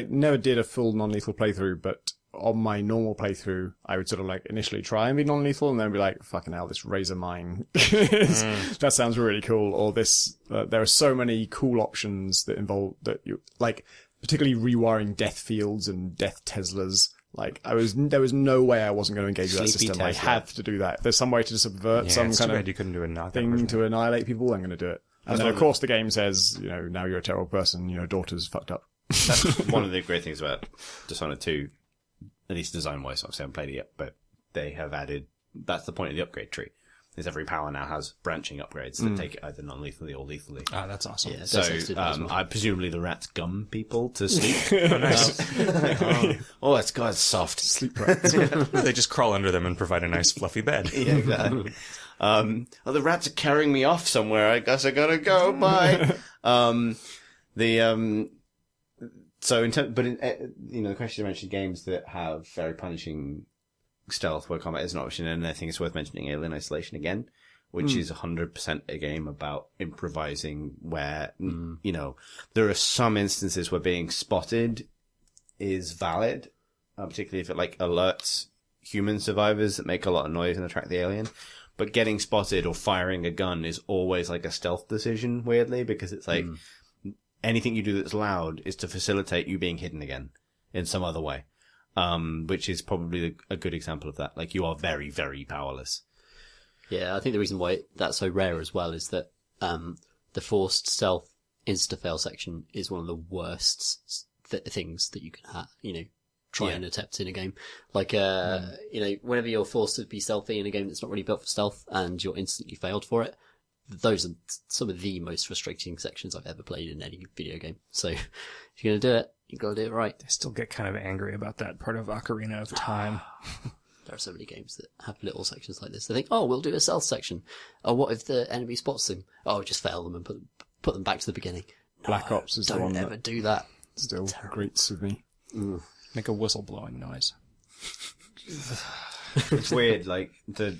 never did a full non-lethal playthrough, but on my normal playthrough, I would sort of like initially try and be non-lethal and then be like, fucking hell, this razor mine, that sounds really cool. Or this, there are so many cool options that involve, that you, like, particularly rewiring death fields and death Teslas. Like, there was no way I wasn't going to engage with that Sleepy system. I Tesla. have to do that. If there's some way to subvert some it's kind too of bad you couldn't do a knockout thing version. to annihilate people, I'm going to do it. And then, of course, the game says, now you're a terrible person, daughter's fucked up. That's one of the great things about Dishonored 2, at least design-wise. Obviously I haven't played it yet, but they have added, that's the point of the upgrade tree, is every power now has branching upgrades that take it either non-lethally or lethally. Ah, that's awesome. Yeah, So, I presumably the rats gum people to sleep. Oh, it's God's soft. Sleep rats. They just crawl under them and provide a nice fluffy bed. Yeah, exactly. The rats are carrying me off somewhere. I guess I gotta go. Bye. The question you mentioned, games that have very punishing stealth where combat is an option, and I think it's worth mentioning Alien Isolation again, which is 100% a game about improvising where, there are some instances where being spotted is valid, particularly if it like alerts human survivors that make a lot of noise and attract the alien. But getting spotted or firing a gun is always like a stealth decision, weirdly, because it's like anything you do that's loud is to facilitate you being hidden again in some other way. Which is probably a good example of that. Like, you are very, very powerless. Yeah, I think the reason why that's so rare as well is that the forced stealth insta-fail section is one of the worst things that you can try and attempt in a game. Like, whenever you're forced to be stealthy in a game that's not really built for stealth and you're instantly failed for it, those are some of the most frustrating sections I've ever played in any video game. So if you're going to do it, you've got to do it right. I still get kind of angry about that part of Ocarina of Time. There are so many games that have little sections like this. They think, oh, we'll do a stealth section. Oh, what if the enemy spots them? Oh, just fail them and put them back to the beginning. No, Black Ops is the one don't ever do that. Still greets with me. Make a whistle-blowing noise. It's weird, like, the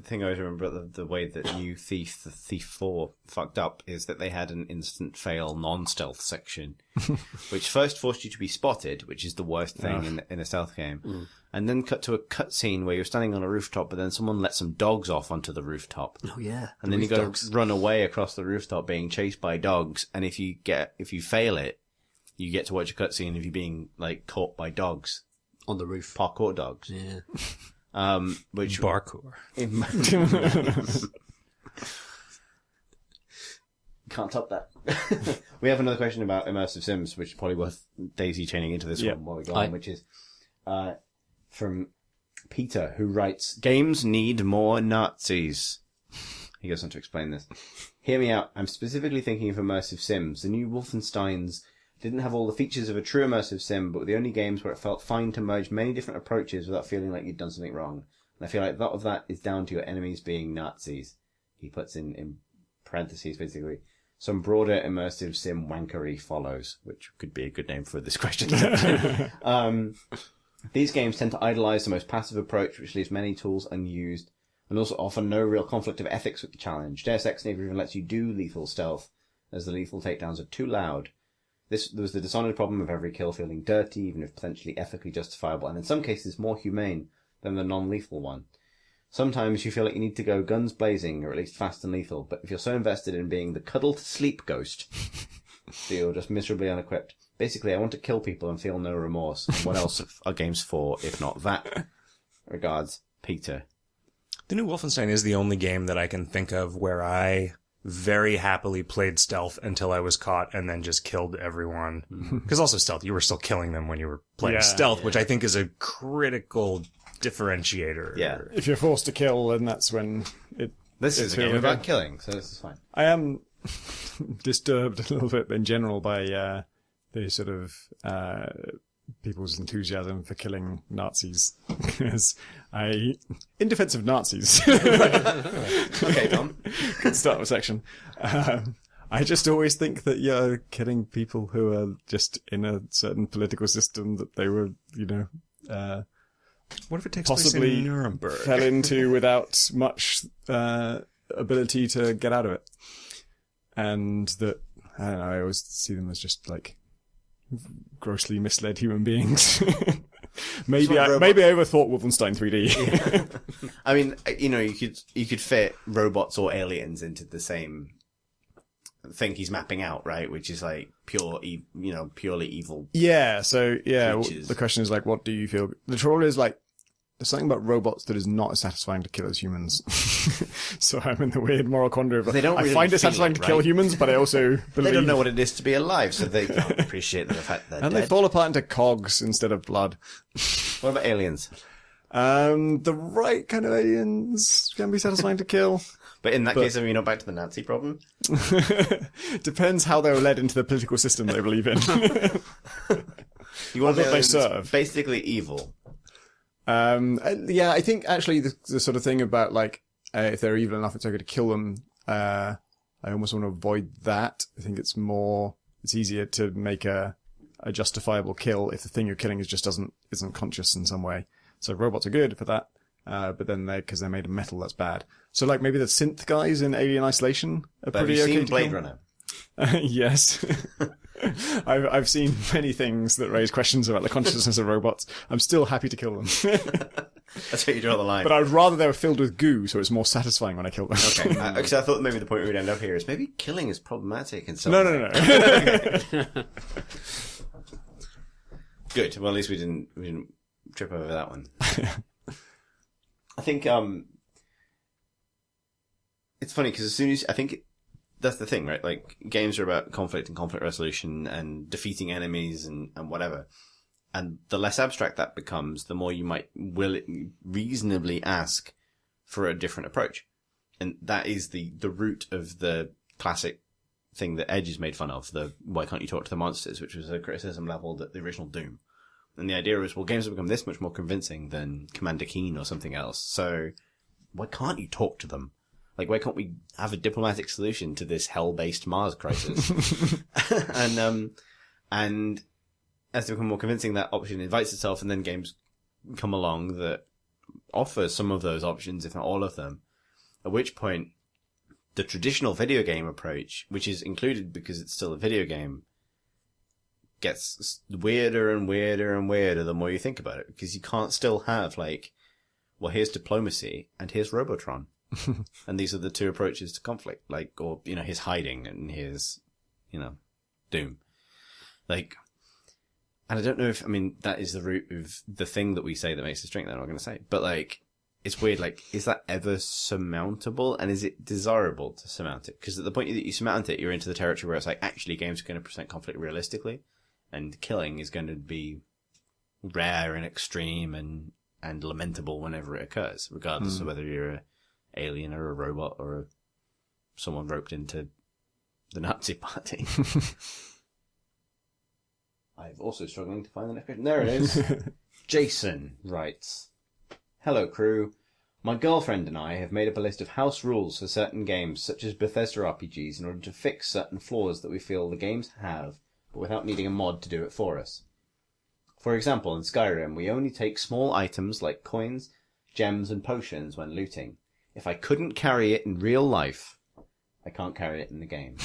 thing I always remember about the way that New Thief, the Thief 4, fucked up is that they had an instant fail non-stealth section, which first forced you to be spotted, which is the worst thing in a stealth game, and then cut to a cutscene where you're standing on a rooftop, but then someone let some dogs off onto the rooftop. Oh yeah. And then you got to run away across the rooftop being chased by dogs, and if you fail it, you get to watch a cutscene of you being, like, caught by dogs. On the roof. Parkour dogs. Yeah. Which Parkour. Can't top that. We have another question about immersive sims, which is probably worth daisy chaining into this one while we go on, which is from Peter, who writes, games need more Nazis. He goes on to explain this. Hear me out. I'm specifically thinking of immersive sims. The new Wolfensteins didn't have all the features of a true immersive sim, but were the only games where it felt fine to merge many different approaches without feeling like you'd done something wrong. And I feel like a lot of that is down to your enemies being Nazis. He puts in parentheses, basically. Some broader immersive sim wankery follows, which could be a good name for this question. These games tend to idolize the most passive approach, which leaves many tools unused, and also offer no real conflict of ethics with the challenge. Deus Ex never even lets you do lethal stealth, as the lethal takedowns are too loud. There was the Dishonored problem of every kill feeling dirty, even if potentially ethically justifiable, and in some cases more humane than the non-lethal one. Sometimes you feel like you need to go guns blazing, or at least fast and lethal, but if you're so invested in being the cuddle-to-sleep ghost, that you're just miserably unequipped. Basically, I want to kill people and feel no remorse. And what else are games for, if not that? Regards, Peter. The new Wolfenstein is the only game that I can think of where I very happily played stealth until I was caught and then just killed everyone. Because also stealth, you were still killing them when you were playing stealth, which I think is a critical differentiator. Yeah. If you're forced to kill, then that's when This is a game about killing, so this is fine. I am disturbed a little bit in general by the sort of people's enthusiasm for killing Nazis, because in defense of Nazis, Okay, Tom. good start of a section. I just always think that you're killing people who are just in a certain political system that they were, What if it takes possibly place in Nuremberg? fell into without much ability to get out of it. And that, I don't know, I always see them as just like grossly misled human beings. Maybe I overthought Wolfenstein 3D. Yeah. I mean, you could fit robots or aliens into the same thing he's mapping out, right? Which is like purely evil. Yeah. So creatures. the question is like, what do you feel? The trouble is like, there's something about robots that is not as satisfying to kill as humans. So I'm in the weird moral quandary of, They don't I really find it feel satisfying it, to kill right? humans, but I also believe... They don't know what it is to be alive, so they can't appreciate the fact that they're And dead. they fall apart into cogs instead of blood. What about aliens? The right kind of aliens can be satisfying to kill. But in that case, are we not back to the Nazi problem? Depends how they were led into the political system they believe in. You want What they aliens serve. basically evil. Yeah, I think actually the sort of thing about like, if they're evil enough, it's okay to kill them. I almost want to avoid that. I think it's easier to make a justifiable kill if the thing you're killing isn't conscious in some way. So robots are good for that. But then because they're made of metal, that's bad. So like maybe the synth guys in Alien Isolation are But have pretty you okay seen to Blade kill. Runner? Yes. I've seen many things that raise questions about the consciousness of robots. I'm still happy to kill them. That's where you draw the line. But I would rather they were filled with goo, so it's more satisfying when I kill them. Okay. Because I thought maybe the point we would end up here is maybe killing is problematic in some No. Good. Well, at least we didn't trip over that one. I think it's funny because I think that's the thing, right? Like games are about conflict and conflict resolution and defeating enemies and whatever. And the less abstract that becomes, the more you might reasonably ask for a different approach. And that is the root of the classic thing that Edge is made fun of, the why can't you talk to the monsters, which was a criticism leveled at the original Doom. And the idea was, well, games have become this much more convincing than Commander Keen or something else. So why can't you talk to them? Like, why can't we have a diplomatic solution to this hell-based Mars crisis? And as they become more convincing, that option invites itself, and then games come along that offer some of those options, if not all of them. At which point, the traditional video game approach, which is included because it's still a video game, gets weirder and weirder and weirder the more you think about it, because you can't still have, like, well, here's diplomacy and here's Robotron. And these are the two approaches to conflict, like, or, here's hiding and here's, Doom. Like, and I don't know if, that is the root of the thing that we say that makes us drink that I'm not going to say, but like, it's weird, like, is that ever surmountable? And is it desirable to surmount it? Because at the point that you surmount it, you're into the territory where it's like, actually, games are going to present conflict realistically, and killing is going to be rare and extreme and lamentable whenever it occurs, regardless of whether you're an alien or a robot or someone roped into the Nazi party. I'm also struggling to find the next question. There it is. Jason writes, "Hello, crew. My girlfriend and I have made up a list of house rules for certain games, such as Bethesda RPGs, in order to fix certain flaws that we feel the games have, but without needing a mod to do it for us. For example, in Skyrim, we only take small items like coins, gems, and potions when looting. If I couldn't carry it in real life, I can't carry it in the game.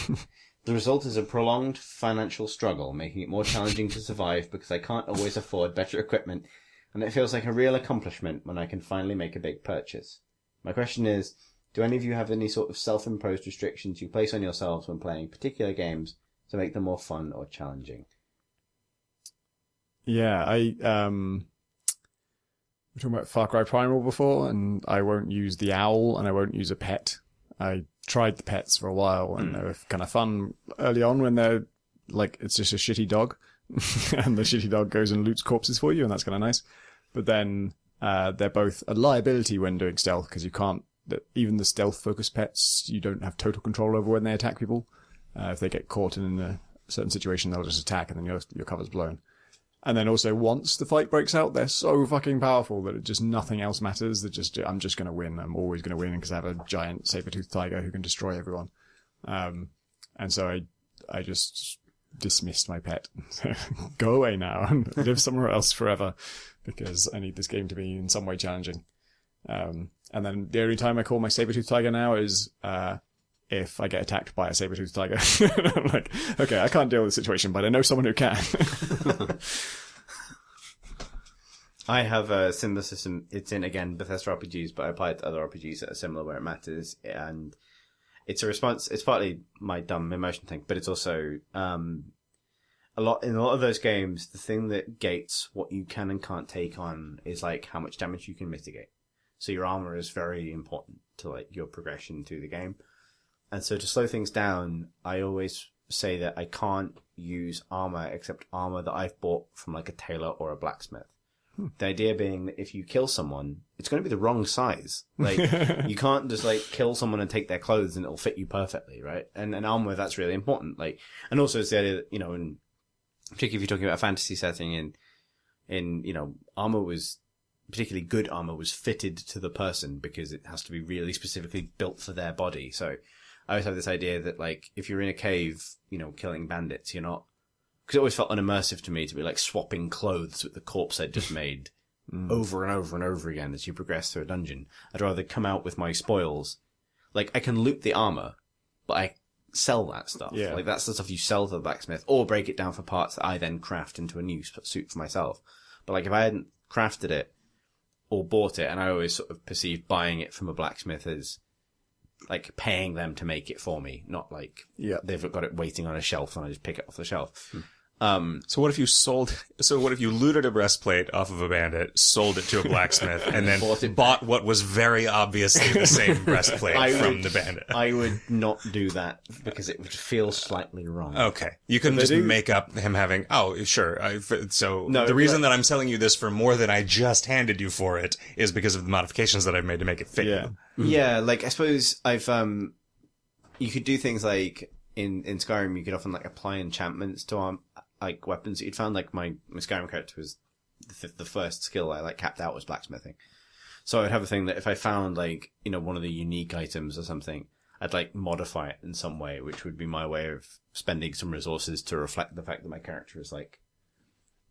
The result is a prolonged financial struggle, making it more challenging to survive because I can't always afford better equipment, and it feels like a real accomplishment when I can finally make a big purchase. My question is, do any of you have any sort of self-imposed restrictions you place on yourselves when playing particular games to make them more fun or challenging?" Yeah, we were talking about Far Cry Primal before, and I won't use the owl, and I won't use a pet. I tried the pets for a while, and they were kind of fun early on when they're like, it's just a shitty dog, and the shitty dog goes and loots corpses for you, and that's kind of nice. But then they're both a liability when doing stealth, because you can't, even the stealth-focused pets, you don't have total control over when they attack people. If they get caught in a certain situation, they'll just attack, and then your cover's blown. And then also, once the fight breaks out, they're so fucking powerful that nothing else matters. I'm just going to win. I'm always going to win because I have a giant saber-toothed tiger who can destroy everyone. And so I just dismissed my pet. Go away now and live somewhere else forever because I need this game to be in some way challenging. And then the only time I call my saber-toothed tiger now is if I get attacked by a saber-toothed tiger. I'm like, okay, I can't deal with the situation, but I know someone who can. I have a similar system. It's in, again, Bethesda RPGs, but I apply it to other RPGs that are similar where it matters. And it's a response. It's partly my dumb emotion thing, but it's also in a lot of those games, the thing that gates what you can and can't take on is like how much damage you can mitigate. So your armor is very important to like your progression through the game. And so to slow things down, I always say that I can't use armor except armor that I've bought from like a tailor or a blacksmith. The idea being that if you kill someone, it's going to be the wrong size. Like, you can't just like kill someone and take their clothes and it'll fit you perfectly, right? And armor, that's really important. Like, and also it's the idea that, you know, in particularly if you're talking about a fantasy setting in, you know, armor was, particularly good armor was fitted to the person because it has to be really specifically built for their body. So I always have this idea that, like, if you're in a cave, you know, killing bandits, you're not... Because it always felt unimmersive to me to be, like, swapping clothes with the corpse I'd just made over and over and over again as you progress through a dungeon. I'd rather come out with my spoils. Like, I can loot the armor, but I sell that stuff. Yeah. Like, that's the stuff you sell to the blacksmith, or break it down for parts that I then craft into a new suit for myself. But, like, if I hadn't crafted it or bought it, and I always sort of perceived buying it from a blacksmith as... like paying them to make it for me, not like they've got it waiting on a shelf and I just pick it off the shelf. So what if you looted a breastplate off of a bandit, sold it to a blacksmith, and then bought what was very obviously the same breastplate from the bandit? I would not do that because it would feel slightly wrong. Okay. You couldn't just make up him having, the reason that I'm selling you this for more than I just handed you for it is because of the modifications that I've made to make it fit you. Yeah, like, I suppose you could do things like, in Skyrim, you could often, like, apply enchantments to, like, weapons that you'd found. Like, my Skyrim character was, the first skill I, like, capped out was blacksmithing. So I'd have a thing that if I found, like, you know, one of the unique items or something, I'd, like, modify it in some way, which would be my way of spending some resources to reflect the fact that my character has, like,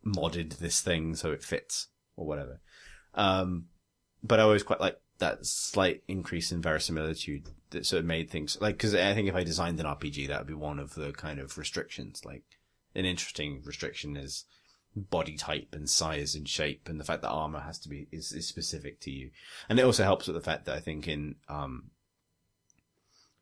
modded this thing so it fits, or whatever. But I always quite like that slight increase in verisimilitude that sort of made things, like, because I think if I designed an RPG, that would be one of the kind of restrictions. Like, an interesting restriction is body type and size and shape, and the fact that armor has to be is specific to you. And it also helps with the fact that I think in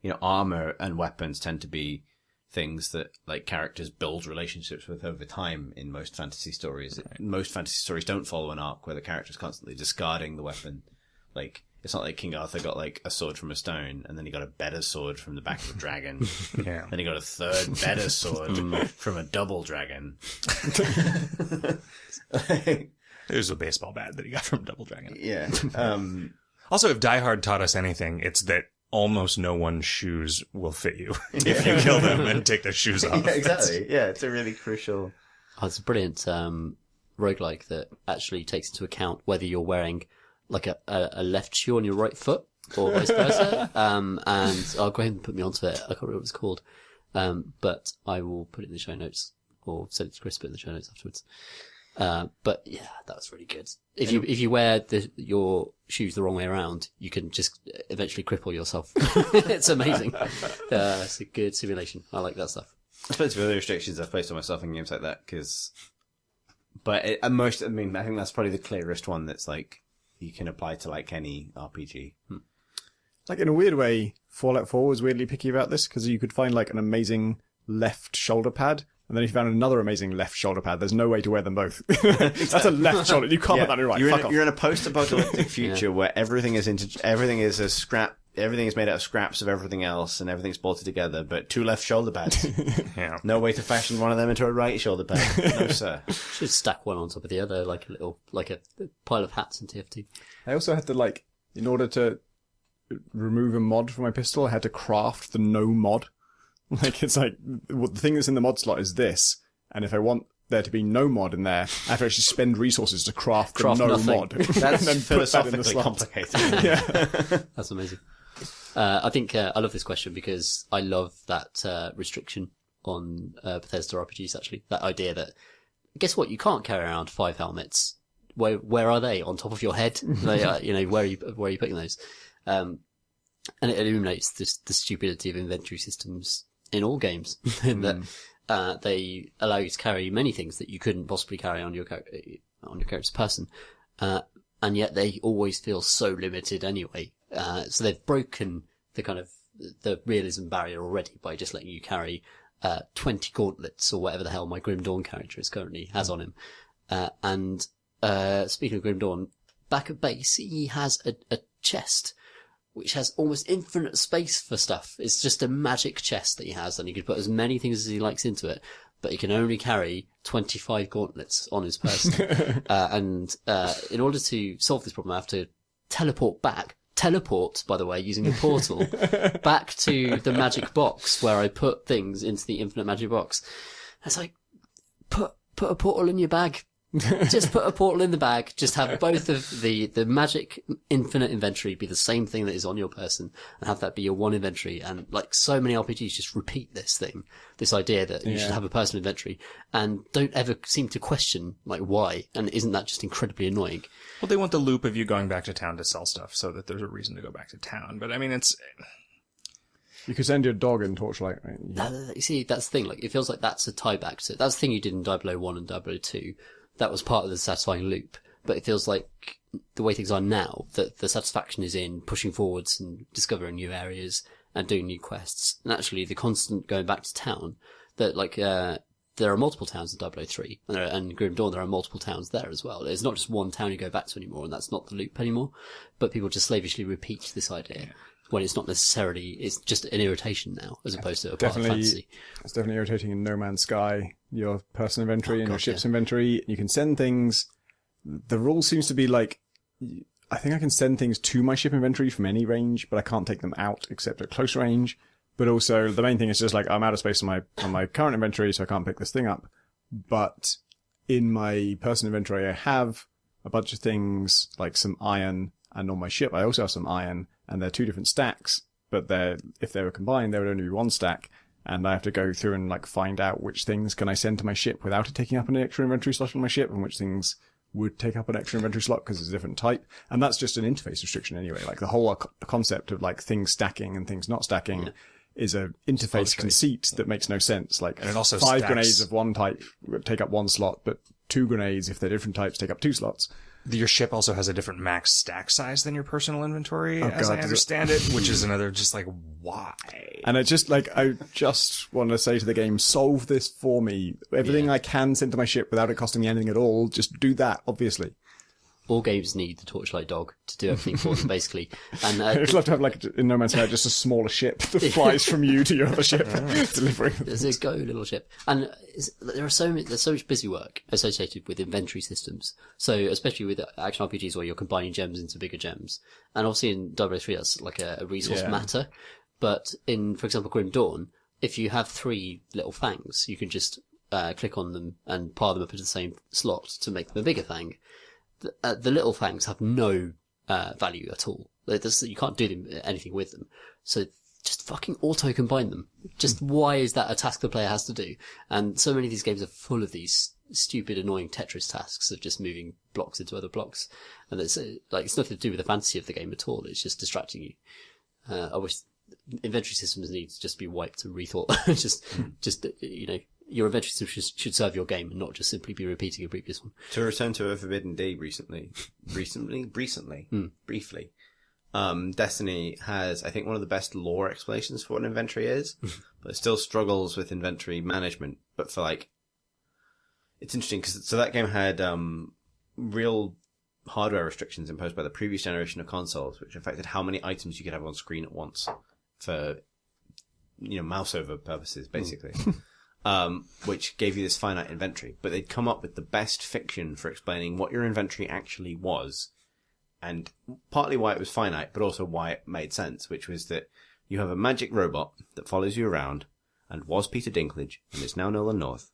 you know, armor and weapons tend to be things that, like, characters build relationships with over time in most fantasy stories. Right. Most fantasy stories don't follow an arc where the character's constantly discarding the weapon. Like, it's not like King Arthur got like a sword from a stone and then he got a better sword from the back of a dragon. Yeah. Then he got a third better sword from a double dragon. There's a baseball bat that he got from Double Dragon. Yeah. Also, if Die Hard taught us anything, it's that almost no one's shoes will fit you if you kill them and take their shoes off. Yeah, exactly. Yeah, it's a really crucial. Oh, it's a brilliant roguelike that actually takes into account whether you're wearing like a left shoe on your right foot or vice versa. And I'll go ahead and put me onto it. I can't remember what it's called. But I will put it in the show notes or send it to Chris, put it in the show notes afterwards. But yeah, that was really good. If you wear your shoes the wrong way around, you can just eventually cripple yourself. It's amazing. It's a good simulation. I like that stuff. I suppose for the restrictions I've placed on myself in games like that, I think that's probably the clearest one that's like, you can apply to like any RPG. Like, in a weird way, Fallout 4 was weirdly picky about this, because you could find like an amazing left shoulder pad, and then if you found another amazing left shoulder pad, there's no way to wear them both. That's a left shoulder. You can't put that in right. You're in a post-apocalyptic future where everything is a scrap. Everything is made out of scraps of everything else, and everything's bolted together. But 2 left shoulder pads. Yeah. No way to fashion one of them into a right shoulder pad. No, sir. Should stack one on top of the other, like a pile of hats in TFT. I also had to, in order to remove a mod from my pistol, I had to craft the no mod. It's like, the thing that's in the mod slot is this, and if I want there to be no mod in there, I have to actually spend resources to craft the no nothing. mod. That's and then philosophically complicated. Yeah. That's amazing. I think I love this question because I love that restriction on Bethesda RPGs, actually. That idea that, guess what, you can't carry around 5 helmets. Where are they? On top of your head? They are, where are you putting those? And it illuminates the stupidity of inventory systems in all games. In that they allow you to carry many things that you couldn't possibly carry on your character's person. And yet they always feel so limited anyway. So they've broken the realism barrier already by just letting you carry 20 gauntlets or whatever the hell my Grim Dawn character currently has on him. And speaking of Grim Dawn, back at base he has a chest which has almost infinite space for stuff. It's just a magic chest that he has, and he can put as many things as he likes into it, but he can only carry 25 gauntlets on his person. And in order to solve this problem, I have to teleport, by the way, using a portal, back to the magic box where I put things into the infinite magic box. It's like, put a portal in your bag. Just put a portal in the bag. Just have both of the magic infinite inventory be the same thing that is on your person, and have that be your one inventory. And like so many RPGs just repeat this idea that you should have a personal inventory, and don't ever seem to question like why. And isn't that just incredibly annoying? Well, they want the loop of you going back to town to sell stuff so that there's a reason to go back to town. But I mean, You could send your dog in Torchlight, right? You see, that's the thing. Like, it feels like that's a tie back to it. That's the thing you did in 001 and 002. That was part of the satisfying loop. But it feels like the way things are now, that the satisfaction is in pushing forwards and discovering new areas and doing new quests. And actually, the constant going back to town, that like, there are multiple towns in 003, and Grim Dawn, there are multiple towns there as well. It's not just one town you go back to anymore, and that's not the loop anymore. But people just slavishly repeat this idea. When it's not necessarily, it's just an irritation now, as opposed to a part of fantasy. It's definitely irritating in No Man's Sky, your personal inventory and your ship's inventory. You can send things. The rule seems to be like, I think I can send things to my ship inventory from any range, but I can't take them out except at close range. But also, the main thing is just like, I'm out of space on my current inventory, so I can't pick this thing up. But in my personal inventory, I have a bunch of things, like some iron, and on my ship, I also have some iron, and they're 2 different stacks, but if they were combined, there would only be 1 stack, and I have to go through and like find out which things can I send to my ship without it taking up an extra inventory slot on my ship, and which things would take up an extra inventory slot because it's a different type. And that's just an interface restriction anyway. Like the whole concept of like things stacking and things not stacking is a interface conceit that makes no sense. Like, and it also 5 grenades of one type take up 1 slot, but 2 grenades, if they're different types, take up 2 slots. Your ship also has a different max stack size than your personal inventory, as I understand it, which is another just like, why? And I just want to say to the game, solve this for me. Everything I can send to my ship without it costing me anything at all, just do that, obviously. all games need the Torchlight dog to do everything for them, basically. And I'd love to have, like, in No Man's Sky, just a smaller ship that flies from you to your other ship, delivering. There's a go little ship. And there's so much busy work associated with inventory systems. So, especially with action RPGs where you're combining gems into bigger gems. And obviously in 003, that's like a resource matter. But in, for example, Grim Dawn, if you have 3 little fangs, you can just click on them and pile them up into the same slot to make them a bigger fang. The little fangs have no value at all. You can't do anything with them. So just fucking auto-combine them. Just why is that a task the player has to do? And so many of these games are full of these stupid, annoying Tetris tasks of just moving blocks into other blocks. And it's it's nothing to do with the fantasy of the game at all. It's just distracting you. I wish inventory systems need to just be wiped and rethought. Your inventory system should serve your game and not just simply be repeating a previous one. To return to a Forbidden Day briefly, Destiny has, I think, one of the best lore explanations for what an inventory is, but it still struggles with inventory management. But for it's interesting because that game had real hardware restrictions imposed by the previous generation of consoles, which affected how many items you could have on screen at once for, mouse over purposes, basically. Which gave you this finite inventory. But they'd come up with the best fiction for explaining what your inventory actually was, and partly why it was finite, but also why it made sense, which was that you have a magic robot that follows you around, and was Peter Dinklage, and is now Nolan North,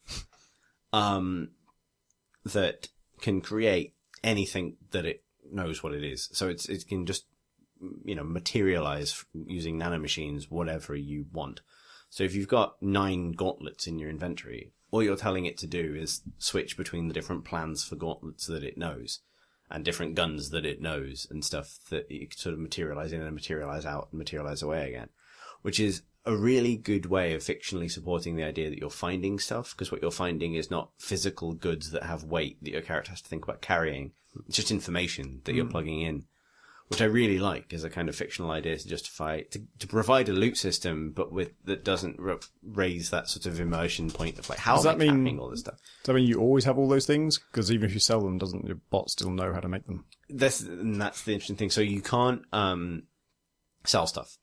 that can create anything that it knows what it is. So it can just, materialize using nanomachines, whatever you want. So if you've got 9 gauntlets in your inventory, all you're telling it to do is switch between the different plans for gauntlets that it knows, and different guns that it knows, and stuff that you can sort of materialize in and materialize out and materialize away again, which is a really good way of fictionally supporting the idea that you're finding stuff, because what you're finding is not physical goods that have weight that your character has to think about carrying. It's just information that you're plugging in, which I really like as a kind of fictional idea to justify, to provide a loot system, but that doesn't raise that sort of immersion point of how am I tapping all this stuff. Does that mean you always have all those things? Because even if you sell them, doesn't your bot still know how to make them? That's the interesting thing. So you can't sell stuff.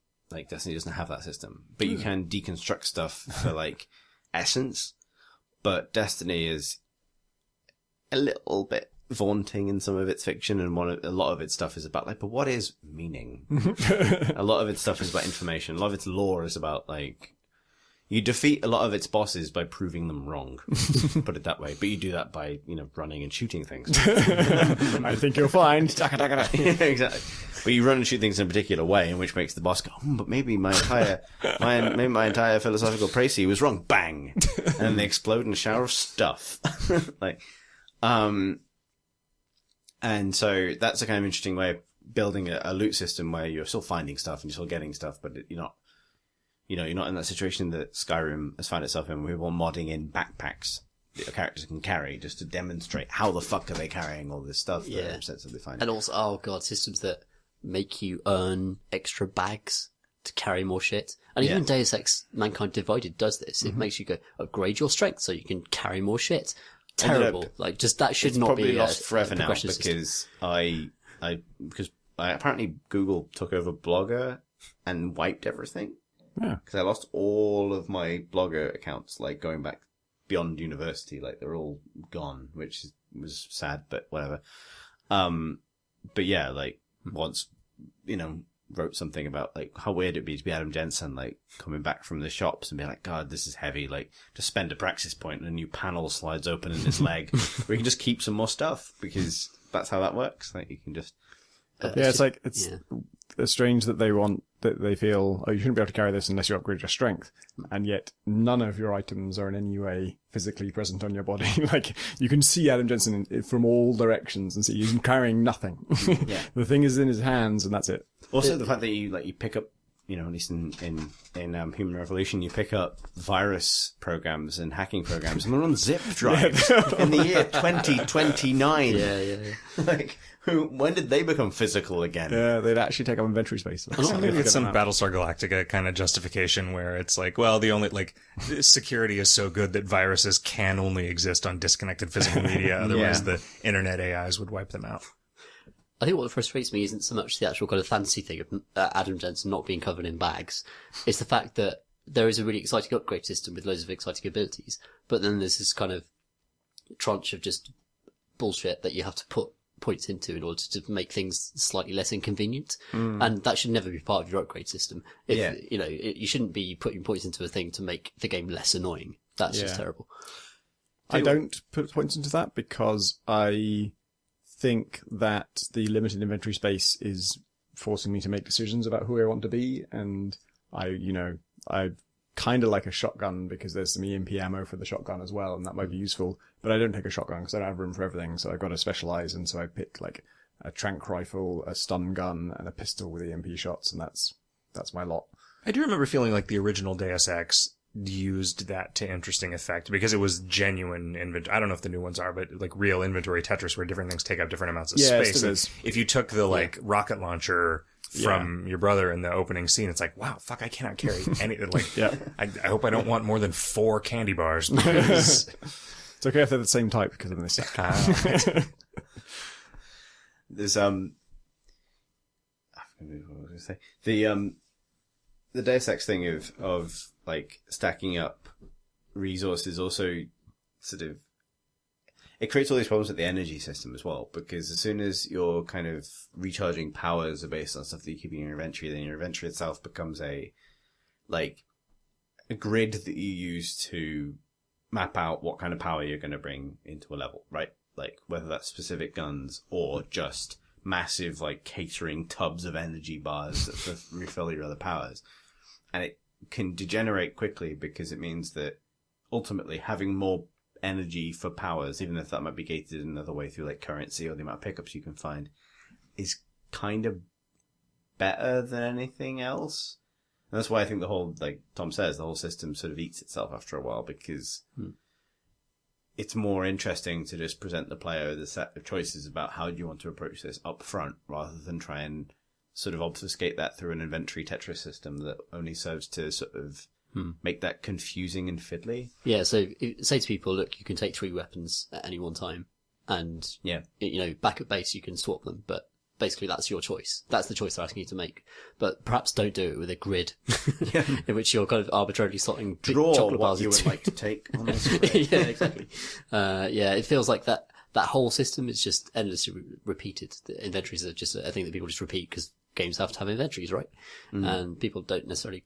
Destiny doesn't have that system. But you can deconstruct stuff for, essence. But Destiny is a little bit vaunting in some of its fiction, and a lot of its stuff is about but what is meaning? A lot of its stuff is about information. A lot of its lore is about you defeat a lot of its bosses by proving them wrong. Put it that way. But you do that by running and shooting things. I think you'll find. Exactly. But you run and shoot things in a particular way, in which makes the boss go, but maybe my entire philosophical précis was wrong. Bang, and they explode in a shower of stuff. And so that's a kind of interesting way of building a loot system where you're still finding stuff and you're still getting stuff, but you're not in that situation that Skyrim has found itself in, where we're modding in backpacks that your characters can carry just to demonstrate how the fuck are they carrying all this stuff that they're ostensibly finding. And also, systems that make you earn extra bags to carry more shit. And even Deus Ex Mankind Divided does this. It makes you go, upgrade your strength so you can carry more shit. Terrible. That should not be lost forever now, because system. because apparently Google took over Blogger and wiped everything. Yeah. Because I lost all of my Blogger accounts, going back beyond university. They're all gone, which was sad, but whatever. But yeah, once, wrote something about how weird it'd be to be Adam Jensen coming back from the shops and be like, God, this is heavy, just spend a praxis point and a new panel slides open in his leg where you can just keep some more stuff, because that's how that works. You can just it's strange that they feel, oh, you shouldn't be able to carry this unless you upgrade your strength, and yet none of your items are in any way physically present on your body. You can see Adam Jensen from all directions and see he's carrying nothing. The thing is in his hands, and that's it. Also, the fact that you pick up, at least in Human Revolution, you pick up virus programs and hacking programs, and they're on zip drives in the year 2029. Yeah. When did they become physical again? Yeah, they'd actually take up inventory space. Maybe it's some Battlestar Galactica kind of justification where it's the only, security is so good that viruses can only exist on disconnected physical media, otherwise the internet AIs would wipe them out. I think what frustrates me isn't so much the actual kind of fantasy thing of Adam Jensen not being covered in bags. It's the fact that there is a really exciting upgrade system with loads of exciting abilities, but then there's this kind of tranche of just bullshit that you have to put points into in order to make things slightly less inconvenient. And that should never be part of your upgrade system. You shouldn't be putting points into a thing to make the game less annoying. That's just terrible. I don't put points into that because I think that the limited inventory space is forcing me to make decisions about who I want to be, and I kind of like a shotgun because there's some EMP ammo for the shotgun as well, and that might be useful. But I don't take a shotgun because I don't have room for everything, so I've got to specialize, and so I pick like a tranq rifle, a stun gun, and a pistol with EMP shots, and that's my lot. I do remember feeling like the original Deus Ex used that to interesting effect because it was genuine inventory. I don't know if the new ones are, but like real inventory Tetris where different things take up different amounts of space. It is. If you took the like rocket launcher from your brother in the opening scene, it's like, wow, fuck, I cannot carry any, like, I hope I don't want more than 4 candy bars. Because... It's okay if they're the same type because of this. There's, what was I going to say? The Deus Ex thing of like stacking up resources also sort of, it creates all these problems with the energy system as well, because as soon as your kind of recharging powers are based on stuff that you keep in your inventory, then your inventory itself becomes a grid that you use to map out what kind of power you're going to bring into a level, right? Like whether that's specific guns or just massive like catering tubs of energy bars that refill your other powers. And it can degenerate quickly because it means that ultimately having more energy for powers, even if that might be gated another way through like currency or the amount of pickups you can find, is kind of better than anything else. And that's why I think the whole, like Tom says, the whole system sort of eats itself after a while, because it's more interesting to just present the player with a set of choices about how do you want to approach this up front, rather than try and sort of obfuscate that through an inventory Tetris system that only serves to sort of make that confusing and fiddly. Yeah, so say to people, look, you can take 3 weapons at any one time, and back at base you can swap them, but basically that's your choice. That's the choice they're asking you to make. But perhaps don't do it with a grid in which you're kind of arbitrarily slotting chocolate what bars you into. would like to take on this grid. Yeah, exactly. It feels like that whole system is just endlessly repeated. The inventories are just a thing that people just repeat because games have to have inventories, right? And people don't necessarily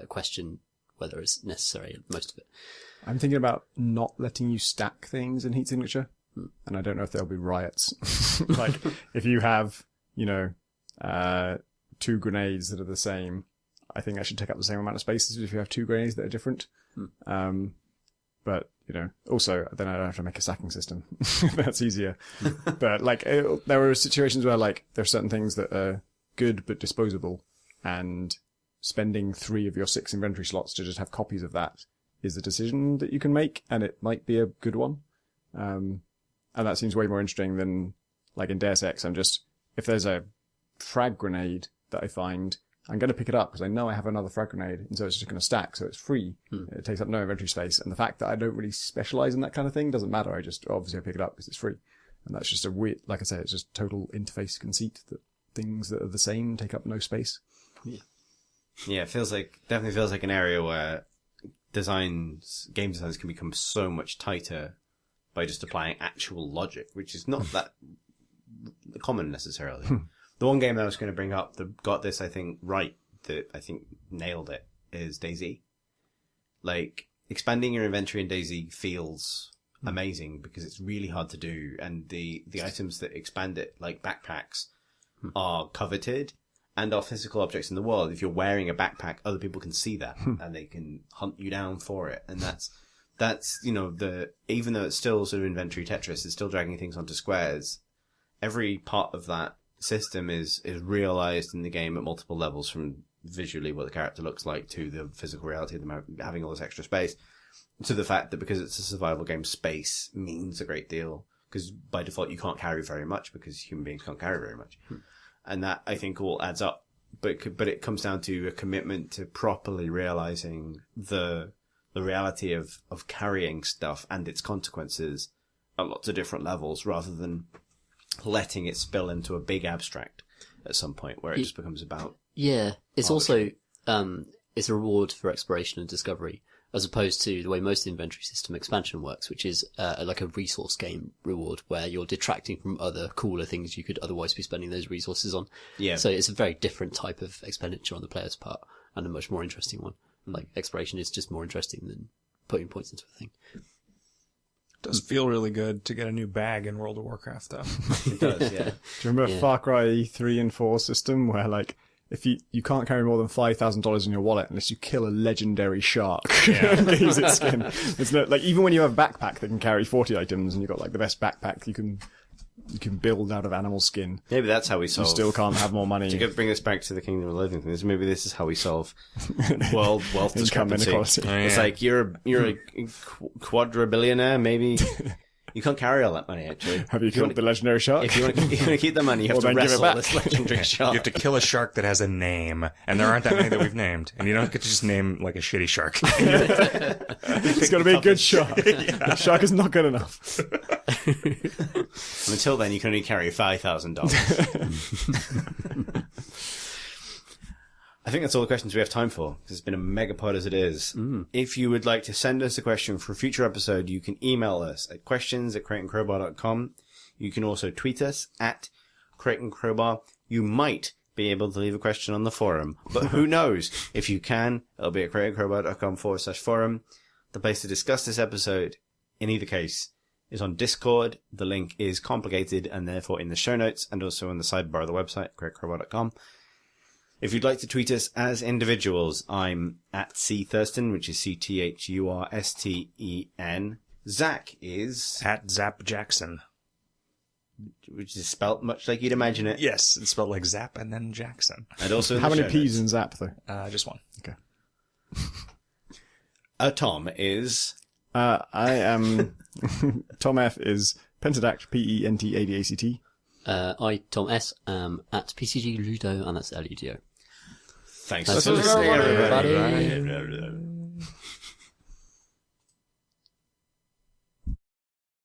question whether it's necessary, most of it. I'm thinking about not letting you stack things in heat signature, and I don't know if there'll be riots. Like, if you have, 2 grenades that are the same, I think that should take up the same amount of space as if you have 2 grenades that are different. But, also, then I don't have to make a stacking system. That's easier. But, there are situations where, there are certain things that are good but disposable, and spending 3 of your 6 inventory slots to just have copies of that is a decision that you can make, and it might be a good one. And that seems way more interesting than, in Deus Ex, if there's a frag grenade that I find, I'm going to pick it up because I know I have another frag grenade, and so it's just going to stack, so it's free. It takes up no inventory space, and the fact that I don't really specialize in that kind of thing doesn't matter. I pick it up because it's free. And that's just a weird, like I say, it's just total interface conceit that things that are the same take up no space. Yeah, it definitely feels like an area where game designs can become so much tighter by just applying actual logic, which is not that common necessarily. The one game that I was going to bring up that got this, I think, right, that I think nailed it, is DayZ. Expanding your inventory in DayZ feels amazing because it's really hard to do, and the items that expand it, like backpacks, are coveted and are physical objects in the world. If you're wearing a backpack, other people can see that and they can hunt you down for it. And that's even though it's still sort of inventory Tetris, it's still dragging things onto squares. Every part of that system is realized in the game at multiple levels, from visually what the character looks like to the physical reality of them having all this extra space, to the fact that because it's a survival game, space means a great deal, because by default you can't carry very much because human beings can't carry very much. And that, I think, all adds up. But it comes down to a commitment to properly realizing the reality of carrying stuff and its consequences at lots of different levels, rather than letting it spill into a big abstract at some point where it just becomes about. Yeah, it's also it's a reward for exploration and discovery, as opposed to the way most of the inventory system expansion works, which is like a resource game reward where you're detracting from other cooler things you could otherwise be spending those resources on. Yeah. So it's a very different type of expenditure on the player's part, and a much more interesting one. Like, exploration is just more interesting than putting points into a thing. It does feel really good to get a new bag in World of Warcraft, though. It does, yeah. Do you remember Far Cry 3 and 4 system where, like, if you can't carry more than $5,000 in your wallet unless you kill a legendary shark and use its skin. It's no, like, even when you have a backpack that can carry 40 items and you've got like the best backpack you can build out of animal skin. Maybe that's how we solve. You still can't have more money. To bring us back to the Kingdom of Living things, maybe this is how we solve world wealth discrepancy. It's like you're a quadra-billionaire, maybe. You can't carry all that money, actually. Have you killed the legendary shark? If you want to keep the money, you have to wrestle this legendary shark. You have to kill a shark that has a name, and there aren't that many that we've named. And you don't get to just name like a shitty shark. It's got to be a good shark. The shark is not good enough. And until then, you can only carry $5,000. I think that's all the questions we have time for, because it's been a mega pod as it is. If you would like to send us a question for a future episode, you can email us at questions@crateandcrowbar.com. You can also tweet us at crateandcrowbar. You might be able to leave a question on the forum, but who knows? If you can, it'll be at crateandcrowbar.com/forum. The place to discuss this episode, in either case, is on Discord. The link is complicated and therefore in the show notes and also on the sidebar of the website, crateandcrowbar.com. If you'd like to tweet us as individuals, I'm at CThurston, which is CTHURSTEN. Zach is At Zap Jackson. which is spelt much like you'd imagine it. Yes, it's spelled like Zap and then Jackson. And also in How the many show P's notes. in Zap, though? Just one. Okay. Tom is I am... Tom F is Pentadact, PENTADACT. I, Tom S, am at PCG Ludo, and that's LUDO. Thanks That's for listening, everybody. everybody.